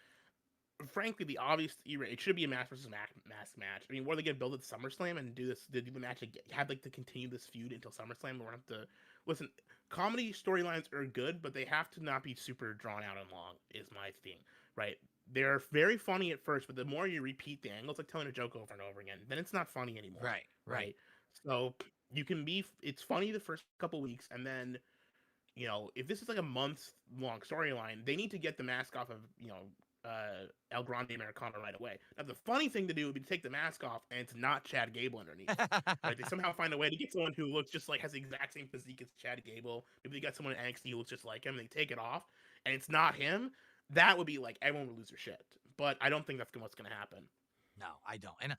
frankly, the obvious it should be a mask versus mask match. I mean, what are they gonna build at SummerSlam and do the match have like to continue this feud until SummerSlam? We're gonna have to listen. Comedy storylines are good, but they have to not be super drawn out and long. Is my thing, right? They're very funny at first, but the more you repeat the angle, it's like telling a joke over and over again. Then it's not funny anymore. Right. So you can it's funny the first couple weeks, and then if this is like a month-long storyline, they need to get the mask off of El Grande Americano right away. Now, the funny thing to do would be to take the mask off, and it's not Chad Gable underneath. Right? They somehow find a way to get someone who looks just like has the exact same physique as Chad Gable. Maybe they got someone in NXT who looks just like him, and they take it off, and it's not him. That would be like everyone would lose their shit. But I don't think that's what's going to happen. No, I don't. And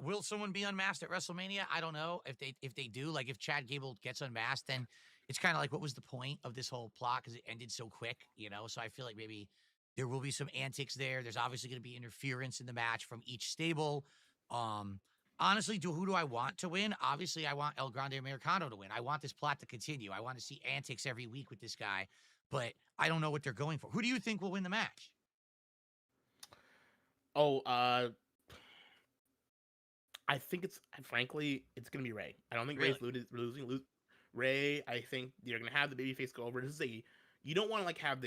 will someone be unmasked at WrestleMania? I don't know. If they do, like if Chad Gable gets unmasked, then it's kind of like, what was the point of this whole plot? Because it ended so quick, So I feel like maybe there will be some antics there. There's obviously going to be interference in the match from each stable. Honestly, who do I want to win? Obviously, I want El Grande Americano to win. I want this plot to continue. I want to see antics every week with this guy, but I don't know what they're going for. Who do you think will win the match? I think frankly, it's going to be Rey. I don't think Really? Rey's losing. Rey, I think you're going to have the babyface go over. You don't want to like have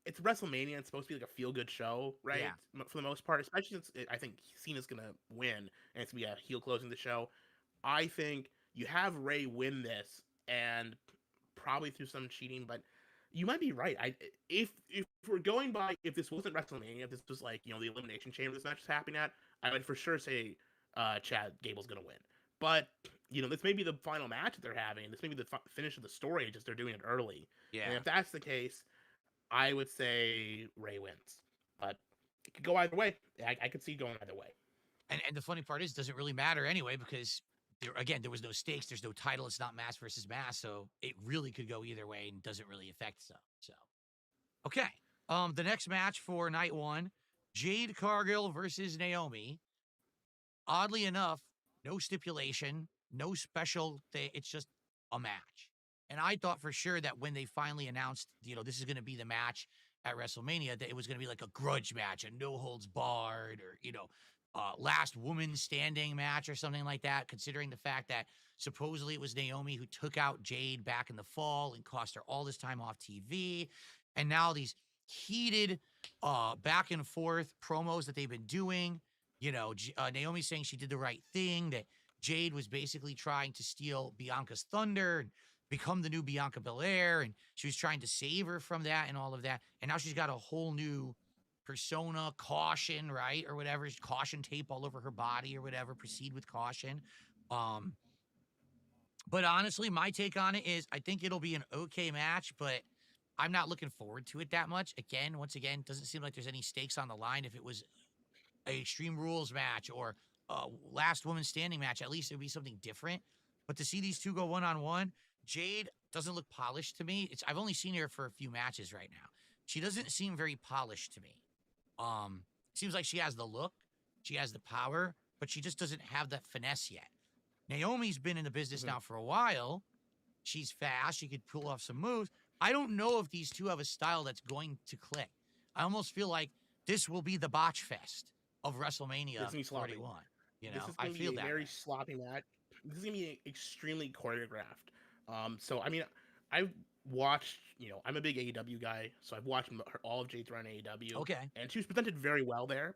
it's WrestleMania. It's supposed to be like a feel-good show, right? Yeah. For the most part, especially since I think Cena's going to win, and it's going to be a heel closing the show. I think you have Rey win this, and probably through some cheating, but you might be right. If we're going by, if this wasn't WrestleMania, if this was like the Elimination Chamber this match is happening at, I would for sure say Chad Gable's gonna win. But this may be the final match that they're having. This may be the finish of the story. Just they're doing it early. Yeah. And if that's the case, I would say Ray wins, but it could go either way. I could see it going either way. And the funny part is, it doesn't really matter anyway because there was no stakes. There's no title. It's not mass versus mass, so it really could go either way and doesn't really affect stuff. So, okay. The next match for night one, Jade Cargill versus Naomi. Oddly enough, no stipulation, no special thing. It's just a match. And I thought for sure that when they finally announced, this is going to be the match at WrestleMania, that it was going to be like a grudge match, a no holds barred, or, last woman standing match or something like that, considering the fact that supposedly it was Naomi who took out Jade back in the fall and cost her all this time off TV. And now these heated back and forth promos that they've been doing. Naomi saying she did the right thing, that Jade was basically trying to steal Bianca's thunder and become the new Bianca Belair, and she was trying to save her from that and all of that. And now she's got a whole new persona, caution, right? Or whatever, caution tape all over her body or whatever, proceed with caution. But honestly, my take on it is I think it'll be an okay match, but I'm not looking forward to it that much. Once again, doesn't seem like there's any stakes on the line. If it was a Extreme Rules match or a last woman standing match, at least it would be something different. But to see these two go one-on-one, Jade doesn't look polished to me. I've only seen her for a few matches right now. She doesn't seem very polished to me. Seems like she has the look, she has the power, but she just doesn't have that finesse yet. Naomi's been in the business now for a while. She's fast. She could pull off some moves. I don't know if these two have a style that's going to click. I almost feel like this will be the botch fest of WrestleMania 41. This is going to be a very sloppy match. This is going to be extremely choreographed. So, I mean, I've watched, I'm a big AEW guy, so I've watched all of Jade's run in AEW. Okay. And she was presented very well there.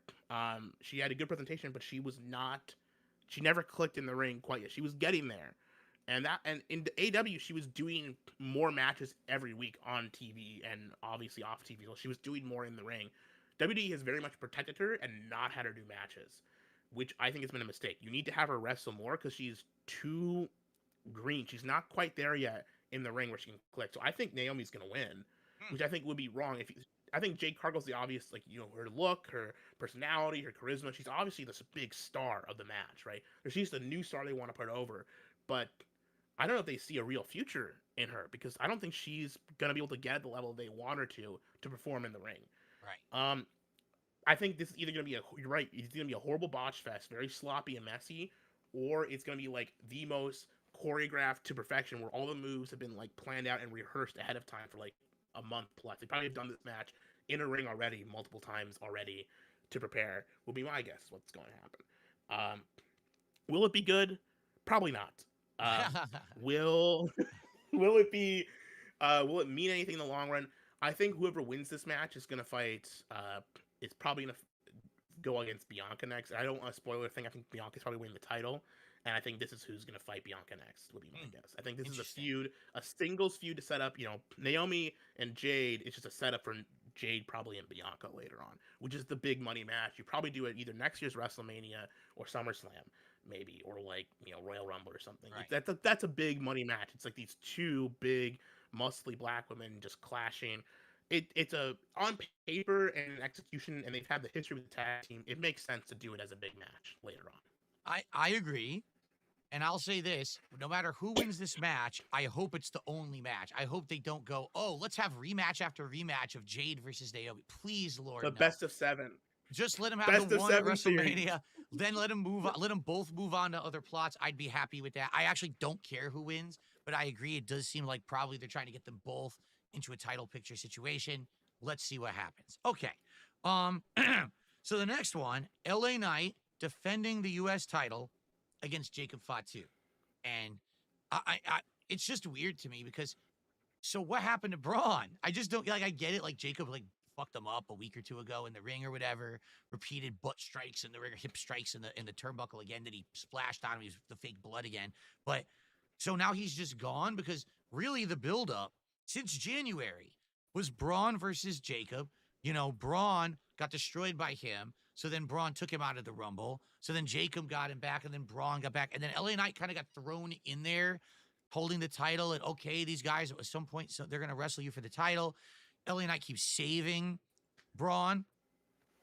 She had a good presentation, but she never clicked in the ring quite yet. She was getting there. And in the AEW, she was doing more matches every week on TV and obviously off TV. So she was doing more in the ring. WWE has very much protected her and not had her do matches, which I think has been a mistake. You need to have her wrestle more because she's too green. She's not quite there yet in the ring where she can click. So I think Naomi's going to win, which I think would be wrong. I think Jade Cargill's the obvious, her look, her personality, her charisma. She's obviously this big star of the match, right? She's the new star they want to put over. But I don't know if they see a real future in her because I don't think she's going to be able to get at the level they want her to perform in the ring. Right. I think this is either going to be you're right, it's going to be a horrible botch fest, very sloppy and messy, or it's going to be like the most choreographed to perfection where all the moves have been planned out and rehearsed ahead of time for a month plus. They probably have done this match in a ring already multiple times already to prepare, will be my guess what's going to happen. Will it be good? Probably not. Will it be will it mean anything in the long run? I think whoever wins this match is going to fight it's probably going to go against Bianca next. I don't want a spoiler thing. I think Bianca's probably winning the title, and I think this is who's going to fight Bianca next, would be my guess. I think this is a feud, a singles feud to set up, Naomi and Jade. It's just a setup for Jade probably and Bianca later on, which is the big money match. You probably do it either next year's WrestleMania or SummerSlam, maybe, or Royal Rumble or something. Right. That's a big money match. It's like these two big, muscly black women just clashing. It's on paper and execution, and they've had the history with the tag team. It makes sense to do it as a big match later on. I agree. And I'll say this, no matter who wins this match, I hope it's the only match. I hope they don't go, let's have rematch after rematch of Jade versus Naomi. Please, Lord, the no. best of 7. Just let them have best the one at WrestleMania. Series. Then let them move on. Let them both move on to other plots. I'd be happy with that. I actually don't care who wins, but I agree. It does seem like probably they're trying to get them both into a title picture situation. Let's see what happens. Okay. So the next one, LA Knight defending the U.S. title against Jacob Fatu. And I it's just weird to me because, so what happened to Braun? I just don't, I get it. Jacob, fucked him up a week or two ago in the ring or whatever, repeated butt strikes in the ring, hip strikes in the turnbuckle again that he splashed on him. He's the fake blood again. But so now he's just gone because really the buildup since January was Braun versus Jacob. Braun got destroyed by him. So then Braun took him out of the Rumble. So then Jacob got him back, and then Braun got back. And then LA Knight kind of got thrown in there holding the title. And okay, these guys at some point, so they're going to wrestle you for the title. LA Knight keeps saving Braun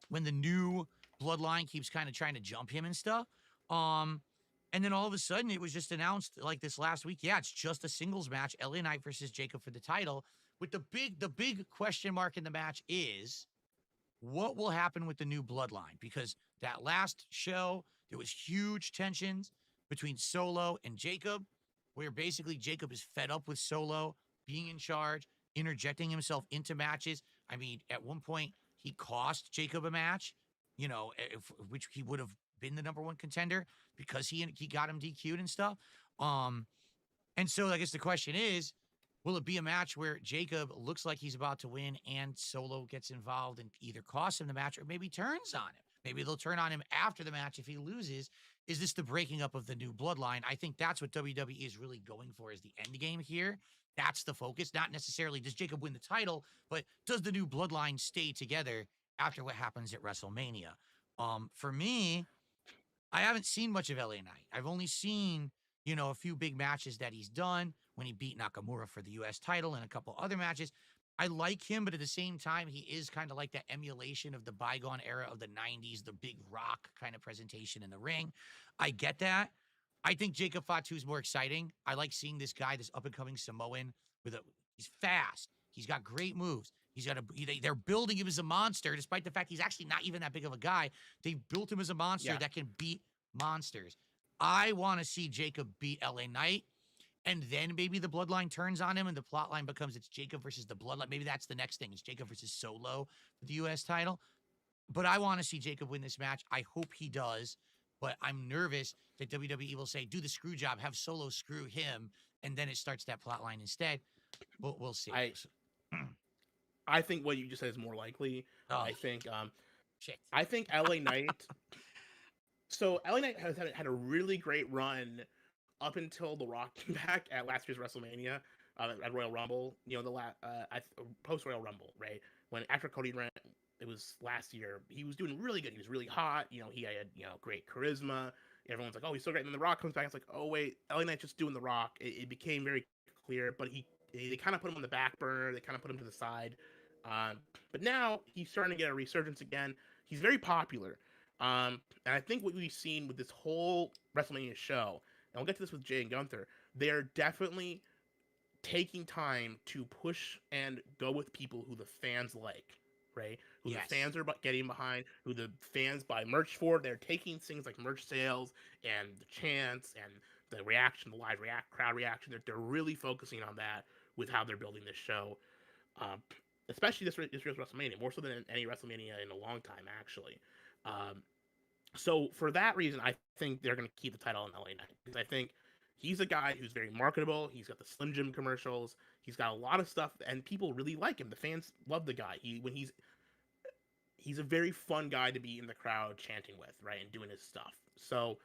when the new bloodline keeps kind of trying to jump him and stuff. And then all of a sudden it was just announced like this last week. Yeah, it's just a singles match, LA Knight versus Jacob for the title. With the big question mark in the match is what will happen with the new bloodline? Because that last show, there was huge tensions between Solo and Jacob, where basically Jacob is fed up with Solo being in charge, interjecting himself into matches. I mean, at one point, he cost Jacob a match, which he would have been the number one contender because he got him DQ'd and stuff. And so I guess the question is, will it be a match where Jacob looks like he's about to win and Solo gets involved and either costs him the match or maybe turns on him? Maybe they'll turn on him after the match if he loses. Is this the breaking up of the new bloodline? I think that's what WWE is really going for is the end game here. That's the focus. Not necessarily does Jacob win the title, but does the new bloodline stay together after what happens at WrestleMania? For me, I haven't seen much of LA Knight. I've only seen, a few big matches that he's done when he beat Nakamura for the US title and a couple other matches. I like him, but at the same time, he is kind of like that emulation of the bygone era of the 90s, the big rock kind of presentation in the ring. I get that. I think Jacob Fatu is more exciting. I like seeing this guy, this up-and-coming Samoan he's fast. He's got great moves. They're building him as a monster, despite the fact he's actually not even that big of a guy. They've built him as a monster that can beat monsters. I want to see Jacob beat LA Knight, and then maybe the bloodline turns on him and the plot line becomes it's Jacob versus the bloodline. Maybe that's the next thing. It's Jacob versus Solo for the U.S. title. But I want to see Jacob win this match. I hope he does, but I'm nervous that WWE will say, do the screw job, have Solo screw him, and then it starts that plot line instead. But we'll see. I think what you just said is more likely. I think shit. I think LA Knight. So LA Knight has had a really great run up until The Rock came back at last year's WrestleMania at Royal Rumble. Post Royal Rumble, right? When after Cody ran, it was last year. He was doing really good. He was really hot. He had great charisma. Everyone's like, oh, he's so great. And then The Rock comes back. It's like, oh wait, LA Knight's just doing The Rock. It became very clear, but they kind of put him on the back burner. They kind of put him to the side. But now he's starting to get a resurgence again. He's very popular. And I think what we've seen with this whole WrestleMania show, and we'll get to this with Jey and Gunther, they're definitely taking time to push and go with people who the fans like, right? Who the fans are getting behind, who the fans buy merch for. They're taking things like merch sales and the chants and the reaction, the live crowd reaction. They're really focusing on that with how they're building this show. Especially this year's WrestleMania, more so than any WrestleMania in a long time, actually. So for that reason, I think they're going to keep the title on LA Knight because I think he's a guy who's very marketable. He's got the Slim Jim commercials. He's got a lot of stuff, and people really like him. The fans love the guy. He's a very fun guy to be in the crowd chanting with, right, and doing his stuff. So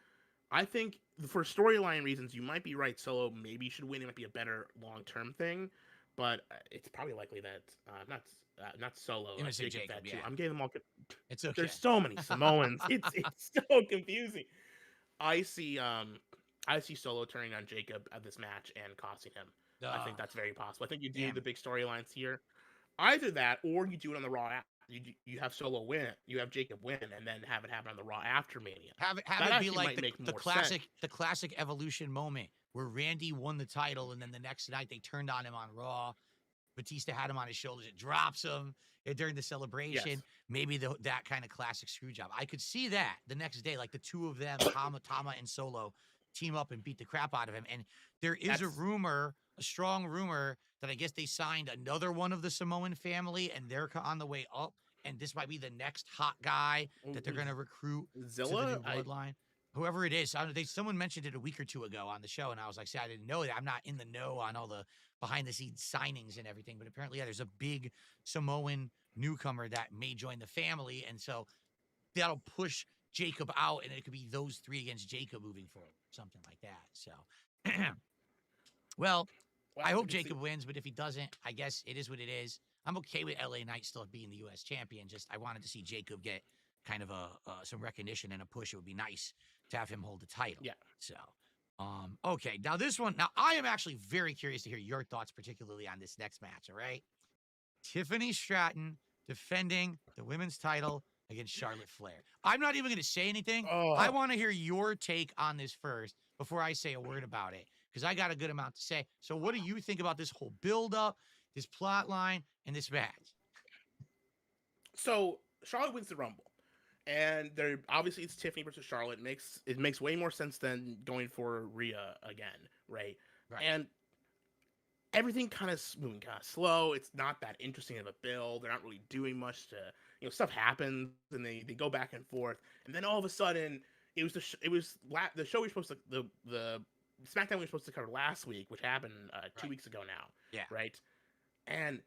I think for storyline reasons, you might be right. Solo maybe should win. It might be a better long-term thing, but it's probably likely that not Solo. I'm gonna say Jacob, too. I'm getting them all. It's okay. There's so many Samoans. it's so confusing. I see Solo turning on Jacob at this match and costing him. I think that's very possible. I think you do the big storylines here. Either that, or you do it on the Raw. You have Solo win, you have Jacob win, and then have it happen on the Raw after Mania. Have it be like the classic Evolution moment where Randy won the title, and then the next night they turned on him on Raw. Batista had him on his shoulders. It drops him during the celebration. Yes. Maybe that kind of classic screw job. I could see that the next day, like the two of them, Tama and Solo, team up and beat the crap out of him. And there is a strong rumor that I guess they signed another one of the Samoan family, and they're on the way up. And this might be the next hot guy that they're going to recruit Zilla? To the new bloodline. Whoever it is, someone mentioned it a week or two ago on the show, and I was like, see, I didn't know that. I'm not in the know on all the behind-the-scenes signings and everything, but apparently, there's a big Samoan newcomer that may join the family, and so that'll push Jacob out, and it could be those three against Jacob moving forward, something like that. So, well, I hope Jacob wins, but if he doesn't, I guess it is what it is. I'm okay with LA Knight still being the U.S. champion. Just I wanted to see Jacob get kind of some recognition and a push. It would be nice to have him hold the title. Yeah. So, okay. Now this one. Now I am actually very curious to hear your thoughts, particularly on this next match. All right. Tiffany Stratton defending the women's title against Charlotte Flair. I'm not even going to say anything. I Oh, want to hear your take on this first before I say a word about it, because I got a good amount to say. So what do you think about this whole build-up, this plot line, and this match? so Charlotte wins the Rumble, and they're obviously it's Tiffany versus Charlotte. It makes way more sense than going for Rhea again, right? Right. And everything kind of moving kind of slow. It's not that interesting of a build. They're not really doing much to, stuff happens and they go back and forth, and then all of a sudden the show we were supposed to the SmackDown we were supposed to cover last week, which happened 2 weeks ago now, Yeah. right? And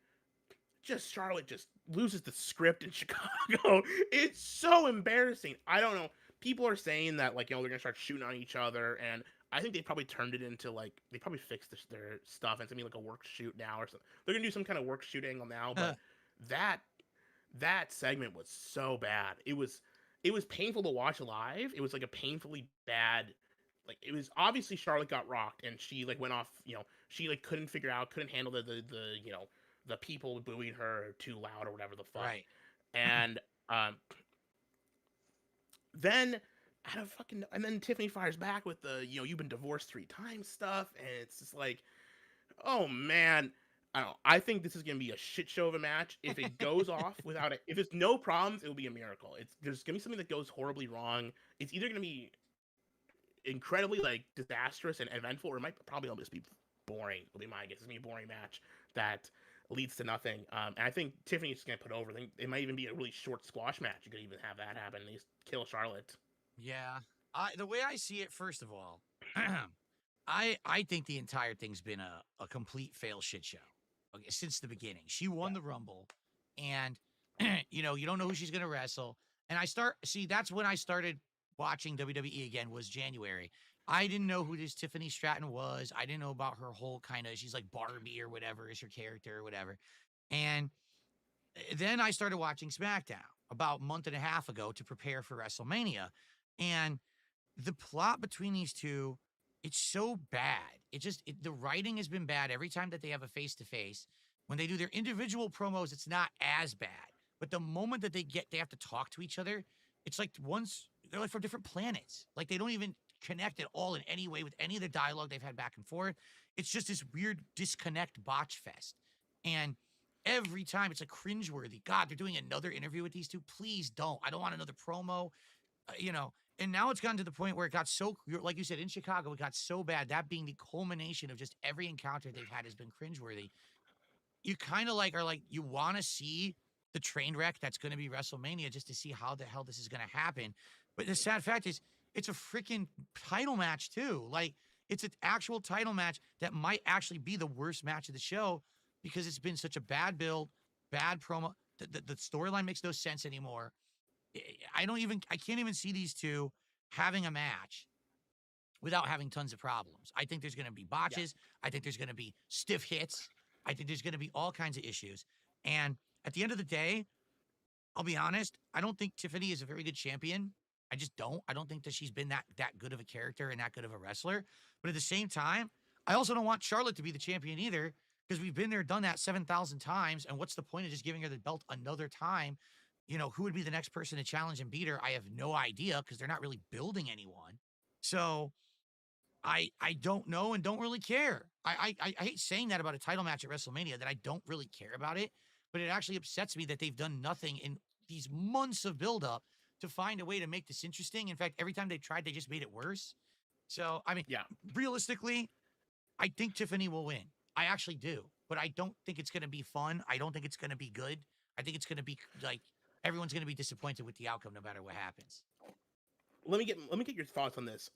just Charlotte just loses the script in Chicago. It's so embarrassing. I don't know. People are saying that they're gonna start shooting on each other, and I think they probably turned it into they probably fixed their stuff. And it's gonna be like a work shoot now or something. They're gonna do some kind of work shoot angle now, but that that segment was so bad. It was painful to watch live. It was like a painfully bad. It was obviously Charlotte got rocked and she went off. She couldn't handle the people booing her too loud or whatever the fuck. Right. And then and then Tiffany fires back with the you've been divorced 3 times stuff, and it's just oh man. I don't know. I think this is gonna be a shit show of a match. If it goes off without it, if there's no problems, it will be a miracle. There's gonna be something that goes horribly wrong. It's either gonna be incredibly disastrous and eventful, or it might probably just be boring. It'll be my guess. It's gonna be a boring match that leads to nothing. And I think Tiffany's just gonna put over. I think it might even be a really short squash match. You could even have that happen. They just kill Charlotte. Yeah. The way I see it, first of all, I think the entire thing's been a complete fail shit show. Okay, since the beginning. She won the Rumble, and you don't know who she's gonna wrestle. And that's when I started watching WWE again, was January. I didn't know who this Tiffany Stratton was. I didn't know about her whole she's like Barbie or whatever is her character or whatever. And then I started watching SmackDown about a month and a half ago to prepare for WrestleMania. And the plot between these two, it's so bad. The writing has been bad every time that they have a face-to-face. When they do their individual promos, it's not as bad. But the moment that they have to talk to each other, it's they're like from different planets. Like they don't even connect at all in any way with any of the dialogue they've had back and forth. It's just this weird disconnect botch fest. And every time it's cringeworthy. God, they're doing another interview with these two. Please don't. I don't want another promo. And now it's gotten to the point where it got so, like you said, in Chicago, it got so bad, that being the culmination of just every encounter they've had has been cringeworthy. You kind of you want to see the train wreck that's going to be WrestleMania just to see how the hell this is going to happen. But the sad fact is, it's a freaking title match too. It's an actual title match that might actually be the worst match of the show because it's been such a bad build, bad promo. The storyline makes no sense anymore. I can't even see these two having a match without having tons of problems. I think there's going to be botches. Yeah. I think there's going to be stiff hits. I think there's going to be all kinds of issues. And at the end of the day, I'll be honest, I don't think Tiffany is a very good champion. I just don't. I don't think that she's been that good of a character and that good of a wrestler. But at the same time, I also don't want Charlotte to be the champion either, because we've been there, done that 7,000 times. And what's the point of just giving her the belt another time? Who would be the next person to challenge and beat her? I have no idea, because they're not really building anyone. So I don't know and don't really care. I hate saying that about a title match at WrestleMania, that I don't really care about it, but it actually upsets me that they've done nothing in these months of buildup to find a way to make this interesting. In fact, every time they tried, they just made it worse. So, realistically, I think Tiffany will win. I actually do, but I don't think it's going to be fun. I don't think it's going to be good. I think it's going to be everyone's going to be disappointed with the outcome no matter what happens. Let me get your thoughts on this.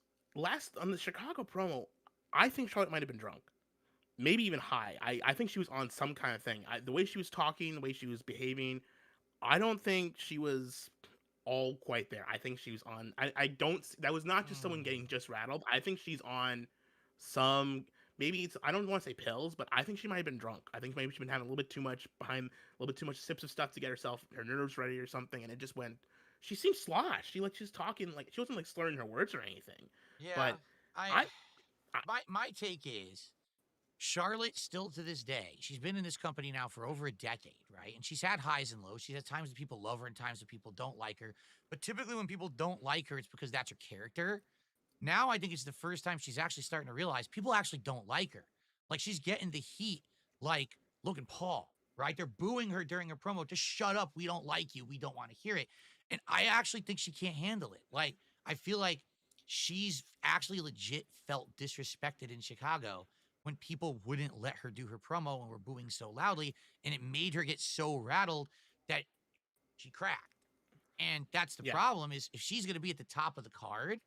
On the Chicago promo, I think Charlotte might have been drunk, maybe even high. I think she was on some kind of thing. The way she was talking, the way she was behaving, I don't think she was all quite there. I think she was on. I don't. That was not just someone getting just rattled. I think she's on some. Maybe it's. I don't want to say pills, but I think she might have been drunk. I think maybe she's been having a little bit too much sips of stuff to get her nerves ready or something, and it just went. She seemed sloshed. She's talking she wasn't slurring her words or anything. Yeah, But my take is Charlotte still to this day, she's been in this company now for over a decade, right? And she's had highs and lows. She's had times that people love her and times that people don't like her. But typically when people don't like her, it's because that's her character. Now I think it's the first time she's actually starting to realize people actually don't like her. Like she's getting the heat like Logan Paul, right? They're booing her during her promo. Just shut up. We don't like you. We don't want to hear it. And I actually think she can't handle it. Like I feel like she's actually legit felt disrespected in Chicago when people wouldn't let her do her promo and were booing so loudly. And it made her get so rattled that she cracked. And that's the Yeah. problem is if she's going to be at the top of the card,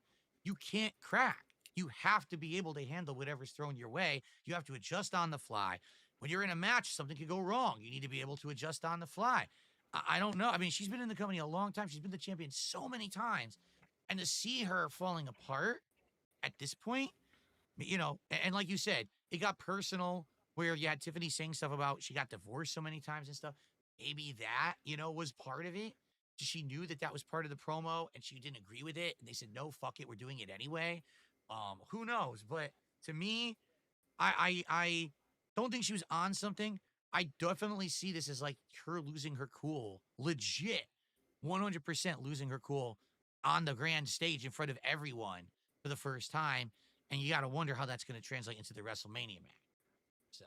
you can't crack. You have to be able to handle whatever's thrown your way. You have to adjust on the fly. When you're in a match, something could go wrong. You need to be able to adjust on the fly. I don't know. I mean, she's been in the company a long time. She's been the champion so many times. And to see her falling apart at this point, you know, and like you said, it got personal where you had Tiffany saying stuff about she got divorced so many times and stuff. Maybe that, you know, was part of it. She knew that that was part of the promo and she didn't agree with it. And they said, no, fuck it. We're doing it anyway. Who knows? But to me, I don't think she was on something. I definitely see this as like her losing her cool, legit 100% losing her cool on the grand stage in front of everyone for the first time. And you got to wonder how that's going to translate into the WrestleMania match. So,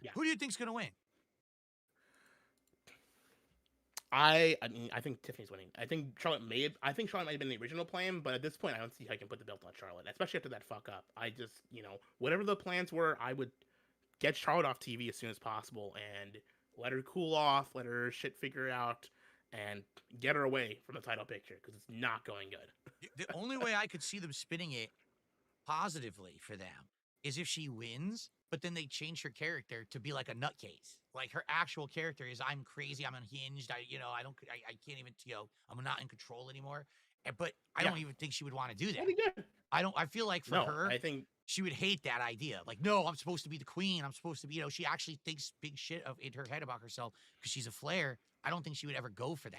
Yeah. who do you think's going to win? I mean, I think Tiffany's winning. I think Charlotte might have been the original plan, but at this point, I don't see how I can put the belt on Charlotte, especially after that fuck up. I just, you know, whatever the plans were, I would get Charlotte off TV as soon as possible and let her cool off, let her shit figure out, and get her away from the title picture because it's not going good. The only way I could see them spinning it positively for them is if she wins, but then they change her character to be like a nutcase. Like her actual character is I'm crazy, I'm unhinged, I can't even, I'm not in control anymore. But I don't even think she would want to do that. That'd be good. I feel like for her, I think she would hate that idea. Like, no, I'm supposed to be the queen. I'm supposed to be, she actually thinks big shit in her head about herself because she's a Flair. I don't think she would ever go for that,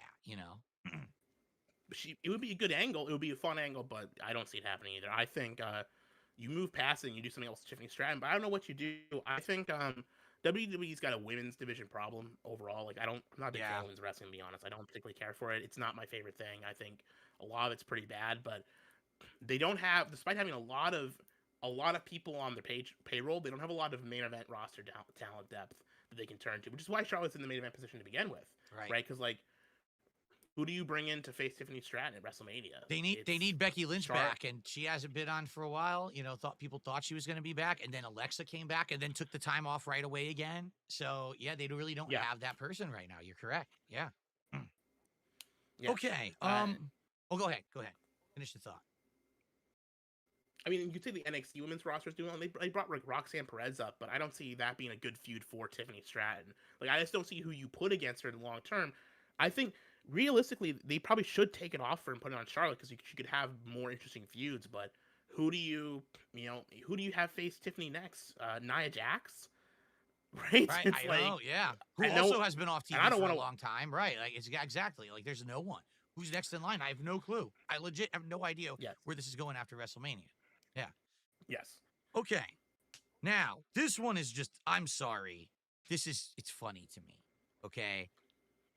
it would be a good angle. It would be a fun angle, but I don't see it happening either. I think you move past it and you do something else with Tiffany Stratton, but I don't know what you do. I think WWE's got a women's division problem overall. Like I'm not a big fan of women's wrestling, to be honest. I don't particularly care for it. It's not my favorite thing. I think a lot of it's pretty bad, but they don't have, despite having a lot of people on their payroll, they don't have a lot of main event roster talent depth that they can turn to, which is why Charlotte's in the main event position to begin with, right? Because like, who do you bring in to face Tiffany Stratton at WrestleMania? They need Becky Lynch back, and she hasn't been on for a while. People thought she was going to be back, and then Alexa came back, and then took the time off right away again. So yeah, they really don't have that person right now. You're correct. Yeah. Okay. Go ahead. Finish the thought. I mean, you could say the NXT women's roster is doing well. They brought Roxanne Perez up, but I don't see that being a good feud for Tiffany Stratton. Like, I just don't see who you put against her in the long term. I think realistically, they probably should take it off her and put it on Charlotte because she could have more interesting feuds. But who do you have face Tiffany next? Nia Jax, right? Right. It's I know. Yeah. Who also has been off TV for a long time, right? Like it's exactly like there's no one who's next in line. I have no clue. I legit have no idea where this is going after WrestleMania. Yeah. Yes. Okay. Now this one is just. I'm sorry. It's funny to me. Okay.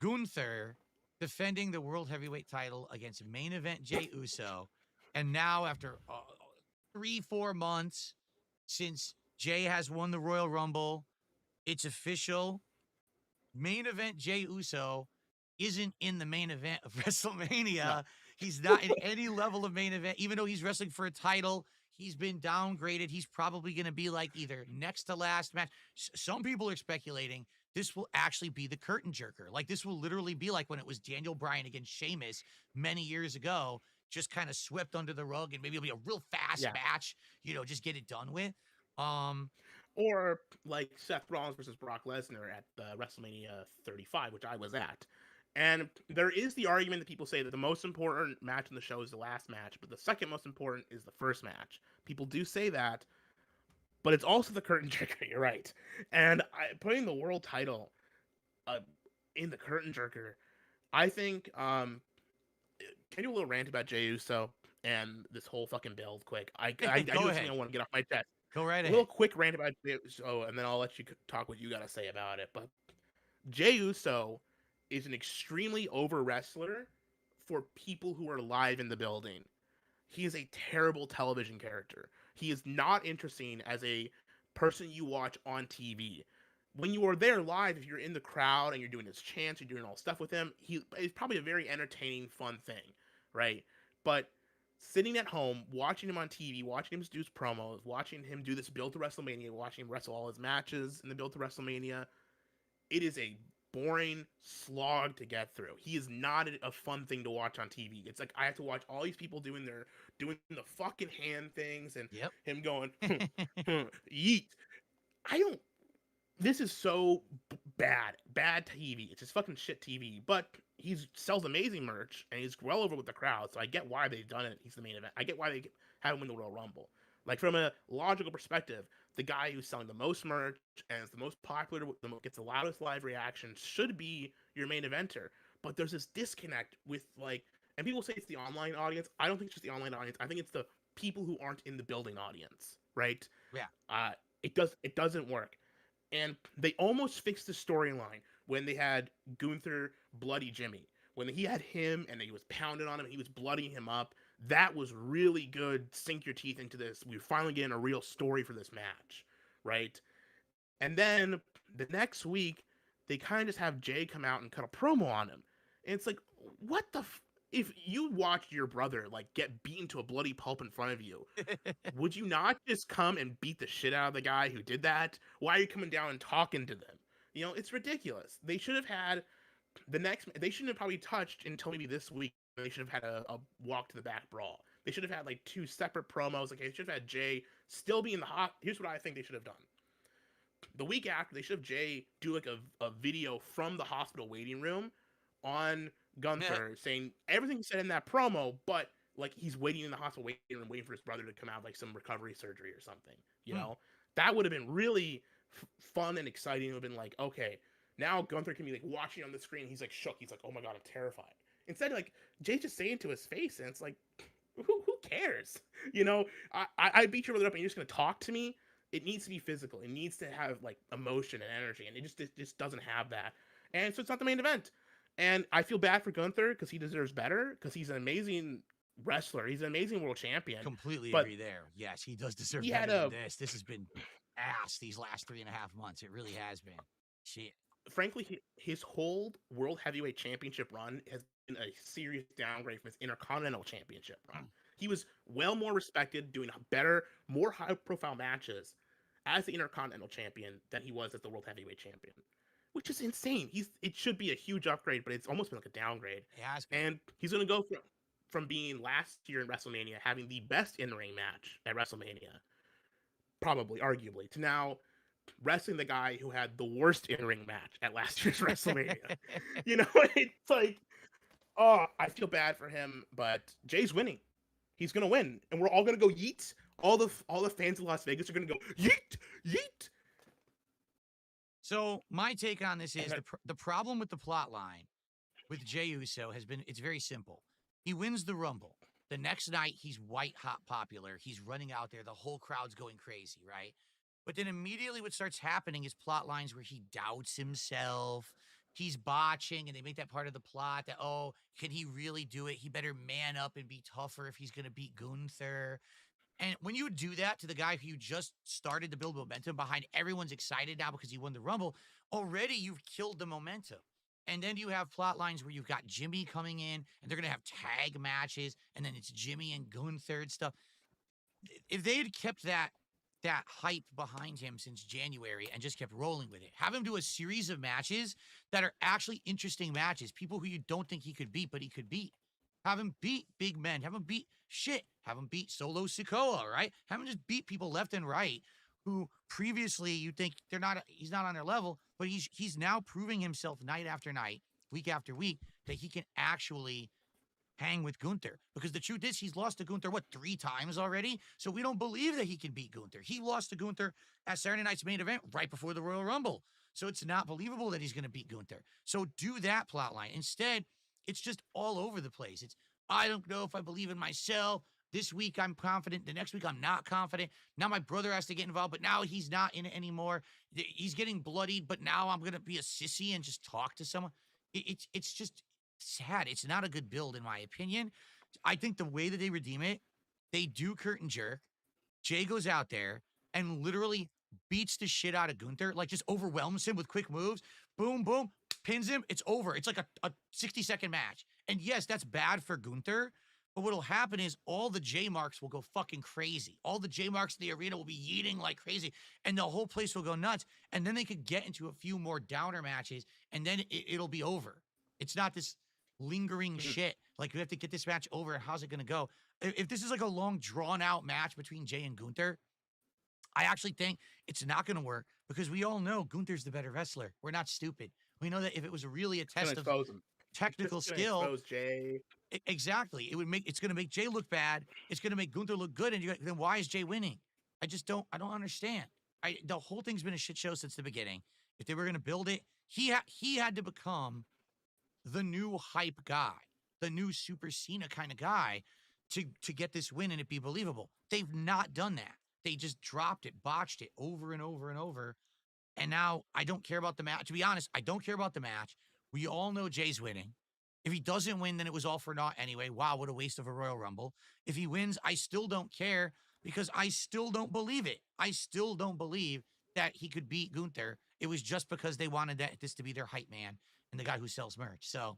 Gunther defending the World Heavyweight title against main event Jey Uso. And now after 3-4 months since Jey has won the Royal Rumble, it's official. Main event Jey Uso isn't in the main event of WrestleMania. No. He's not in any level of main event. Even though he's wrestling for a title, he's been downgraded. He's probably going to be like either next to last match. Some people are speculating this will actually be the curtain jerker. Like this will literally be like when it was Daniel Bryan against Sheamus many years ago, just kind of swept under the rug and maybe it'll be a real fast match, just get it done with. Or like Seth Rollins versus Brock Lesnar at WrestleMania 35, which I was at. And there is the argument that people say that the most important match in the show is the last match, but the second most important is the first match. People do say that. But it's also the curtain jerker, you're right. And putting the world title in the curtain jerker, I think, can you do a little rant about Jey Uso and this whole fucking build quick? I do something I want to get off my chest. Go right A little ahead. quick rant about Jey Uso, and then I'll let you talk what you got to say about it. But Jey Uso is an extremely over wrestler for people who are live in the building. He is a terrible television character. He is not interesting as a person you watch on TV. When you are there live, if you're in the crowd and you're doing his chants, you're doing all stuff with him, he is probably a very entertaining, fun thing, right? But sitting at home, watching him on TV, watching him do his promos, watching him do this build to WrestleMania, watching him wrestle all his matches in the build to WrestleMania, it is a boring slog to get through. He is not a fun thing to watch on TV. It's like I have to watch all these people doing the fucking hand things and Yep. him going yeet. I don't. This is so bad TV. It's just fucking shit TV. But he sells amazing merch and he's well over with the crowd. So I get why they've done it. He's the main event. I get why they have him win the Royal Rumble. Like from a logical perspective, the guy who's selling the most merch and is the most popular, gets the loudest live reactions should be your main eventer. But there's this disconnect with like, and people say it's the online audience. I don't think it's just the online audience. I think it's the people who aren't in the building audience, right? Yeah. It doesn't work. And they almost fixed the storyline when they had Gunther bloody Jimmy. When he had him and he was pounding on him, he was bloodying him up. That was really good. Sink your teeth into this. We're finally getting a real story for this match, right? And then the next week, they kind of just have Jey come out and cut a promo on him. And it's like, what the if you watched your brother like get beaten to a bloody pulp in front of you, would you not just come and beat the shit out of the guy who did that? Why are you coming down and talking to them? You know, it's ridiculous. They should have had they shouldn't have probably touched until maybe this week. They should have had a walk to the back brawl. They should have had like 2 separate promos. Like they should have had Jey still be in the hot. Here's what I think they should have done. The week after, they should have Jey do like a video from the hospital waiting room on Gunther saying everything said in that promo, but like he's waiting in the hospital waiting room, waiting for his brother to come out like some recovery surgery or something. You know, that would have been really fun and exciting. It would have been like, okay, now Gunther can be like watching on the screen. He's like shook. He's like, oh my god, I'm terrified. Instead, like Jay's just saying to his face, and it's like, who cares? You know, I beat your brother up, and you're just gonna talk to me. It needs to be physical. It needs to have like emotion and energy, and it just doesn't have that. And so it's not the main event. And I feel bad for Gunther because he deserves better because he's an amazing wrestler. He's an amazing world champion. Completely agree there. Yes, he does deserve better than this. This has been ass these last 3.5 months. It really has been. Shit. Frankly, his whole World Heavyweight Championship run has been a serious downgrade from his Intercontinental Championship run. He was well more respected, doing better, more high-profile matches as the Intercontinental Champion than he was as the World Heavyweight Champion, which is insane. It should be a huge upgrade, but it's almost been like a downgrade. And he's going to go from being last year in WrestleMania, having the best in-ring match at WrestleMania, probably, arguably, to now wrestling the guy who had the worst in-ring match at last year's WrestleMania. You know, it's like, oh, I feel bad for him, but Jay's winning. He's gonna win, and we're all gonna go yeet. All the fans of Las Vegas are gonna go yeet, yeet. So my take on this is the problem with the plot line with Jey Uso has been, it's very simple. He wins the Rumble. The next night, he's white hot popular. He's running out there. The whole crowd's going crazy, right? But then immediately what starts happening is plot lines where he doubts himself. He's botching, and they make that part of the plot that, oh, can he really do it? He better man up and be tougher if he's going to beat Gunther. And when you do that to the guy who you just started to build momentum behind, everyone's excited now because he won the Rumble, already you've killed the momentum. And then you have plot lines where you've got Jimmy coming in, and they're going to have tag matches, and then it's Jimmy and Gunther and stuff. If they had kept that hype behind him since January and just kept rolling with it, have him do a series of matches that are actually interesting matches, people who you don't think he could beat, but he could beat. Have him beat big men. Have him beat shit. Have him beat Solo Sikoa, right? Have him just beat people left and right who previously you think he's not on their level, but he's now proving himself night after night, week after week, that he can actually hang with Gunther. Because the truth is, he's lost to Gunther, 3 times already? So we don't believe that he can beat Gunther. He lost to Gunther at Saturday night's main event right before the Royal Rumble. So it's not believable that he's going to beat Gunther. So do that plot line. Instead, it's just all over the place. It's, I don't know if I believe in myself. This week I'm confident. The next week I'm not confident. Now my brother has to get involved, but now he's not in it anymore. He's getting bloodied, but now I'm gonna be a sissy and just talk to someone. It's just sad. It's not a good build in my opinion. I think the way that they redeem it, they do curtain jerk. Jay goes out there and literally beats the shit out of Gunther, like just overwhelms him with quick moves. Boom, boom, pins him. It's over. It's like a 60-second match. And yes, that's bad for Gunther. But what'll happen is all the J marks will go fucking crazy. All the J marks in the arena will be yeeting like crazy, and the whole place will go nuts. And then they could get into a few more downer matches, and then it'll be over. It's not this lingering shit. Like, we have to get this match over. How's it going to go? If this is like a long, drawn out match between Jay and Gunther, I actually think it's not going to work because we all know Gunther's the better wrestler. We're not stupid. We know that if it was really a test of technical skill, expose Jay. Exactly, it's going to make Jay look bad. It's going to make Gunther look good. And then why is Jay winning? I don't understand. The whole thing's been a shit show since the beginning. If they were going to build it, he had to become the new hype guy, the new Super Cena kind of guy to get this win and it be believable. They've not done that. They just dropped it, botched it over and over and over. And now I don't care about the match. To be honest, I don't care about the match. We all know Jay's winning. If he doesn't win, then it was all for naught anyway. Wow, what a waste of a Royal Rumble. If he wins, I still don't care because I still don't believe it. I still don't believe that he could beat Gunther. It was just because they wanted this to be their hype man and the guy who sells merch. So,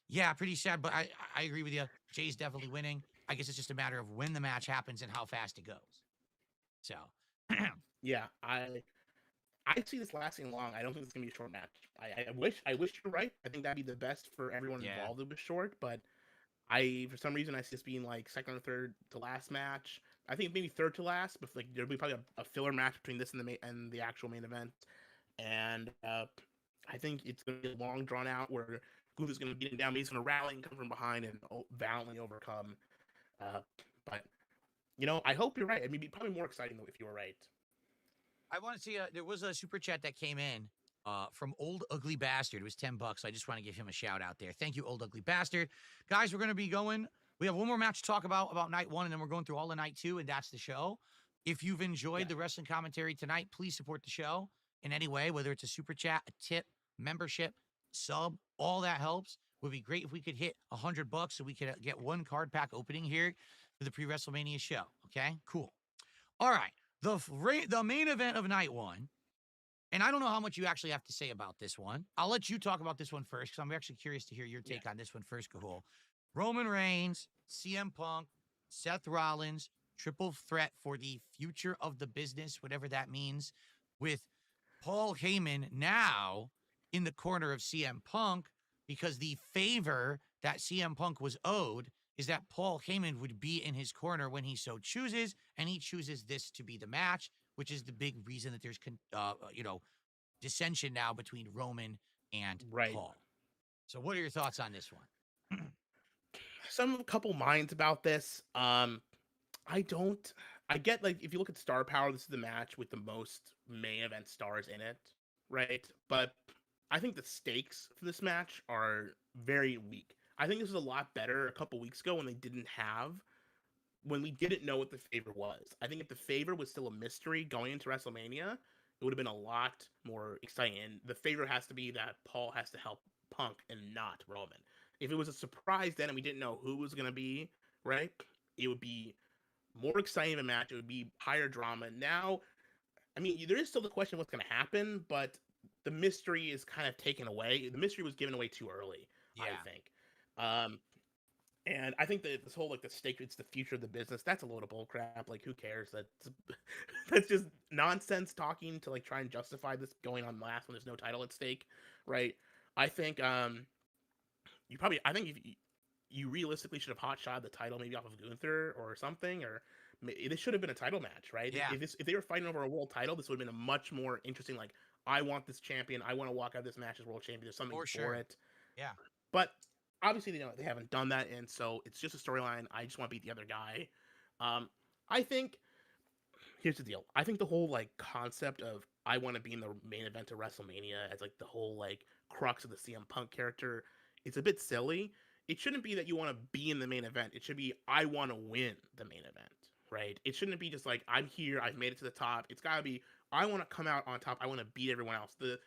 yeah, pretty sad, but I agree with you. Jay's definitely winning. I guess it's just a matter of when the match happens and how fast it goes. So, yeah, I see this lasting long. I don't think it's gonna be a short match. I wish you're right. I think that'd be the best for everyone involved if it was short. But for some reason I see this being like second or third to last match. I think maybe third to last, but like there'll be probably a filler match between this and the actual main event. And I think it's gonna be long drawn out where Gunther's gonna beat him down, but he's gonna rally and come from behind and valiantly overcome. But I hope you're right. I mean, it'd be probably more exciting though if you were right. I want to see, there was a super chat that came in from Old Ugly Bastard. It was $10. I just want to give him a shout out there. Thank you, Old Ugly Bastard. Guys, we're going to be going. We have one more match to talk about night one, and then we're going through all of night two, and that's the show. If you've enjoyed the wrestling commentary tonight, please support the show in any way, whether it's a super chat, a tip, membership, sub, all that helps. It would be great if we could hit $100 so we could get one card pack opening here for the pre-WrestleMania show. Okay, cool. All right. The main event of night one, and I don't know how much you actually have to say about this one. I'll let you talk about this one first because I'm actually curious to hear your take on this one first, Gahoole. Roman Reigns, CM Punk, Seth Rollins, triple threat for the future of the business, whatever that means, with Paul Heyman now in the corner of CM Punk because the favor that CM Punk was owed is that Paul Heyman would be in his corner when he so chooses, and he chooses this to be the match, which is the big reason that there's, dissension now between Roman and Paul. So what are your thoughts on this one? A couple minds about this. I get, like, if you look at star power, this is the match with the most main event stars in it, right? But I think the stakes for this match are very weak. I think this was a lot better a couple weeks ago when we didn't know what the favor was. I think if the favor was still a mystery going into WrestleMania, it would have been a lot more exciting. And the favor has to be that Paul has to help Punk and not Roman. If it was a surprise then and we didn't know who it was going to be, right, it would be more exciting of a match. It would be higher drama. Now, I mean, there is still the question of what's going to happen, but the mystery is kind of taken away. The mystery was given away too early, I think. And I think that this whole, like, the stake, it's the future of the business, that's a load of bullcrap. Like, who cares? That's just nonsense talking to, like, try and justify this going on last when there's no title at stake, right? I think if you realistically should have hotshot the title maybe off of Gunther or something, or this should have been a title match, right? Yeah. If they were fighting over a world title, this would have been a much more interesting, like, I want this champion, I want to walk out of this match as world champion, there's something for it. Yeah. But obviously, they haven't done that, and so it's just a storyline. I just want to beat the other guy. I think, here's the deal. I think the whole, like, concept of I want to be in the main event of WrestleMania as, like, the whole, like, crux of the CM Punk character, it's a bit silly. it shouldn't be that you want to be in the main event. It should be, I want to win the main event, right? It shouldn't be just like, I'm here, I've made it to the top. It's got to be, I want to come out on top. I want to beat everyone else. The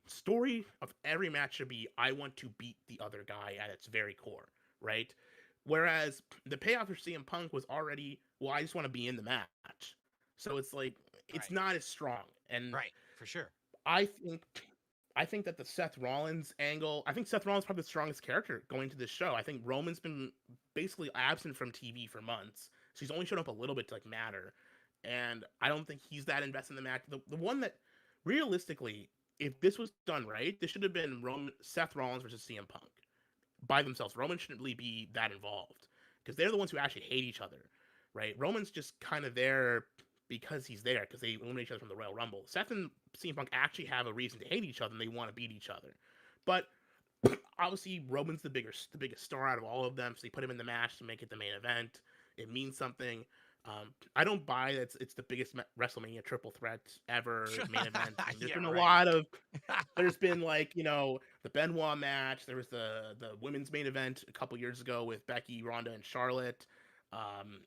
story of every match should be, I want to beat the other guy at its very core, right? Whereas the payoff for CM Punk was already, well, I just want to be in the match. So it's like, it's Right. not as strong. And Right, for sure. I think I think that the Seth Rollins angle, I think Seth Rollins is probably the strongest character going to this show. I think Roman's been basically absent from TV for months. So he's only shown up a little bit to like matter. And I don't think he's that invested in the match. The one that realistically, if this was done right, this should have been Seth Rollins versus CM Punk by themselves. Roman shouldn't really be that involved because they're the ones who actually hate each other, right? Roman's just kind of there because he's there, because they eliminate each other from the Royal Rumble. Seth and CM Punk actually have a reason to hate each other, and they want to beat each other. But obviously, Roman's the biggest star out of all of them, so they put him in the match to make it the main event. It means something. I don't buy that it's the biggest WrestleMania triple threat ever main event. I mean, there's been a lot of. There's been like, the Benoit match. There was the women's main event a couple years ago with Becky, Ronda, and Charlotte.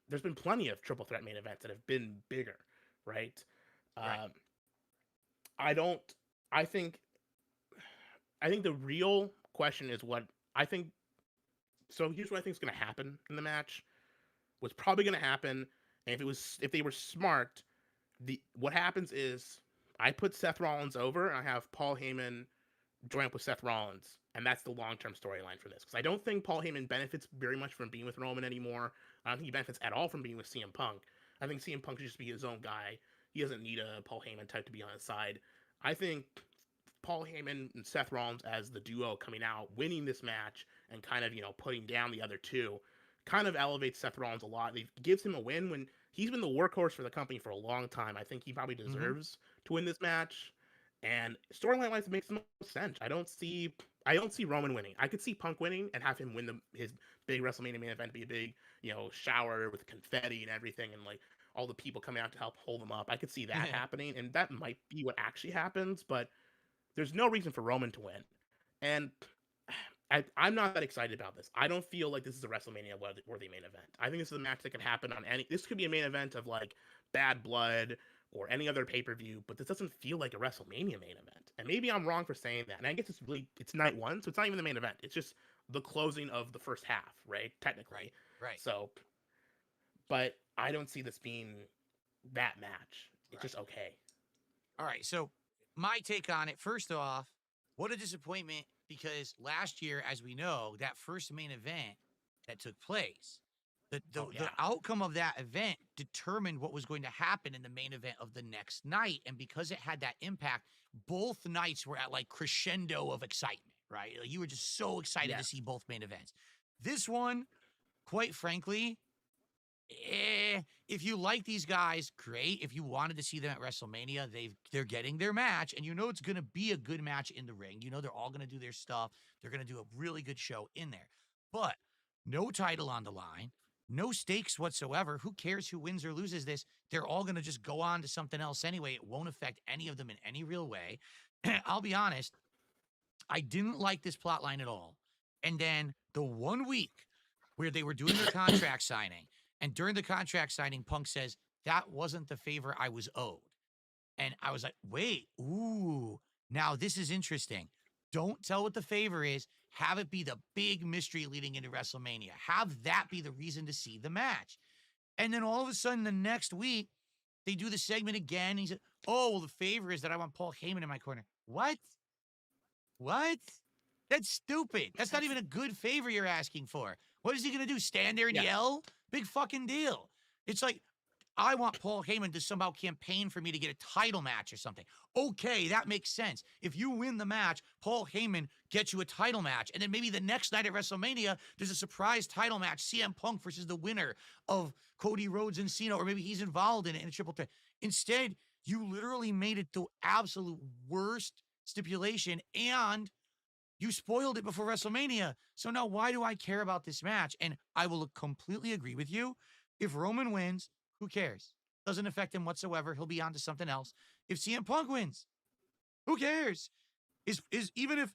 There's been plenty of triple threat main events that have been bigger, right? Right. I think the real question is what I think. So here's what I think is going to happen in the match. What's probably going to happen, and if they were smart, what happens is I put Seth Rollins over, and I have Paul Heyman join up with Seth Rollins, and that's the long-term storyline for this. Because I don't think Paul Heyman benefits very much from being with Roman anymore. I don't think he benefits at all from being with CM Punk. I think CM Punk should just be his own guy. He doesn't need a Paul Heyman type to be on his side. I think Paul Heyman and Seth Rollins as the duo coming out, winning this match, and kind of, putting down the other two, kind of elevates Seth Rollins a lot. It gives him a win when he's been the workhorse for the company for a long time. I think he probably deserves to win this match. And storyline-wise, it makes the most sense. I don't see Roman winning. I could see Punk winning and have him win his big WrestleMania main event, be a big, shower with confetti and everything, and like all the people coming out to help hold them up. I could see that happening, and that might be what actually happens, but there's no reason for Roman to win. And I'm not that excited about this. I don't feel like this is a WrestleMania worthy main event. I think this is a match that could happen on this could be a main event of like Bad Blood or any other pay-per-view, but this doesn't feel like a WrestleMania main event. And maybe I'm wrong for saying that. And I guess it's night one, so it's not even the main event. It's just the closing of the first half, right? Technically. Right. So, but I don't see this being that match. It's just okay. All right, so my take on it, first off, what a disappointment, because last year, as we know, that first main event that took place, the outcome of that event determined what was going to happen in the main event of the next night. And because it had that impact, both nights were at like crescendo of excitement, right? Like, you were just so excited to see both main events. This one, quite frankly, if you like these guys, great. If you wanted to see them at WrestleMania, they're getting their match, and it's going to be a good match in the ring. They're all going to do their stuff. They're going to do a really good show in there. But no title on the line, no stakes whatsoever. Who cares who wins or loses this? They're all going to just go on to something else anyway. It won't affect any of them in any real way. I'll be honest, I didn't like this plot line at all. And then the 1 week where they were doing their contract signing, and during the contract signing, Punk says, that wasn't the favor I was owed. And I was like, wait, now this is interesting. Don't tell what the favor is. Have it be the big mystery leading into WrestleMania. Have that be the reason to see the match. And then all of a sudden, the next week, they do the segment again. And he said, the favor is that I want Paul Heyman in my corner. What? That's stupid. That's not even a good favor you're asking for. What is he going to do? Stand there and yell? Big fucking deal. It's like, I want Paul Heyman to somehow campaign for me to get a title match or something. Okay, that makes sense. If you win the match, Paul Heyman gets you a title match. And then maybe the next night at WrestleMania, there's a surprise title match, CM Punk versus the winner of Cody, Rhodes, and Cena, or maybe he's involved in it in a triple threat. Instead, you literally made it the absolute worst stipulation, and you spoiled it before WrestleMania. So now why do I care about this match? And I will completely agree with you. If Roman wins, who cares? Doesn't affect him whatsoever. He'll be on to something else. If CM Punk wins, who cares? Is even if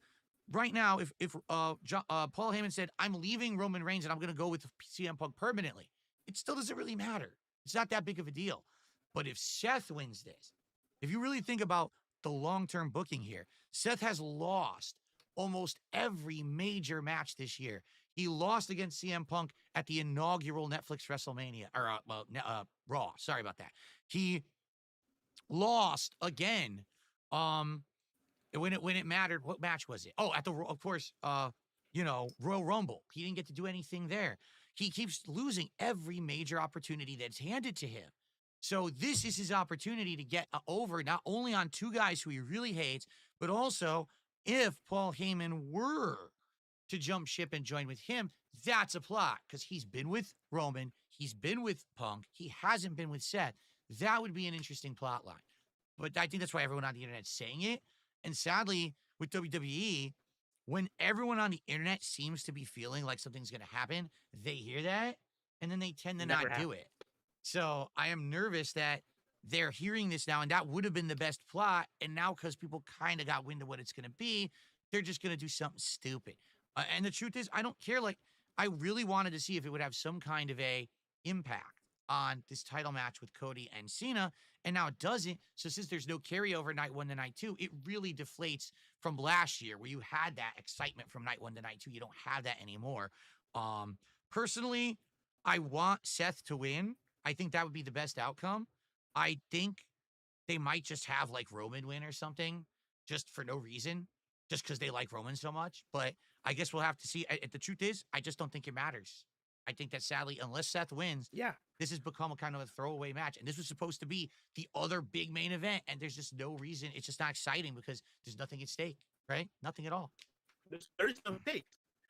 right now, if Paul Heyman said, I'm leaving Roman Reigns and I'm going to go with CM Punk permanently, it still doesn't really matter. It's not that big of a deal. But if Seth wins this, if you really think about the long-term booking here, Seth has lost almost every major match this year. He lost against CM Punk at the inaugural Netflix WrestleMania, or Raw. Sorry about that. He lost again when it mattered. What match was it? Oh, at the, of course, Royal Rumble. He didn't get to do anything there. He keeps losing every major opportunity that's handed to him. So this is his opportunity to get over not only on two guys who he really hates, but also if Paul Heyman were to jump ship and join with him, that's a plot because he's been with Roman, he's been with Punk, he hasn't been with Seth. That would be an interesting plot line. But I think that's why everyone on the internet is saying it. And sadly, with WWE, when everyone on the internet seems to be feeling like something's going to happen, they hear that and then they tend to not do it. So I am nervous that they're hearing this now, and that would have been the best plot. And now, because people kind of got wind of what it's going to be, they're just going to do something stupid. And the truth is, I don't care. Like, I really wanted to see if it would have some kind of a impact on this title match with Cody and Cena, and now it doesn't. So since there's no carryover night 1 to night 2, it really deflates from last year where you had that excitement from night 1 to night 2. You don't have that anymore. Personally, I want Seth to win. I think that would be the best outcome. I think they might just have like Roman win or something just for no reason, just because they like Roman so much. But I guess we'll have to see. The truth is, I just don't think it matters. I think that sadly, unless Seth wins, this has become a kind of a throwaway match. And this was supposed to be the other big main event. And there's just no reason. It's just not exciting because there's nothing at stake, right? Nothing at all. There's no stake.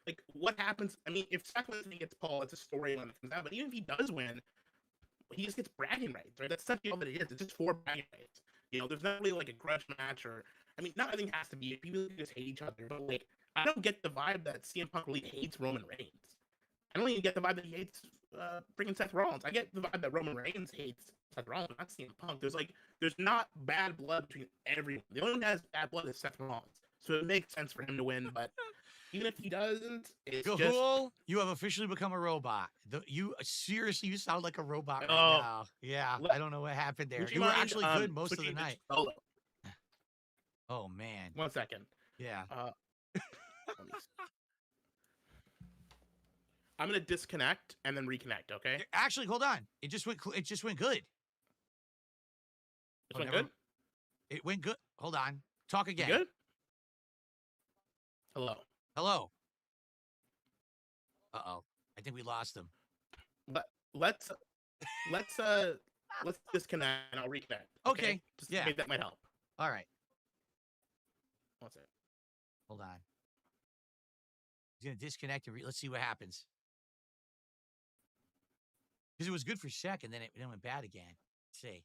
Like, what happens? I mean, if Seth wins and he gets Paul, it's a storyline that comes out. But even if he does win, he just gets bragging rights, right? That's all that it is. It's just 4 bragging rights. There's not really like a grudge match or, I mean, not everything has to be. People just hate each other. But like, I don't get the vibe that CM Punk really hates Roman Reigns. I don't even get the vibe that he hates freaking Seth Rollins. I get the vibe that Roman Reigns hates Seth Rollins, but not CM Punk. There's not bad blood between everyone. The only one that has bad blood is Seth Rollins. So it makes sense for him to win, but even if he doesn't, it's Gahoole, you have officially become a robot. You seriously, you sound like a robot right now. Yeah, I don't know what happened there. You were actually good most of the night. Oh man. 1 second. Yeah. I'm gonna disconnect and then reconnect. Okay. Actually, hold on. It just went good. It went good. It went good. Hold on. Talk again. You good? Hello. Hello. Uh-oh. I think we lost him. But let's disconnect and I'll reconnect. Okay. Just maybe that might help. All right. 1 second. Hold on. He's gonna disconnect and let's see what happens. Because it was good for a second, then it went bad again. Let's see.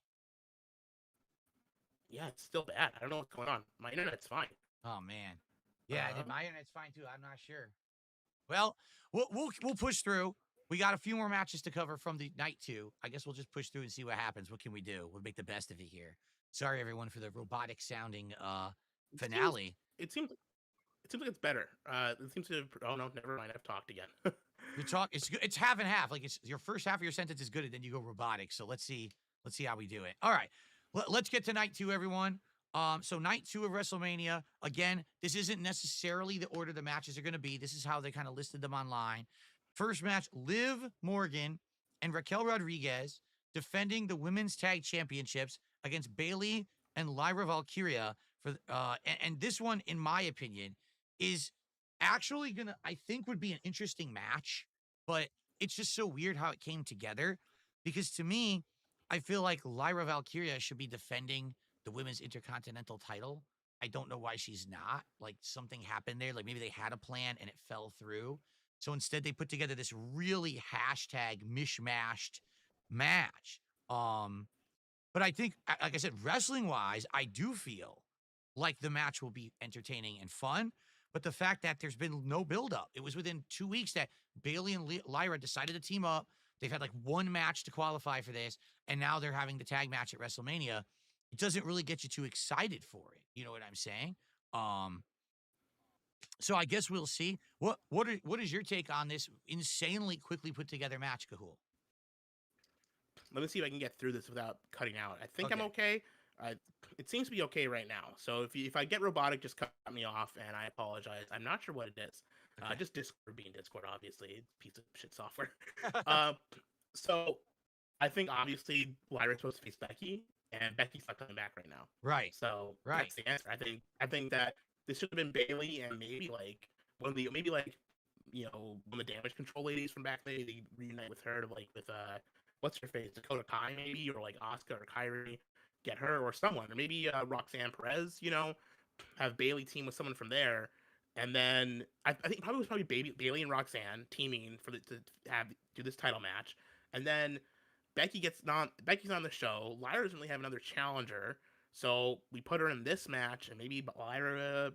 Yeah, it's still bad. I don't know what's going on. My internet's fine. Oh man. Yeah, my internet's fine too. I'm not sure. Well, we'll push through. We got a few more matches to cover from the night 2. I guess we'll just push through and see what happens. What can we do? We'll make the best of it here. Sorry everyone for the robotic sounding finale. It seems like it's better. It seems to. Oh no, never mind. I've talked again. It's half and half. Like it's your first half of your sentence is good, and then you go robotic. So let's see how we do it. All right, let's get to night 2, everyone. So night 2 of WrestleMania. Again, this isn't necessarily the order the matches are going to be. This is how they kind of listed them online. First match: Liv Morgan and Raquel Rodriguez defending the women's tag championships against Bayley and Lyra Valkyria. And this one, in my opinion, is actually I think would be an interesting match, but it's just so weird how it came together because to me, I feel like Lyra Valkyria should be defending the women's Intercontinental title. I don't know why she's not. Like something happened there. Like maybe they had a plan and it fell through. So instead they put together this really hashtag mishmashed match. But I think, like I said, wrestling wise, I do feel like the match will be entertaining and fun. But the fact that there's been no buildup, it was within 2 weeks that Bayley and Lyra decided to team up. They've had like 1 match to qualify for this, and now they're having the tag match at WrestleMania. It doesn't really get you too excited for it. You know what I'm saying? So I guess we'll see. What is your take on this insanely quickly put together match, Gahoole? Let me see if I can get through this without cutting out. I think I'm Okay. okay. I, it seems to be okay right now. So if I get robotic, just cut me off, and I apologize. I'm not sure what it is. Okay. Just Discord being Discord, obviously, piece of shit software. uh, so I think obviously Lyra's supposed to face Becky, and Becky's not coming back right now. Right. So Right. that's the answer. I think that this should have been Bailey and maybe like one of the damage control ladies from back then. They reunite with her to like with what's her face, Dakota Kai maybe, or like Asuka or Kyrie, get her or someone, or maybe Roxanne Perez. Have Bailey team with someone from there, and then I think probably it was Bailey and Roxanne teaming to do this title match, and then Becky's on the show. Lyra doesn't really have another challenger, so we put her in this match, and maybe Lyra.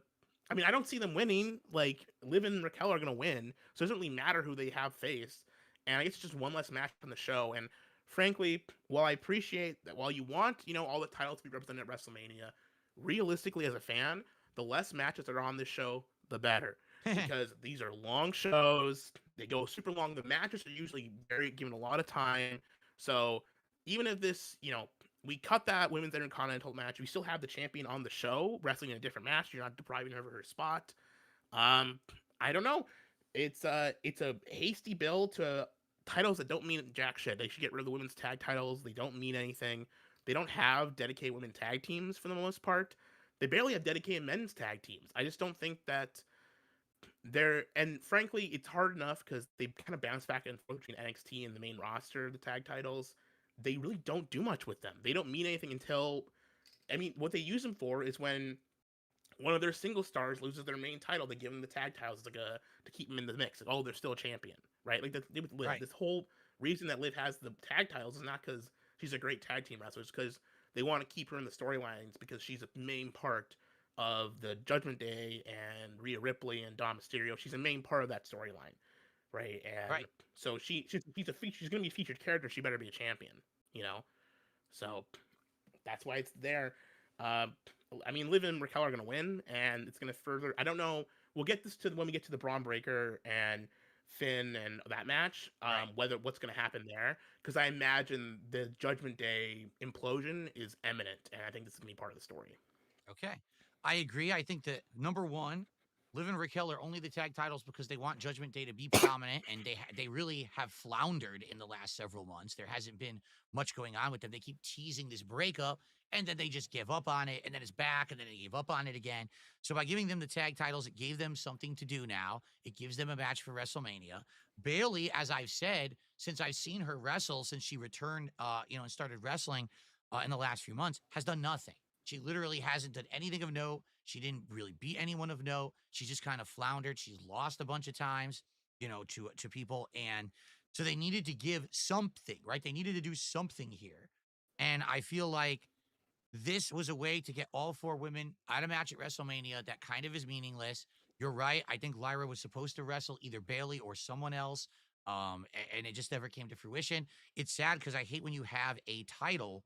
I mean, I don't see them winning. Like Liv and Raquel are gonna win, so it doesn't really matter who they have faced. And I guess it's just one less match on the show. And frankly, while I appreciate that, while you want all the titles to be represented at WrestleMania, realistically as a fan, the less matches that are on this show, the better. Because these are long shows, they go super long. The matches are usually given a lot of time. So even if we cut that women's intercontinental match, we still have the champion on the show wrestling in a different match. You're not depriving her of her spot. I don't know. It's a hasty build to titles that don't mean jack shit. They should get rid of the women's tag titles. They don't mean anything. They don't have dedicated women tag teams for the most part. They barely have dedicated men's tag teams. I just don't think that and frankly, it's hard enough because they kind of bounce back and forth between NXT and the main roster, the tag titles. They really don't do much with them. They don't mean anything until, what they use them for is when one of their single stars loses their main title. They give them the tag titles to keep them in the mix. Like, oh, they're still a champion, right? Like with Liv. Right. This whole reason that Liv has the tag titles is not because she's a great tag team wrestler. It's because they want to keep her in the storylines because she's a main part of the Judgment Day and Rhea Ripley and Dom Mysterio. She's a main part of that storyline, right? And Right. so she's going to be a featured character. She better be a champion, So that's why it's there. Liv and Raquel are going to win, and it's going to further. I don't know. We'll get this to when we get to the Braun Breaker and Finn and that match. What's going to happen there, because I imagine the Judgment Day implosion is imminent, and I think this is going to be part of the story. Okay. I agree. I think that number one, Liv and Raquel are only the tag titles because they want Judgment Day to be prominent, and they really have floundered in the last several months. There hasn't been much going on with them. They keep teasing this breakup, and then they just give up on it, and then it's back, and then they give up on it again. So by giving them the tag titles, it gave them something to do now. It gives them a match for WrestleMania. Bailey, as I've said, since I've seen her wrestle, since she returned, and started wrestling in the last few months, has done nothing. She literally hasn't done anything of note. She didn't really beat anyone of note. She just kind of floundered. She's lost a bunch of times, to people. And so they needed to give something, right? They needed to do something here. And I feel like this was a way to get all four women at a match at WrestleMania that kind of is meaningless. You're right. I think Lyra was supposed to wrestle either Bailey or someone else. And it just never came to fruition. It's sad because I hate when you have a title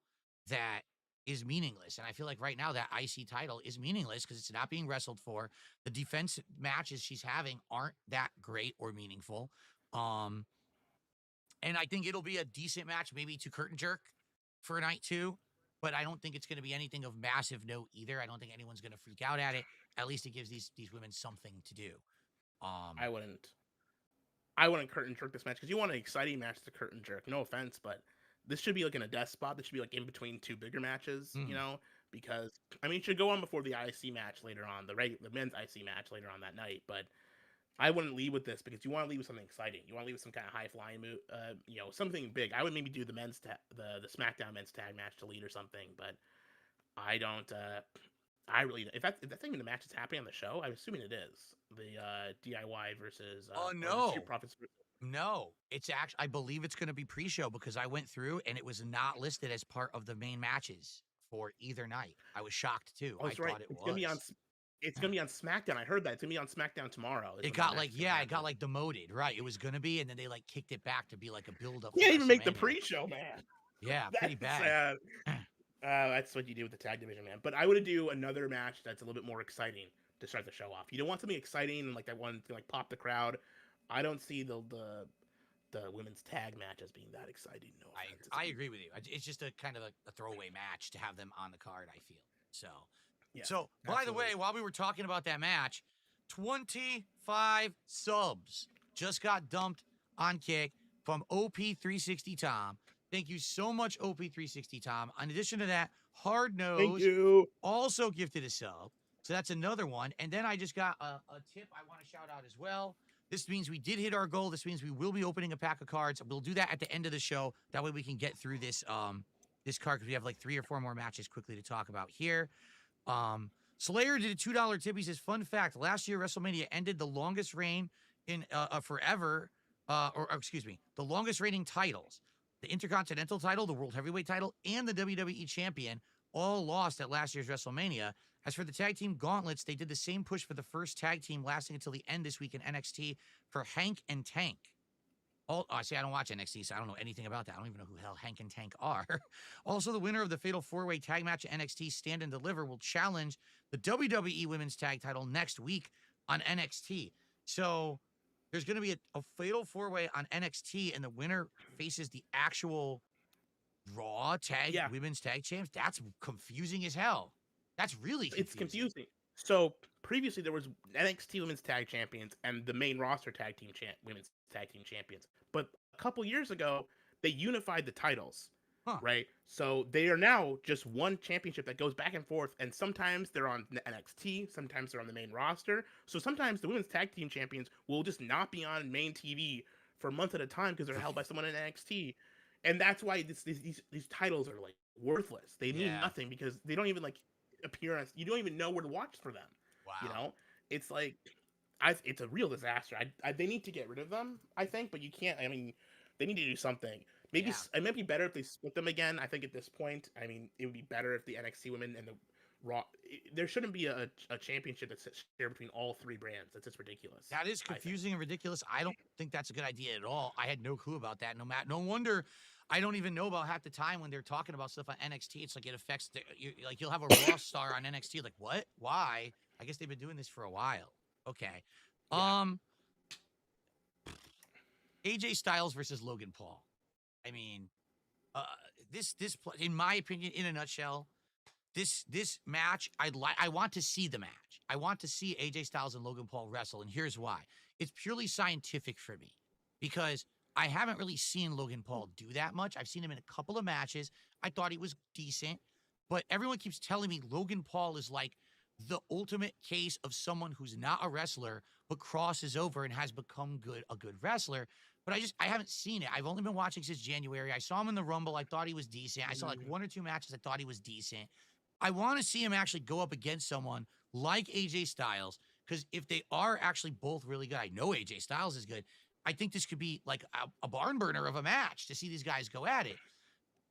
that is meaningless. And I feel like right now that IC title is meaningless because it's not being wrestled for. The defense matches she's having aren't that great or meaningful. And I think it'll be a decent match, maybe to curtain jerk for night 2, but I don't think it's going to be anything of massive note either. I don't think anyone's going to freak out at it. At least it gives these women something to do. I wouldn't curtain jerk this match because you want an exciting match to curtain jerk. No offense, but this should be like in a death spot. This should be like in between two bigger matches, because it should go on before the IC match later on, the men's IC match later on that night. But I wouldn't lead with this because you want to lead with something exciting. You want to lead with some kind of high flying move, something big. I would maybe do the the SmackDown men's tag match to lead or something, but I don't. I really, if that thing in the match is happening on the show, I'm assuming it is the DIY versus. No. Street Profits. No, it's actually, I believe it's going to be pre-show because I went through and it was not listed as part of the main matches for either night. I was shocked too. Oh, that's right. It's gonna be on. It's gonna be on SmackDown. I heard that it's gonna be on SmackDown tomorrow. It got demoted. Right, it was gonna be, and then they kicked it back to be like a build-up. You can't even make the pre-show, man. Yeah, pretty bad. That's what you do with the tag division, man. But I would do another match that's a little bit more exciting. to start the show off. You don't want something exciting and like that one to like pop the crowd. I don't see the women's tag match as being that exciting. No offense. I agree with you. It's just a kind of a throwaway match to have them on the card, I feel. So, Yeah, so by the way, while we were talking about that match, 25 subs just got dumped on Kick from OP360 Tom. Thank you so much, OP360 Tom. In addition to that, Hard Nose thank you. also gifted a sub. So that's another one. And then I just got a tip I want to shout out as well. This means we did hit our goal. This means we will be opening a pack of cards. We'll do that at the end of the show. That way we can get through this this card because we have like 3 or 4 more matches quickly to talk about here. Slayer did a $2 tip. He says, fun fact, last year WrestleMania ended the longest reign in forever, or excuse me, the longest reigning titles. The Intercontinental title, the World Heavyweight title, and the WWE Champion all lost at last year's WrestleMania. As for the tag team gauntlets, they did the same push for the first tag team lasting until the end this week in NXT for Hank and Tank. See, I don't watch NXT, so I don't know anything about that. I don't even know who the hell Hank and Tank are. Also, the winner of the Fatal 4-Way tag match at NXT Stand and Deliver will challenge the WWE Women's Tag title next week on NXT. So there's going to be a Fatal 4-Way on NXT, and the winner faces the actual Raw tag Women's Tag champs. That's confusing as hell. That's really confusing. It's confusing. So previously there was NXT Women's Tag Champions and the main roster tag team Women's Tag Team Champions. But a couple years ago, they unified the titles, right? So they are now just one championship that goes back and forth, and sometimes they're on NXT, sometimes they're on the main roster. So sometimes the Women's Tag Team Champions will just not be on main TV for months at a time because they're held by someone in NXT. And that's why these titles are like worthless. They mean nothing because they don't even like appear on. You don't even know where to watch for them. Wow. You know, it's like it's a real disaster. They need to get rid of them, I think, but you can't. I mean, they need to do something. Maybe it might be better if they split them again. I think at this point, I mean, it would be better if the NXT women and the Raw. There shouldn't be a championship that's shared between all 3 brands. That's just ridiculous. That is confusing and ridiculous. I don't think that's a good idea at all. I had no clue about that. No wonder. I don't even know about half the time when they're talking about stuff on NXT. It's like it affects you'll have a Raw star on NXT. Like what? Why? I guess they've been doing this for a while. Okay. AJ Styles versus Logan Paul. I mean, this in my opinion, in a nutshell, this match, I want to see the match. I want to see AJ Styles and Logan Paul wrestle, and here's why. It's purely scientific for me because I haven't really seen Logan Paul do that much. I've seen him in a couple of matches. I thought he was decent, but everyone keeps telling me Logan Paul is like the ultimate case of someone who's not a wrestler but crosses over and has become a good wrestler. But I haven't seen it. I've only been watching since January. I saw him in the Rumble. I thought he was decent. I saw like 1 or 2 matches. I thought he was decent. I want to see him actually go up against someone like AJ Styles because if they are actually both really good, I know AJ Styles is good. I think this could be like a barn burner of a match to see these guys go at it.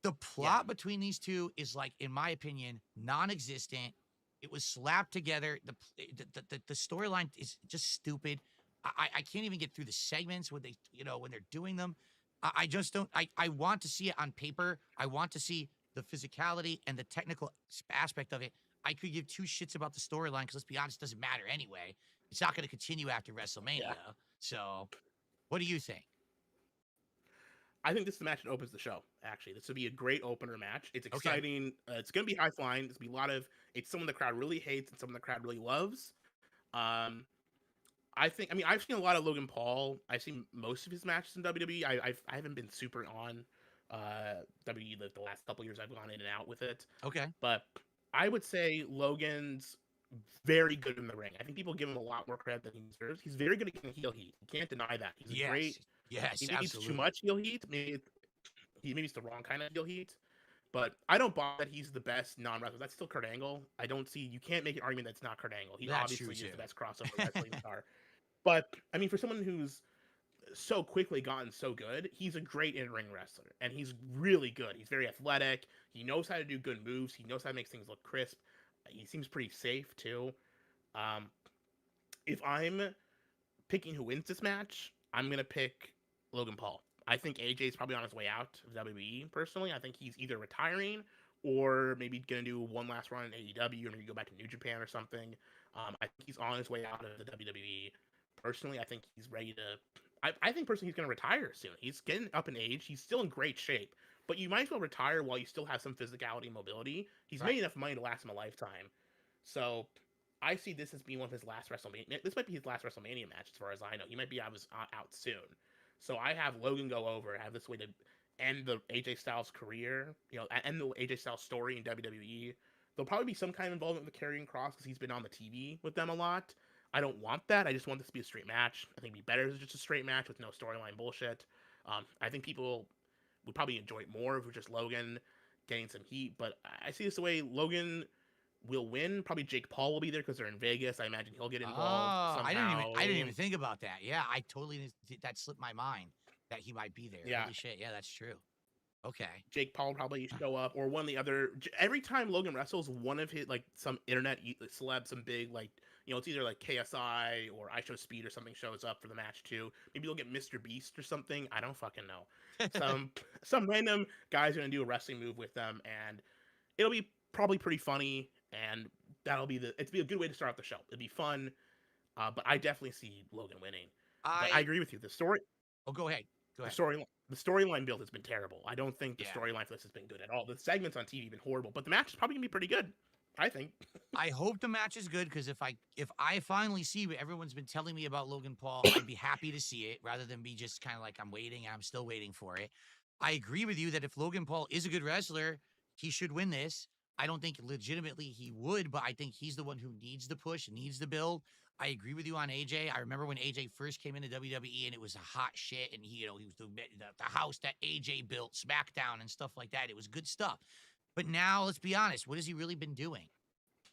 The plot between these two is like, in my opinion, non-existent. It was slapped together. The storyline is just stupid. I can't even get through the segments when when they're doing them. I just don't. I want to see it on paper. I want to see the physicality and the technical aspect of it. I could give 2 shits about the storyline because let's be honest, it doesn't matter anyway. It's not going to continue after WrestleMania. Yeah. So, what do you think? I think this is the match that opens the show, actually. This would be a great opener match. It's exciting. Okay. It's going to be high flying. There's going to be a lot of... It's someone the crowd really hates and someone the crowd really loves. I've seen a lot of Logan Paul. I've seen most of his matches in WWE. I haven't been super on WWE the last couple years. I've gone in and out with it. Okay. But I would say Logan's very good in the ring. I think people give him a lot more credit than he deserves. He's very good at getting heel heat. You can't deny that. He's great. Yes, he needs too much heel heat. Maybe it's the wrong kind of heel heat. But I don't buy that he's the best non-wrestler. That's still Kurt Angle. You can't make an argument that's not Kurt Angle. He obviously is the best crossover wrestling star. But, I mean, for someone who's so quickly gotten so good, he's a great in-ring wrestler. And he's really good. He's very athletic. He knows how to do good moves. He knows how to make things look crisp. He seems pretty safe, too. If I'm picking who wins this match, I'm going to pick Logan Paul. I think AJ's probably on his way out of WWE, personally. I think he's either retiring or maybe gonna do one last run in AEW, or maybe go back to New Japan or something. I think he's on his way out of the WWE. Personally, I think he's ready to. I think personally he's gonna retire soon. He's getting up in age. He's still in great shape, but you might as well retire while you still have some physicality and mobility. He's made enough money to last him a lifetime. So I see this as being one of his last WrestleMania. This might be his last WrestleMania match, as far as I know. He might be out soon. So I have Logan go over. I have this way to end the AJ Styles career. End the AJ Styles story in WWE. There'll probably be some kind of involvement with Karrion Kross because he's been on the TV with them a lot. I don't want that. I just want this to be a straight match. I think it'd be better as just a straight match with no storyline bullshit. I think people would probably enjoy it more if it was just Logan getting some heat. But I see this the way Logan will win. Probably Jake Paul will be there because they're in Vegas. I imagine he'll get involved somehow. I didn't even think about that. Yeah, I totally that slipped my mind that he might be there. Yeah. Holy shit. Yeah, that's true. Okay. Jake Paul will probably show up, or one of the other. Every time Logan wrestles, one of his some internet celeb, some big it's either like KSI or I Show Speed or something shows up for the match too. Maybe you'll get Mr. Beast or something. I don't fucking know. Some random guys are gonna do a wrestling move with them, and it'll be probably pretty funny. And it'll be a good way to start off the show. It'll be fun, but I definitely see Logan winning. I agree with you. The story. Oh, go ahead. The storyline build has been terrible. I don't think the storyline for this has been good at all. The segments on TV have been horrible, but the match is probably gonna be pretty good. I think. I hope the match is good because if I finally see what everyone's been telling me about Logan Paul, I'd be happy to see it rather than be just kind of like I'm waiting and I'm still waiting for it. I agree with you that if Logan Paul is a good wrestler, he should win this. I don't think legitimately he would, but I think he's the one who needs the push, needs the build. I agree with you on AJ. I remember when AJ first came into WWE and it was a hot shit, and he was the house that AJ built, SmackDown and stuff like that. It was good stuff. But now, let's be honest, what has he really been doing?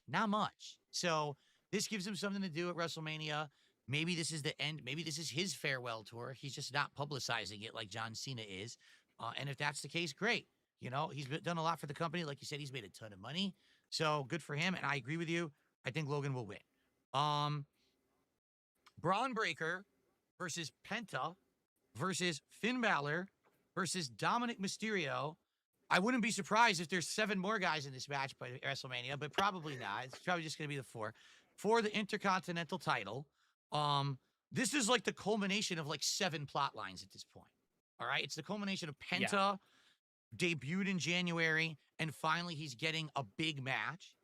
Not much. So this gives him something to do at WrestleMania. Maybe this is the end. Maybe this is his farewell tour. He's just not publicizing it like John Cena is. And if that's the case, great. He's done a lot for the company. Like you said, he's made a ton of money. So good for him. And I agree with you. I think Logan will win. Braun Breaker versus Penta versus Finn Balor versus Dominic Mysterio. I wouldn't be surprised if there's 7 more guys in this match by WrestleMania, but probably not. It's probably just going to be the 4 for the Intercontinental title. This is like the culmination of like 7 plot lines at this point. All right. It's the culmination of Penta debuted in January, and finally he's getting a big match.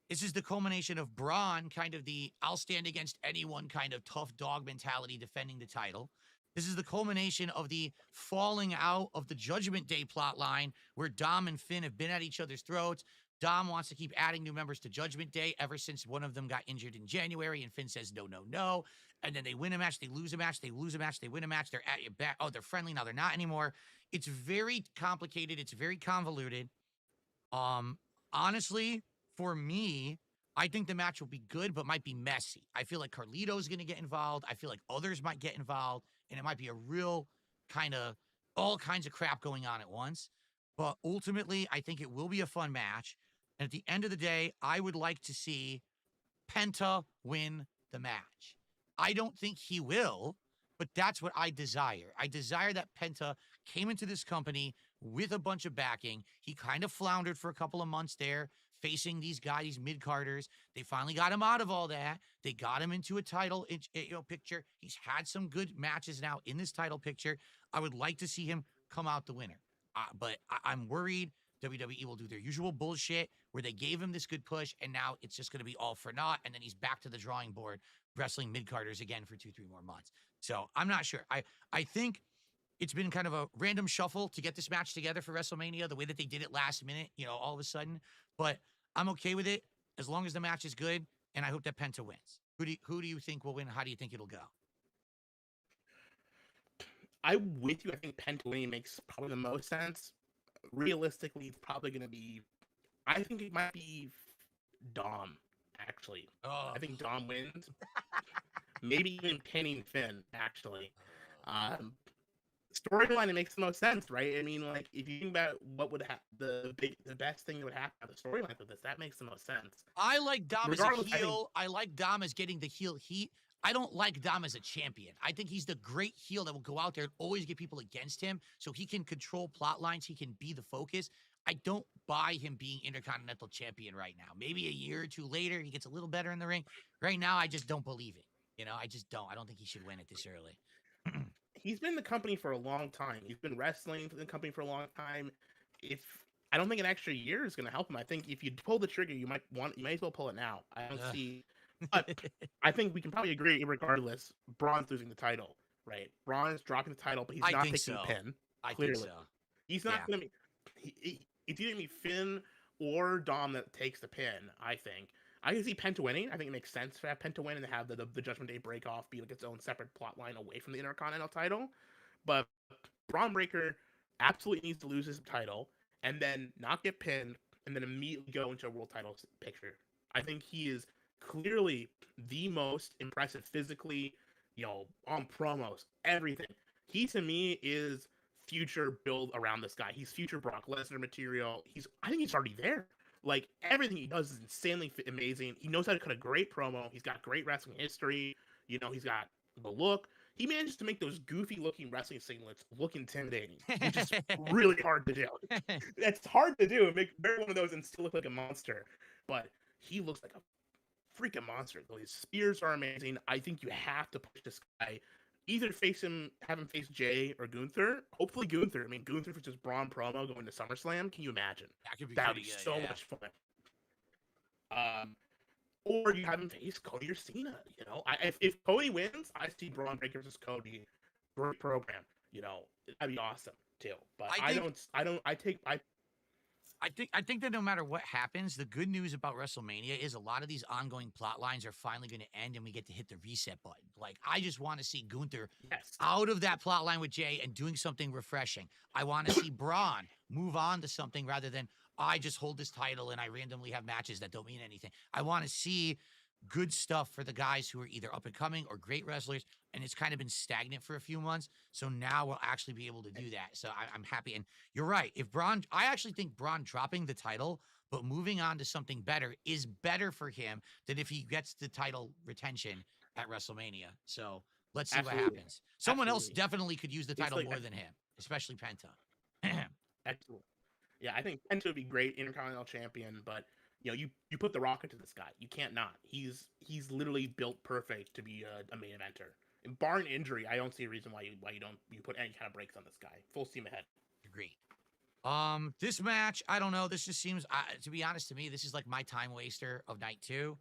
This is the culmination of Braun, kind of the I'll stand against anyone kind of tough dog mentality defending the title. This is the culmination of the falling out of the Judgment Day plot line where Dom and Finn have been at each other's throats. Dom wants to keep adding new members to Judgment Day ever since one of them got injured in January, and Finn says, no, no, no. And then they win a match, they lose a match, they lose a match, they win a match, they're at your back. Oh, they're friendly, now they're not anymore. It's very complicated. It's very convoluted. Honestly, for me, I think the match will be good, but might be messy. I feel like Carlito's going to get involved. I feel like others might get involved, and it might be a real kind of all kinds of crap going on at once. But ultimately, I think it will be a fun match. And at the end of the day, I would like to see Penta win the match. I don't think he will, but that's what I desire. I desire that Penta came into this company with a bunch of backing. He kind of floundered for a couple of months there, facing these guys, these mid-carders. They finally got him out of all that. They got him into a title picture. He's had some good matches now in this title picture. I would like to see him come out the winner. But I'm worried WWE will do their usual bullshit where they gave him this good push, and now it's just going to be all for naught, and then he's back to the drawing board wrestling mid-carders again for 2-3 more months. So I'm not sure. I think it's been kind of a random shuffle to get this match together for WrestleMania, the way that they did it last minute, all of a sudden. But I'm okay with it as long as the match is good, and I hope that Penta wins. Who do you think will win? How do you think it'll go? I'm with you. I think Penta winning makes probably the most sense. Realistically, it's probably going to be... I think it might be Dom, actually. Oh. I think Dom wins. Maybe even pinning Finn, actually. Storyline, it makes the most sense, right? I mean, like, if you think about what would the best thing that would happen with the storyline with this, that makes the most sense. I like Dom as a heel. I like Dom as getting the heel heat. I don't like Dom as a champion. I think he's the great heel that will go out there and always get people against him so he can control plot lines. He can be the focus. I don't buy him being Intercontinental Champion right now. Maybe a year or two later, he gets a little better in the ring. Right now, I just don't believe it. I just don't. I don't think he should win it this early. He's been in the company for a long time. He's been wrestling for the company for a long time. If I don't think an extra year is going to help him. I think if you pull the trigger, you might as well pull it now. I don't see, but I think we can probably agree, regardless. Braun's losing the title, right? Braun's dropping the title, but he's not taking the pin. I Clearly, think so. He's not going to be. It's either going to be Finn or Dom that takes the pin. I think. I can see Penta winning. I think it makes sense to have Penta win and have the Judgment Day break off be like its own separate plot line away from the Intercontinental title. But Braun Breaker absolutely needs to lose his title and then not get pinned and then immediately go into a world title picture. I think he is clearly the most impressive physically, on promos, everything. He, to me, is future build around this guy. He's future Brock Lesnar material. I think he's already there. Like, everything he does is insanely amazing. He knows how to cut a great promo. He's got great wrestling history. He's got the look. He manages to make those goofy-looking wrestling singlets look intimidating, which is really hard to do. That's hard to do. Wear one of those and still look like a monster. But he looks like a freaking monster. His spears are amazing. I think you have to push this guy. Either have him face Jey or Gunther. Hopefully Gunther. I mean, Gunther versus Braun promo going to SummerSlam. Can you imagine? That would be good, so much fun. Or you have him face Cody or Cena. If Cody wins, I see Braun Breaker versus Cody. Great program. That'd be awesome too. But I think that no matter what happens, the good news about WrestleMania is a lot of these ongoing plot lines are finally going to end and we get to hit the reset button. Like, I just want to see Gunther out of that plot line with Jey and doing something refreshing. I want to see Braun move on to something rather than I just hold this title and I randomly have matches that don't mean anything. I want to see good stuff for the guys who are either up and coming or great wrestlers, and it's kind of been stagnant for a few months. So now we'll actually be able to do that. So I'm happy. And you're right. I actually think Braun dropping the title, but moving on to something better is better for him than if he gets the title retention at WrestleMania. So let's see what happens. Someone else definitely could use the title more than him, especially Penta. Excellent. Yeah, I think Penta would be great Intercontinental Champion, but you put The Rock into this guy. You can't not. He's literally built perfect to be a main eventer. And barring injury, I don't see a reason why you put any kind of brakes on this guy. Full steam ahead. Agreed. This match, I don't know. This just seems, to be honest to me, this is like my time waster of night 2.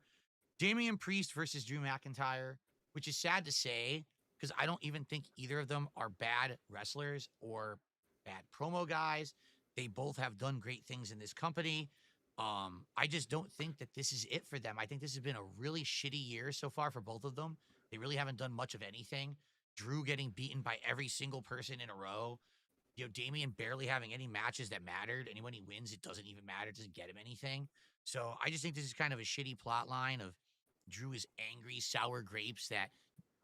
Damian Priest versus Drew McIntyre, which is sad to say because I don't even think either of them are bad wrestlers or bad promo guys. They both have done great things in this company. I just don't think that this is it for them. I think this has been a really shitty year so far for both of them. They really haven't done much of anything. Drew getting beaten by every single person in a row. Damian barely having any matches that mattered. And when he wins, it doesn't even matter. It doesn't get him anything. So I just think this is kind of a shitty plot line of Drew is angry, sour grapes that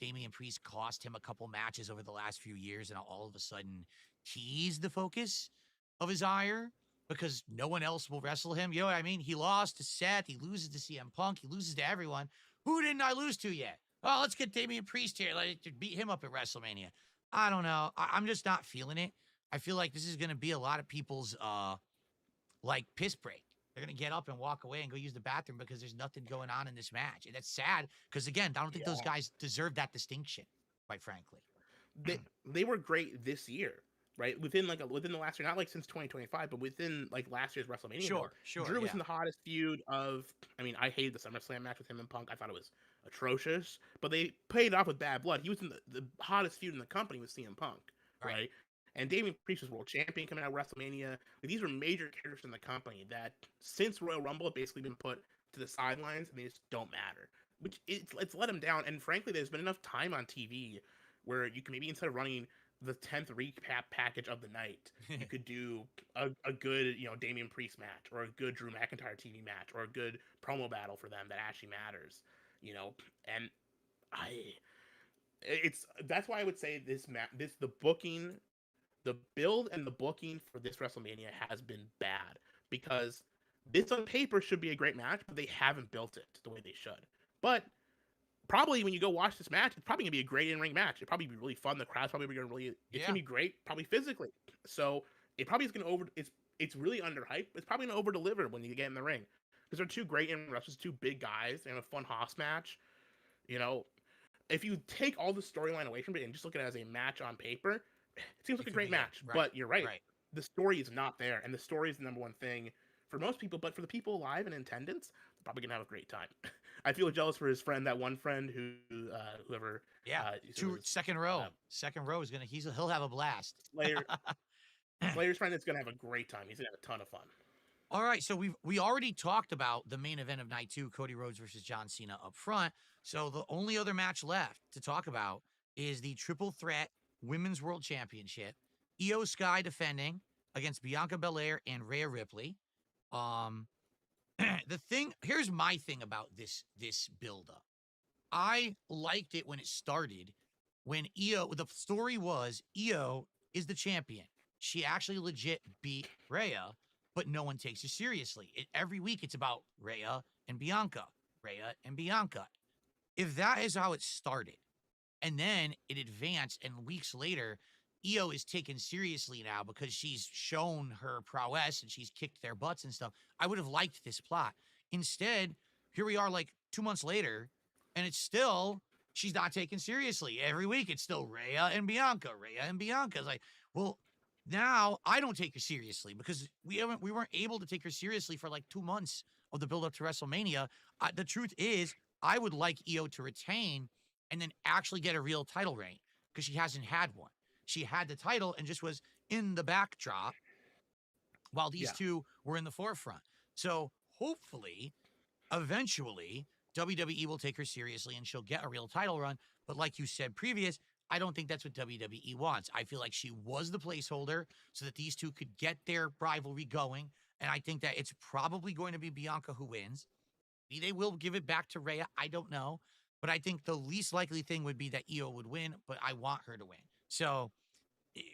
Damian Priest cost him a couple matches over the last few years. And all of a sudden, he's the focus of his ire because no one else will wrestle him. You know what I mean? He lost to Seth. He loses to CM Punk. He loses to everyone. Who didn't I lose to yet? Oh, let's get Damian Priest here. Let's beat him up at WrestleMania. I don't know. I'm just not feeling it. I feel like this is going to be a lot of people's, piss break. They're going to get up and walk away and go use the bathroom because there's nothing going on in this match. And that's sad because, again, I don't think those guys deserve that distinction, quite frankly. They were great this year. Right, within the last year, not like since 2025, but within last year's WrestleMania. Sure. Drew was in the hottest feud of. I mean, I hated the SummerSlam match with him and Punk. I thought it was atrocious, but they played it off with bad blood. He was in the hottest feud in the company with CM Punk, right? And Damian Priest was world champion coming out of WrestleMania. These were major characters in the company that since Royal Rumble have basically been put to the sidelines and they just don't matter. Which it's let them down. And frankly, there's been enough time on TV where you can maybe instead of running the 10th recap package of the night, you could do a good, Damian Priest match or a good Drew McIntyre TV match or a good promo battle for them that actually matters, and that's why I would say the booking, the build and the booking for this WrestleMania has been bad because this on paper should be a great match, but they haven't built it the way they should. But probably when you go watch this match, it's probably gonna be a great in-ring match. It'll probably be really fun. The crowd's probably gonna it's gonna be great, probably physically. So it probably is gonna it's really underhyped. It's probably gonna over deliver when you get in the ring because they're two great in wrestlers, two big guys, and a fun Haas match. You know, if you take all the storyline away from it and just look at it as a match on paper, it seems like a great match. Right, but you're right, right. the story is not there, and the story is the number one thing for most people. But for the people live in attendance, they're probably gonna have a great time. I feel jealous for his friend, that one friend whoever. Yeah, second row. Second row is he'll have a blast. Slayer, Slayer's friend is gonna have a great time. He's gonna have a ton of fun. All right, so we already talked about the main event of night 2, Cody Rhodes versus John Cena up front. So the only other match left to talk about is the triple threat Women's World Championship. Io Sky defending against Bianca Belair and Rhea Ripley. Here's my thing about this build-up. I liked it when it started, when the story was Io is the champion. She actually legit beat Rhea, but no one takes her seriously. Every week it's about Rhea and Bianca. If that is how it started, and then it advanced, and weeks later, Io is taken seriously now because she's shown her prowess and she's kicked their butts and stuff, I would have liked this plot. Instead, here we are like 2 months later, and she's not taken seriously. Every week it's still Rhea and Bianca. It's like, well, now I don't take her seriously because we weren't able to take her seriously for like 2 months of the build up to WrestleMania. The truth is, I would like Io to retain and then actually get a real title reign because she hasn't had one. She had the title and just was in the backdrop while these two were in the forefront. So hopefully, eventually, WWE will take her seriously and she'll get a real title run. But like you said previous, I don't think that's what WWE wants. I feel like she was the placeholder so that these two could get their rivalry going. And I think that it's probably going to be Bianca who wins. Maybe they will give it back to Rhea. I don't know. But I think the least likely thing would be that Io would win, but I want her to win. So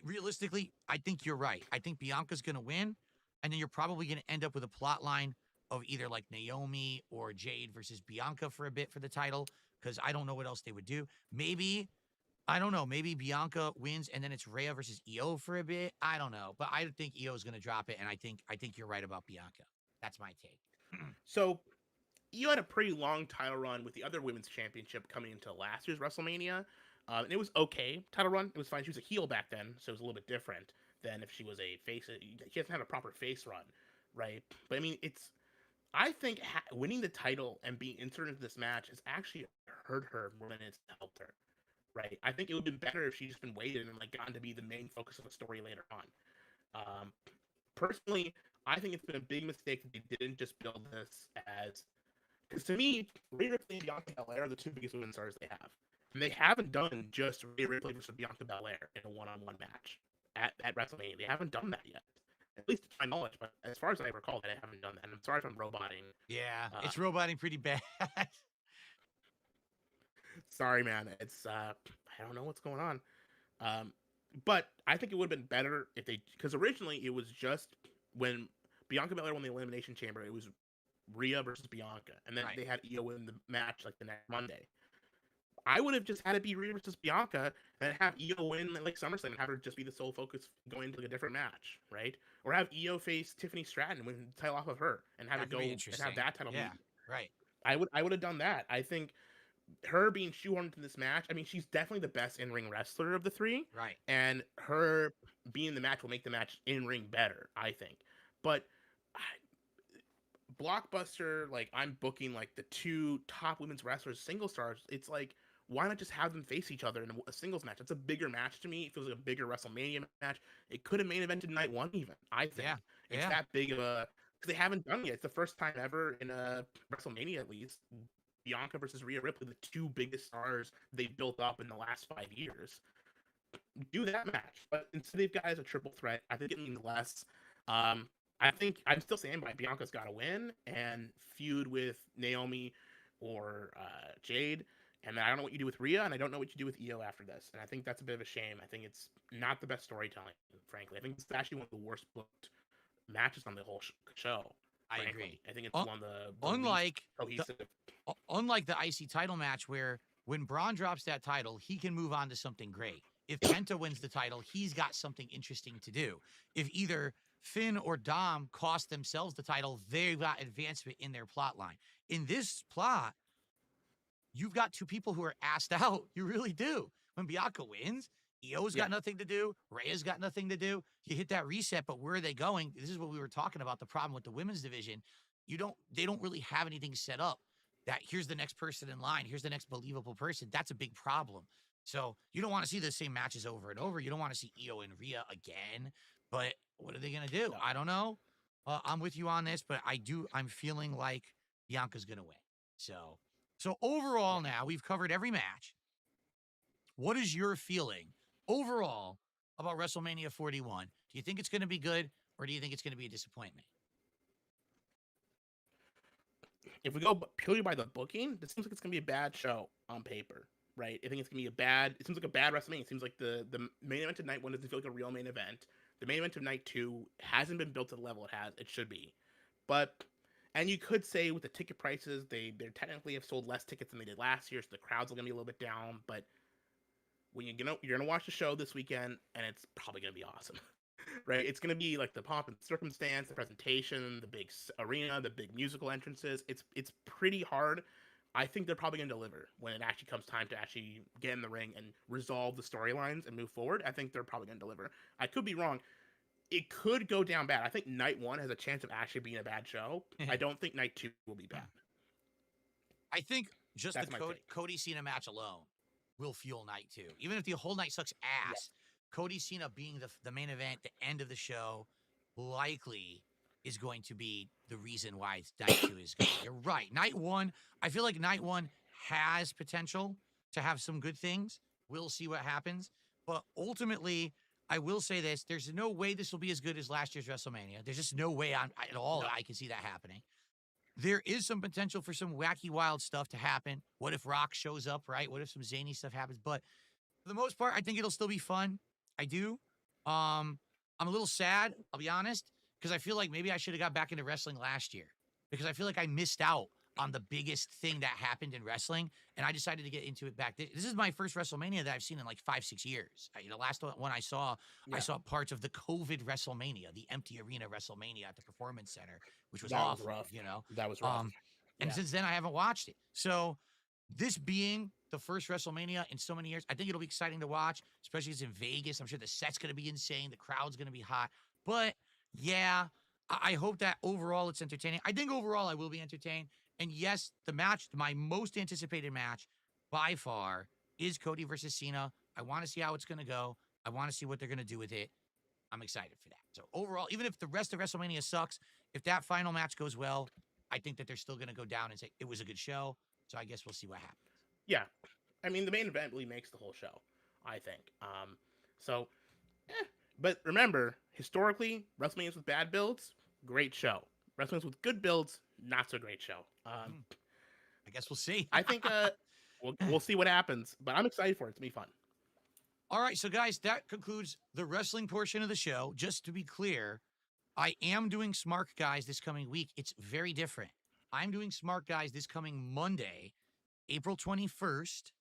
realistically, I think you're right. I think Bianca's going to win. And then you're probably going to end up with a plot line of either like Naomi or Jade versus Bianca for a bit for the title, because I don't know what else they would do. Maybe Bianca wins and then it's Rhea versus Io for a bit. I don't know, but I think Io is going to drop it, and I think you're right about Bianca. That's my take. So Io had a pretty long title run with the other women's championship coming into last year's WrestleMania, and it was okay title run. It was fine. She was a heel back then, so it was a little bit different than if she was a face. She hasn't had a proper face run, right? But I mean, I think winning the title and being inserted into this match has actually hurt her more than it's helped her, right? I think it would have been better if she'd just been waited and like gotten to be the main focus of the story later on. Personally, I think it's been a big mistake that they didn't just build this as, because to me, Rhea Ripley and Bianca Belair are the two biggest women's stars they have, and they haven't done just Rhea Ripley versus Bianca Belair in a one-on-one match at WrestleMania. They haven't done that yet. At least to my knowledge, but as far as I recall, that I haven't done that. And I'm sorry if I'm roboting. Yeah, it's roboting pretty bad. Sorry, man. It's I don't know what's going on. But I think it would have been better if because originally it was just when Bianca Belair won the Elimination Chamber, it was Rhea versus Bianca, and then they had Io win the match like the next Monday. I would have just had it be Rhea versus Bianca and have Io win like SummerSlam and have her just be the sole focus going into like a different match, right? Or have Io face Tiffany Stratton and win the title off of her and have it go and have that title. Yeah, right. I would have done that. I think her being shoehorned into this match, I mean, she's definitely the best in-ring wrestler of the three. Right. And her being in the match will make the match in-ring better, I think. But Blockbuster, like, I'm booking like the two top women's wrestlers, single stars. It's like, why not just have them face each other in a singles match? It's a bigger match to me. It feels like a bigger WrestleMania match. It could have main evented night one even, I think. Yeah. It's that big of a... Because they haven't done it yet. It's the first time ever in a WrestleMania, at least. Bianca versus Rhea Ripley, the two biggest stars they've built up in the last 5 years. Do that match. But instead they've got as a triple threat, I think it means less. I think I'm still saying by Bianca's got to win and feud with Naomi or Jade. And I don't know what you do with Rhea, and I don't know what you do with Io after this. And I think that's a bit of a shame. I think it's not the best storytelling, frankly. I think it's actually one of the worst booked matches on the whole show. I agree. I think it's one of the unlike cohesive. Unlike the IC title match where when Braun drops that title, he can move on to something great. if Penta wins the title, he's got something interesting to do. If either Finn or Dom cost themselves the title, they've got advancement in their plot line. In this plot, you've got two people who are asked out. You really do. When Bianca wins, Io's got nothing to do. Rhea's got nothing to do. You hit that reset, but where are they going? This is what we were talking about, the problem with the women's division. They don't really have anything set up that here's the next person in line. Here's the next believable person. That's a big problem. So you don't want to see the same matches over and over. You don't want to see Io and Rhea again, but what are they going to do? No. I don't know. I'm with you on this, but I'm feeling like Bianca's going to win. So overall now we've covered every match. What is your feeling overall about WrestleMania 41? Do you think it's going to be good or do you think it's going to be a disappointment? If we go purely by the booking, it seems like it's going to be a bad show on paper, right? I think it's going to be it seems like a bad WrestleMania. It seems like the main event of night 1 doesn't feel like a real main event. The main event of night 2 hasn't been built to the level it should be. And you could say with the ticket prices, they technically have sold less tickets than they did last year, so the crowds are going to be a little bit down, but when you're going to watch the show this weekend, and it's probably going to be awesome. Right, it's gonna be like the pomp and circumstance, the presentation, the big arena, the big musical entrances. It's pretty hard. I think they're probably gonna deliver when it actually comes time to actually get in the ring and resolve the storylines and move forward. I think they're probably gonna deliver. I could be wrong. It could go down bad. I think night 1 has a chance of actually being a bad show. I don't think night 2 will be bad. I think just That's the Cody Cena match alone will fuel night 2. Even if the whole night sucks ass. Yeah. Cody Cena being the main event, the end of the show, likely is going to be the reason why night 2 is good. You're right. Night 1, I feel like night 1 has potential to have some good things. We'll see what happens. But ultimately, I will say this. There's no way this will be as good as last year's WrestleMania. There's just no way at all that I can see that happening. There is some potential for some wacky, wild stuff to happen. What if Rock shows up, right? What if some zany stuff happens? But for the most part, I think it'll still be fun. I do. I'm a little sad, I'll be honest, because I feel like maybe I should have got back into wrestling last year because I feel like I missed out on the biggest thing that happened in wrestling, and I decided to get into it back. This is my first WrestleMania that I've seen in like 5-6 years. The last one I saw parts of the COVID WrestleMania, the empty arena WrestleMania at the Performance Center, which was awful. Rough. That was rough. And since then, I haven't watched it. So this being the first WrestleMania in so many years, I think it'll be exciting to watch, especially as it's in Vegas. I'm sure the set's going to be insane. The crowd's going to be hot. But yeah, I hope that overall it's entertaining. I think overall I will be entertained. And yes, the match, my most anticipated match by far is Cody versus Cena. I want to see how it's going to go. I want to see what they're going to do with it. I'm excited for that. So overall, even if the rest of WrestleMania sucks, if that final match goes well, I think that they're still going to go down and say it was a good show. So I guess we'll see what happens. Yeah. I mean, the main event really makes the whole show, I think. But remember, historically, WrestleManias with bad builds, great show. WrestleManias with good builds, not so great show. I guess we'll see. I think we'll see what happens, but I'm excited for it. It's going to be fun. All right, so guys, that concludes the wrestling portion of the show. Just to be clear, I am doing Smark Guys this coming week. It's very different. I'm doing Smark Guys this coming Monday, April 21st,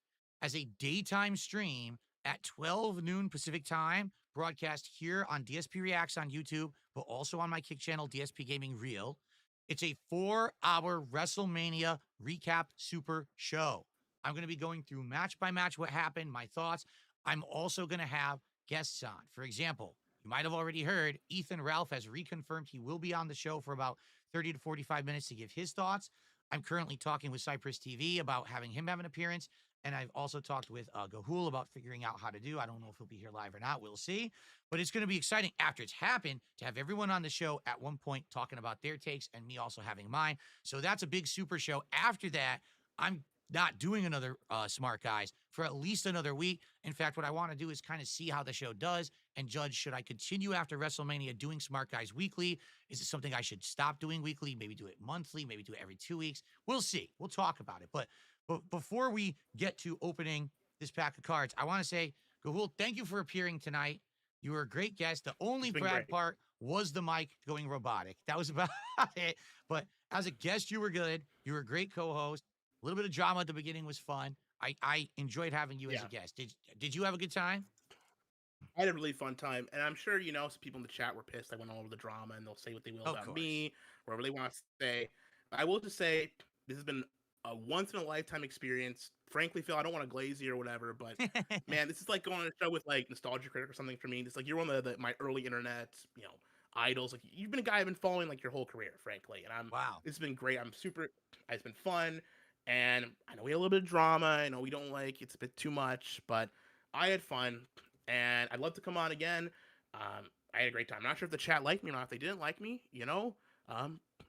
as a daytime stream at 12 noon Pacific time, broadcast here on DSPReacts on YouTube, but also on my Kick channel, DSP Gaming Reel. It's a 4-hour WrestleMania recap super show. I'm going to be going through match by match what happened, my thoughts. I'm also going to have guests on. For example, you might have already heard Ethan Ralph has reconfirmed he will be on the show for about 30 to 45 minutes to give his thoughts. I'm currently talking with Cypress TV about having him have an appearance. And I've also talked with Gahoole about figuring out how to do. I don't know if he'll be here live or not. We'll see. But it's going to be exciting after it's happened to have everyone on the show at one point talking about their takes and me also having mine. So that's a big super show. After that, I'm not doing another Smart Guys for at least another week. In fact, what I want to do is kind of see how the show does and judge, should I continue after WrestleMania doing Smart Guys weekly? Is it something I should stop doing weekly? Maybe do it monthly, maybe do it every 2 weeks. We'll see. We'll talk about it. But before we get to opening this pack of cards, I want to say, Gahoole, thank you for appearing tonight. You were a great guest. The only bad part was the mic going robotic. That was about it. But as a guest, you were good. You were a great co-host. A little bit of drama at the beginning was fun. I enjoyed having you as a guest. Did you have a good time? I had a really fun time, and I'm sure some people in the chat were pissed. I went all over the drama, and they'll say what they will Of about course. me, or whatever they want to say. I will just say this has been a once in a lifetime experience. Frankly, Phil, I don't want to glaze you or whatever, but man, this is like going on a show with like Nostalgia Critic or something for me. It's like you're one of my early internet, idols. Like you've been a guy I've been following like your whole career, frankly, and Wow. This has been great. It's been fun, and I know we had a little bit of drama. I know we don't like it's a bit too much, but I had fun, and I'd love to come on again. I had a great time. I'm not sure if the chat liked me or not. If they didn't like me,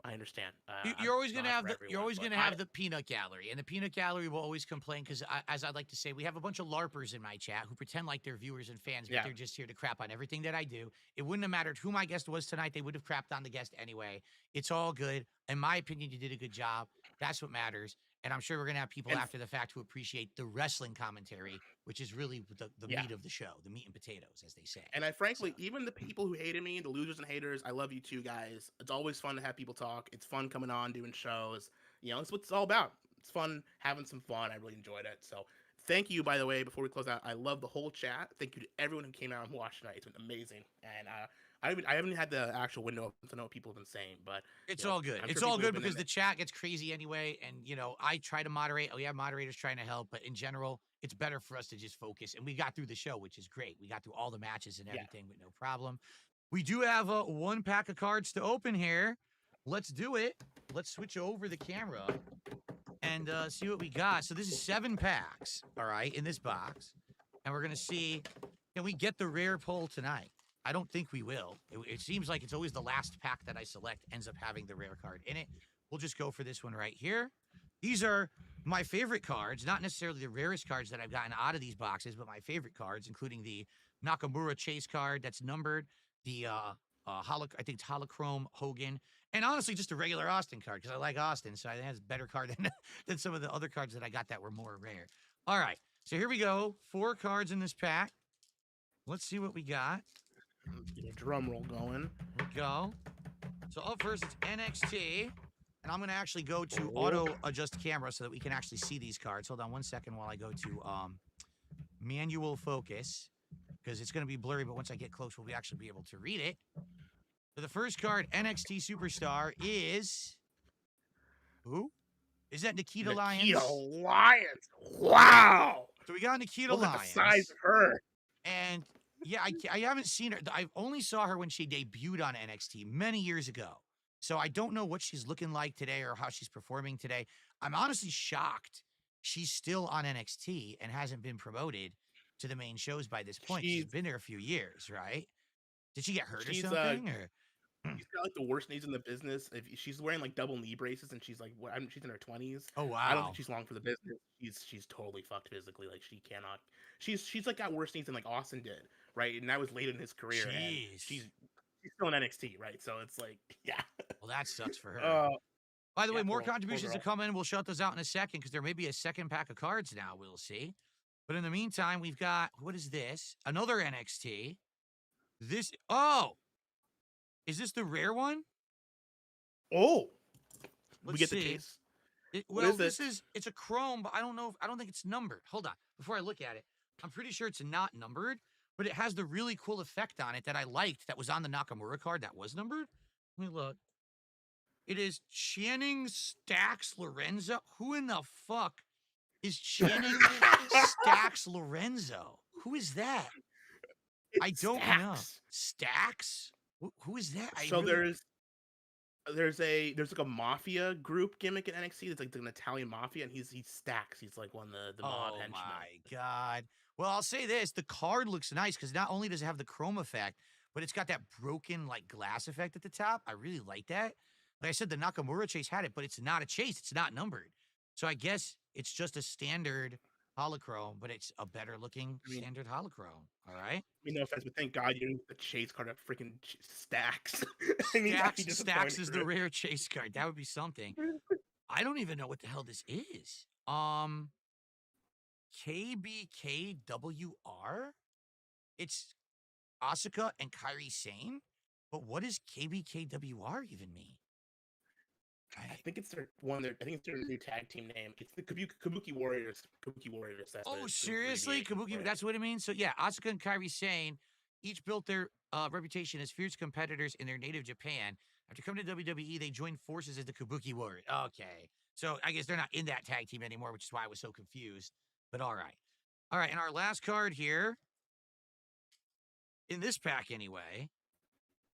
I understand. You're always gonna Not have for you're everyone, always but gonna have the peanut gallery, and the peanut gallery will always complain because, as I'd like to say, we have a bunch of larpers in my chat who pretend like they're viewers and fans, but yeah, they're just here to crap on everything that I do. It wouldn't have mattered who my guest was tonight; they would have crapped on the guest anyway. It's all good. In my opinion, you did a good job. That's what matters. And I'm sure we're gonna have people and after the fact who appreciate the wrestling commentary, which is really the yeah. meat of the show, the meat and potatoes, as they say. And I So. frankly, even the people who hated me, the losers and haters, I love you too, guys. It's always fun to have people talk. It's fun coming on, doing shows. It's what it's all about. It's fun having some fun. I really enjoyed it. So thank you, by the way, before we close out. I love the whole chat. Thank you to everyone who came out and watched tonight. It's been amazing. And I haven't had the actual window open to know what people have been saying, but It's all good. I'm It's sure all people have good been in because the it. chat gets crazy anyway. And, I try to moderate. We have moderators trying to help. But in general, it's better for us to just focus. And we got through the show, which is great. We got through all the matches and Yeah. everything with no problem. We do have one pack of cards to open here. Let's do it. Let's switch over the camera and see what we got. So this is 7 packs, all right, in this box. And we're going to see, can we get the rare pull tonight? I don't think we will. It seems like it's always the last pack that I select ends up having the rare card in it. We'll just go for this one right here. These are my favorite cards, not necessarily the rarest cards that I've gotten out of these boxes, but my favorite cards, including the Nakamura Chase card that's numbered, the I think it's Holochrome Hogan, and honestly, just a regular Austin card because I like Austin, so I think it's a better card than some of the other cards that I got that were more rare. All right, so here we go. 4 cards in this pack. Let's see what we got. Let's get a drum roll going. Here we go. So up first, it's NXT. And I'm going to actually go to Oh. auto adjust camera so that we can actually see these cards. Hold on one second while I go to manual focus because it's going to be blurry, but once I get close, we'll actually be able to read it. So the first card, NXT Superstar, is... Who? Is that Nikita Lyons? Lyons. Wow. So we got Nikita Look Lyons. at the size of her. And yeah, I haven't seen her. I only saw her when she debuted on NXT many years ago. So I don't know what she's looking like today or how she's performing today. I'm honestly shocked she's still on NXT and hasn't been promoted to the main shows by this point. She's been there a few years, right? Did she get hurt or something? She's got like the worst knees in the business. If she's wearing like double knee braces and she's like, she's in her 20s. Oh wow! I don't think she's long for the business. She's totally fucked physically. Like she cannot. She's like got worse knees than like Austin did, right? And that was late in his career. Jeez. And she's still in NXT, right? So it's like, yeah. Well, that sucks for her. By the way, more contributions poor to come in. We'll shut those out in a second because there may be a second pack of cards now. We'll see. But in the meantime, we've got, what is this? Another NXT. Is this the rare one? Oh. Let's we get see. the case. It's a chrome, but I don't think it's numbered. Hold on. Before I look at it, I'm pretty sure it's not numbered, but it has the really cool effect on it that I liked that was on the Nakamura card that was numbered. Let me look. It is Channing Stacks Lorenzo. Who in the fuck is Channing Stacks Lorenzo? Who is that? I don't know. Stacks? Who is that? There's like a mafia group gimmick at NXT. It's like an Italian mafia, and he's Stacks. He's like one of the mob henchmen. Oh my god! Well, I'll say this: the card looks nice because not only does it have the chrome effect, but it's got that broken like glass effect at the top. I really like that. Like I said, the Nakamura chase had it, but it's not a chase. It's not numbered. So I guess it's just a standard holochrome, but it's a better looking standard holochrome. All right. No offense, but thank God you didn't get the chase card of freaking Stacks. Stacks is the rare chase card. That would be something. I don't even know what the hell this is. KBKWR? It's Asuka and Kairi Sane? But what does KBKWR even mean? I think it's their I think it's their new tag team name. It's the Kabuki Warriors. Kabuki Warriors. That's Oh, the seriously? abbreviation for Kabuki, it. that's what it means? So, yeah, Asuka and Kairi Sane each built their reputation as fierce competitors in their native Japan. After coming to WWE, they joined forces as the Kabuki Warriors. Okay. So, I guess they're not in that tag team anymore, which is why I was so confused. But all right. All right, and our last card here, in this pack anyway,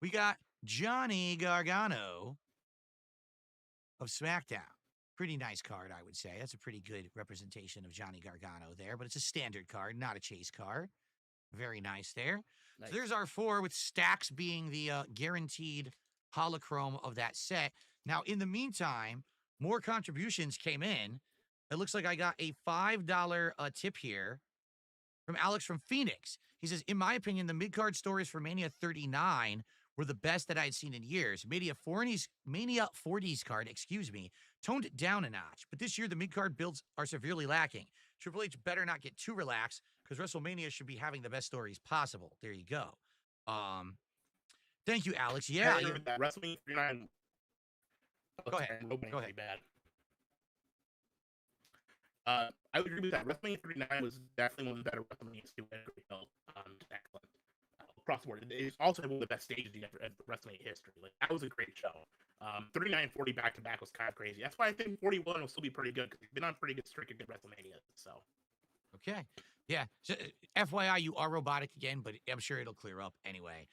we got Johnny Gargano of SmackDown. Pretty nice card, I would say. That's a pretty good representation of Johnny Gargano there, but it's a standard card, not a chase card. Very nice there. Nice. So there's our 4, with Stacks being the guaranteed holochrome of that set. Now, in the meantime, more contributions came in. It looks like I got a $5 tip here from Alex from Phoenix. He says, in my opinion, the mid-card stories for Mania 39 were the best that I had seen in years. Mania 40's card, toned it down a notch. But this year, the mid-card builds are severely lacking. Triple H better not get too relaxed, because WrestleMania should be having the best stories possible. There you go. Thank you, Alex. Yeah. WrestleMania 39. Go ahead. Go ahead. Bad. I would agree with that. WrestleMania 39 was definitely one of the better WrestleManias to ever be held. Excellent. Across the board. It's also one of the best stages in WrestleMania history. Like, that was a great show. 39 and 40 back to back was kind of crazy. That's why I think 41 will still be pretty good, because they've been on a pretty good streak of good WrestleMania. So, okay, yeah. So, FYI, you are robotic again, but I'm sure it'll clear up anyway.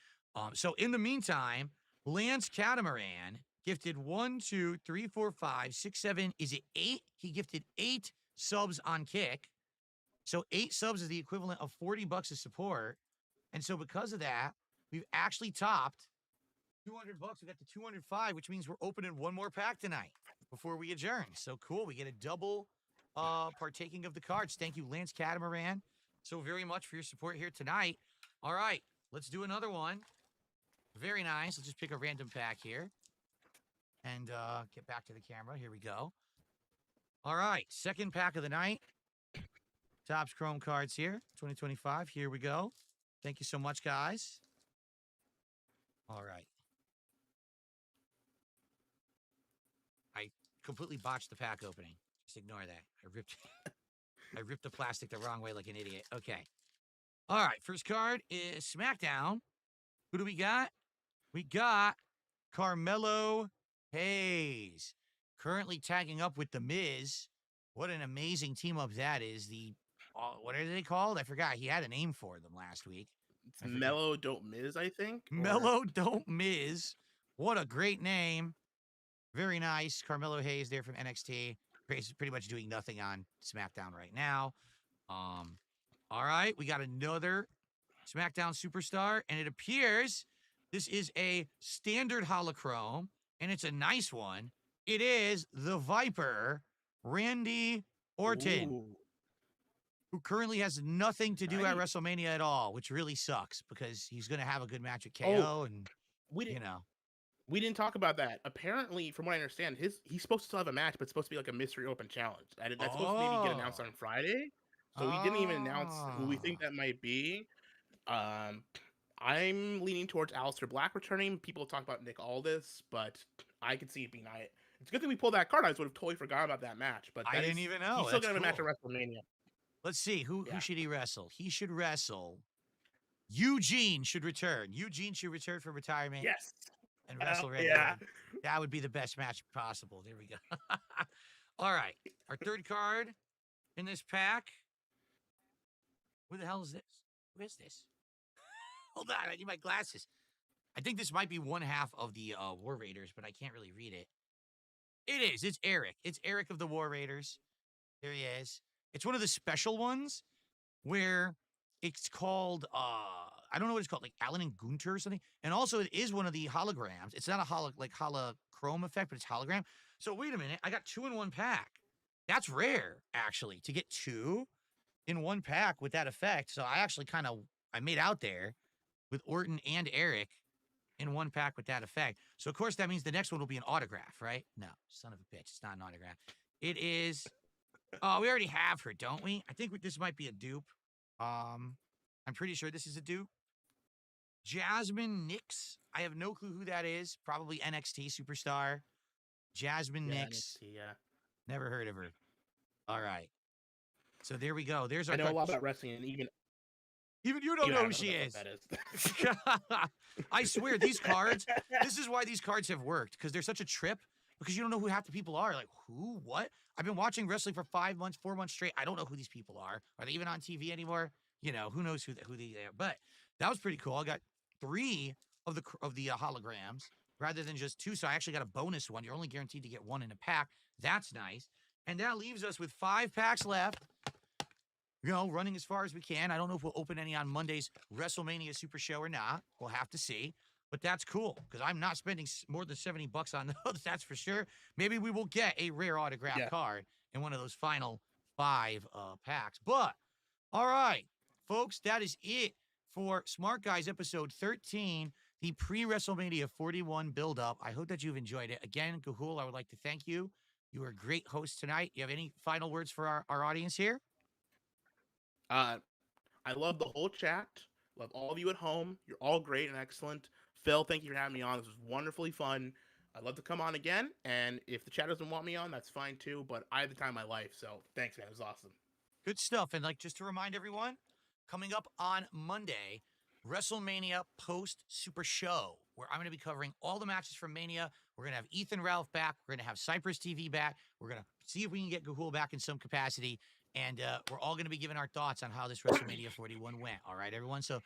So in the meantime, Lance Catamaran gifted 1, 2, 3, 4, 5, 6, 7. Is it 8? He gifted 8 subs on Kick. So 8 subs is the equivalent of $40 of support. And so because of that, we've actually topped $200. We got to 205, which means we're opening one more pack tonight before we adjourn. So cool. We get a double partaking of the cards. Thank you, Lance Catamaran, so very much for your support here tonight. All right, let's do another one. Very nice. Let's just pick a random pack here and get back to the camera. Here we go. All right, second pack of the night. Topps Chrome cards here, 2025. Here we go. Thank you so much, guys. All right. I completely botched the pack opening. Just ignore that. I ripped the plastic the wrong way like an idiot. Okay. All right, first card is SmackDown. Who do we got? We got Carmelo Hayes, currently tagging up with The Miz. What an amazing team up that is. What are they called? I forgot. He had a name for them last week. It's Mellow Don't Miz, I think. Mellow Don't Miz. What a great name. Very nice. Carmelo Hayes there from NXT. Pretty much doing nothing on SmackDown right now. All right, we got another SmackDown superstar, and it appears this is a standard holochrome, and it's a nice one. It is the Viper, Randy Orton. Ooh. Who currently has nothing to do at WrestleMania at all, which really sucks, because he's going to have a good match at KO, and we didn't talk about that. Apparently, from what I understand, he's supposed to still have a match, but it's supposed to be like a mystery open challenge. That's supposed to maybe get announced on Friday. So we didn't even announce who we think that might be. I'm leaning towards Aleister Black returning. People talk about Nick Aldis, but I could see it being It's a good thing we pulled that card. I would have totally forgot about that match. But I didn't even know. He's still going to have a match at WrestleMania. Let's see. Who should he wrestle? He should wrestle. Eugene should return. Eugene should return from retirement. Yes. And wrestle Randy. Yeah. That would be the best match possible. There we go. All right. Our third card in this pack. Who the hell is this? Who is this? Hold on. I need my glasses. I think this might be one half of the War Raiders, but I can't really read it. It is. It's Eric. It's Eric of the War Raiders. There he is. It's one of the special ones where it's called, I don't know what it's called, like Allen and Gunther or something. And also it is one of the holograms. It's not a holochrome effect, but it's hologram. So wait a minute. I got 2 in 1 pack. That's rare, actually, to get 2 in 1 pack with that effect. So I actually I made out there with Orton and Eric in 1 pack with that effect. So, of course, that means the next one will be an autograph, right? No, son of a bitch. It's not an autograph. It is... Oh, we already have her, don't we? I think this might be a dupe. I'm pretty sure this is a dupe. Jasmine Nix. I have no clue who that is. Probably NXT superstar. Jasmine Yeah, Nix. NXT, yeah. Never heard of her. All right. So there we go. There's our I know a lot about wrestling, and even you don't I know don't who know she the is. fuck that is. I swear, these cards, this is why these cards have worked, because they're such a trip, because you don't know who half the people are. Like, who? What? I've been watching wrestling for 5 months, 4 months straight. I don't know who these people are. Are they even on TV anymore? You know, who knows who they are. But that was pretty cool. I got 3 of the holograms rather than just 2, so I actually got a bonus one. You're only guaranteed to get 1 in a pack. That's nice. And that leaves us with 5 packs left. You know, running as far as we can. I don't know if we'll open any on Monday's WrestleMania Super Show or not. We'll have to see. But that's cool, because I'm not spending more than $70 on those, that's for sure. Maybe we will get a rare autograph card in one of those final 5 packs. But, all right, folks, that is it for Smart Guys episode 13, the pre-WrestleMania 41 build-up. I hope that you've enjoyed it. Again, Gahoole, I would like to thank you. You were a great host tonight. You have any final words for our audience here? I love the whole chat. Love all of you at home. You're all great and excellent. Phil, thank you for having me on. This was wonderfully fun. I'd love to come on again. And if the chat doesn't want me on, that's fine too. But I had the time of my life. So thanks, man. It was awesome. Good stuff. And like, just to remind everyone, coming up on Monday, WrestleMania post Super Show, where I'm going to be covering all the matches from Mania. We're going to have Ethan Ralph back. We're going to have Cypress TV back. We're going to see if we can get Gahoole back in some capacity. And we're all going to be giving our thoughts on how this WrestleMania 41 went. All right, everyone? So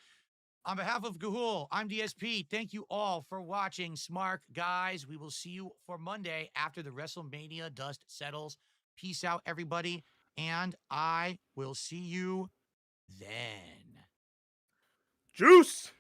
on behalf of Gahoole, I'm DSP. Thank you all for watching Smark. Guys, we will see you for Monday after the WrestleMania dust settles. Peace out, everybody. And I will see you then. Juice!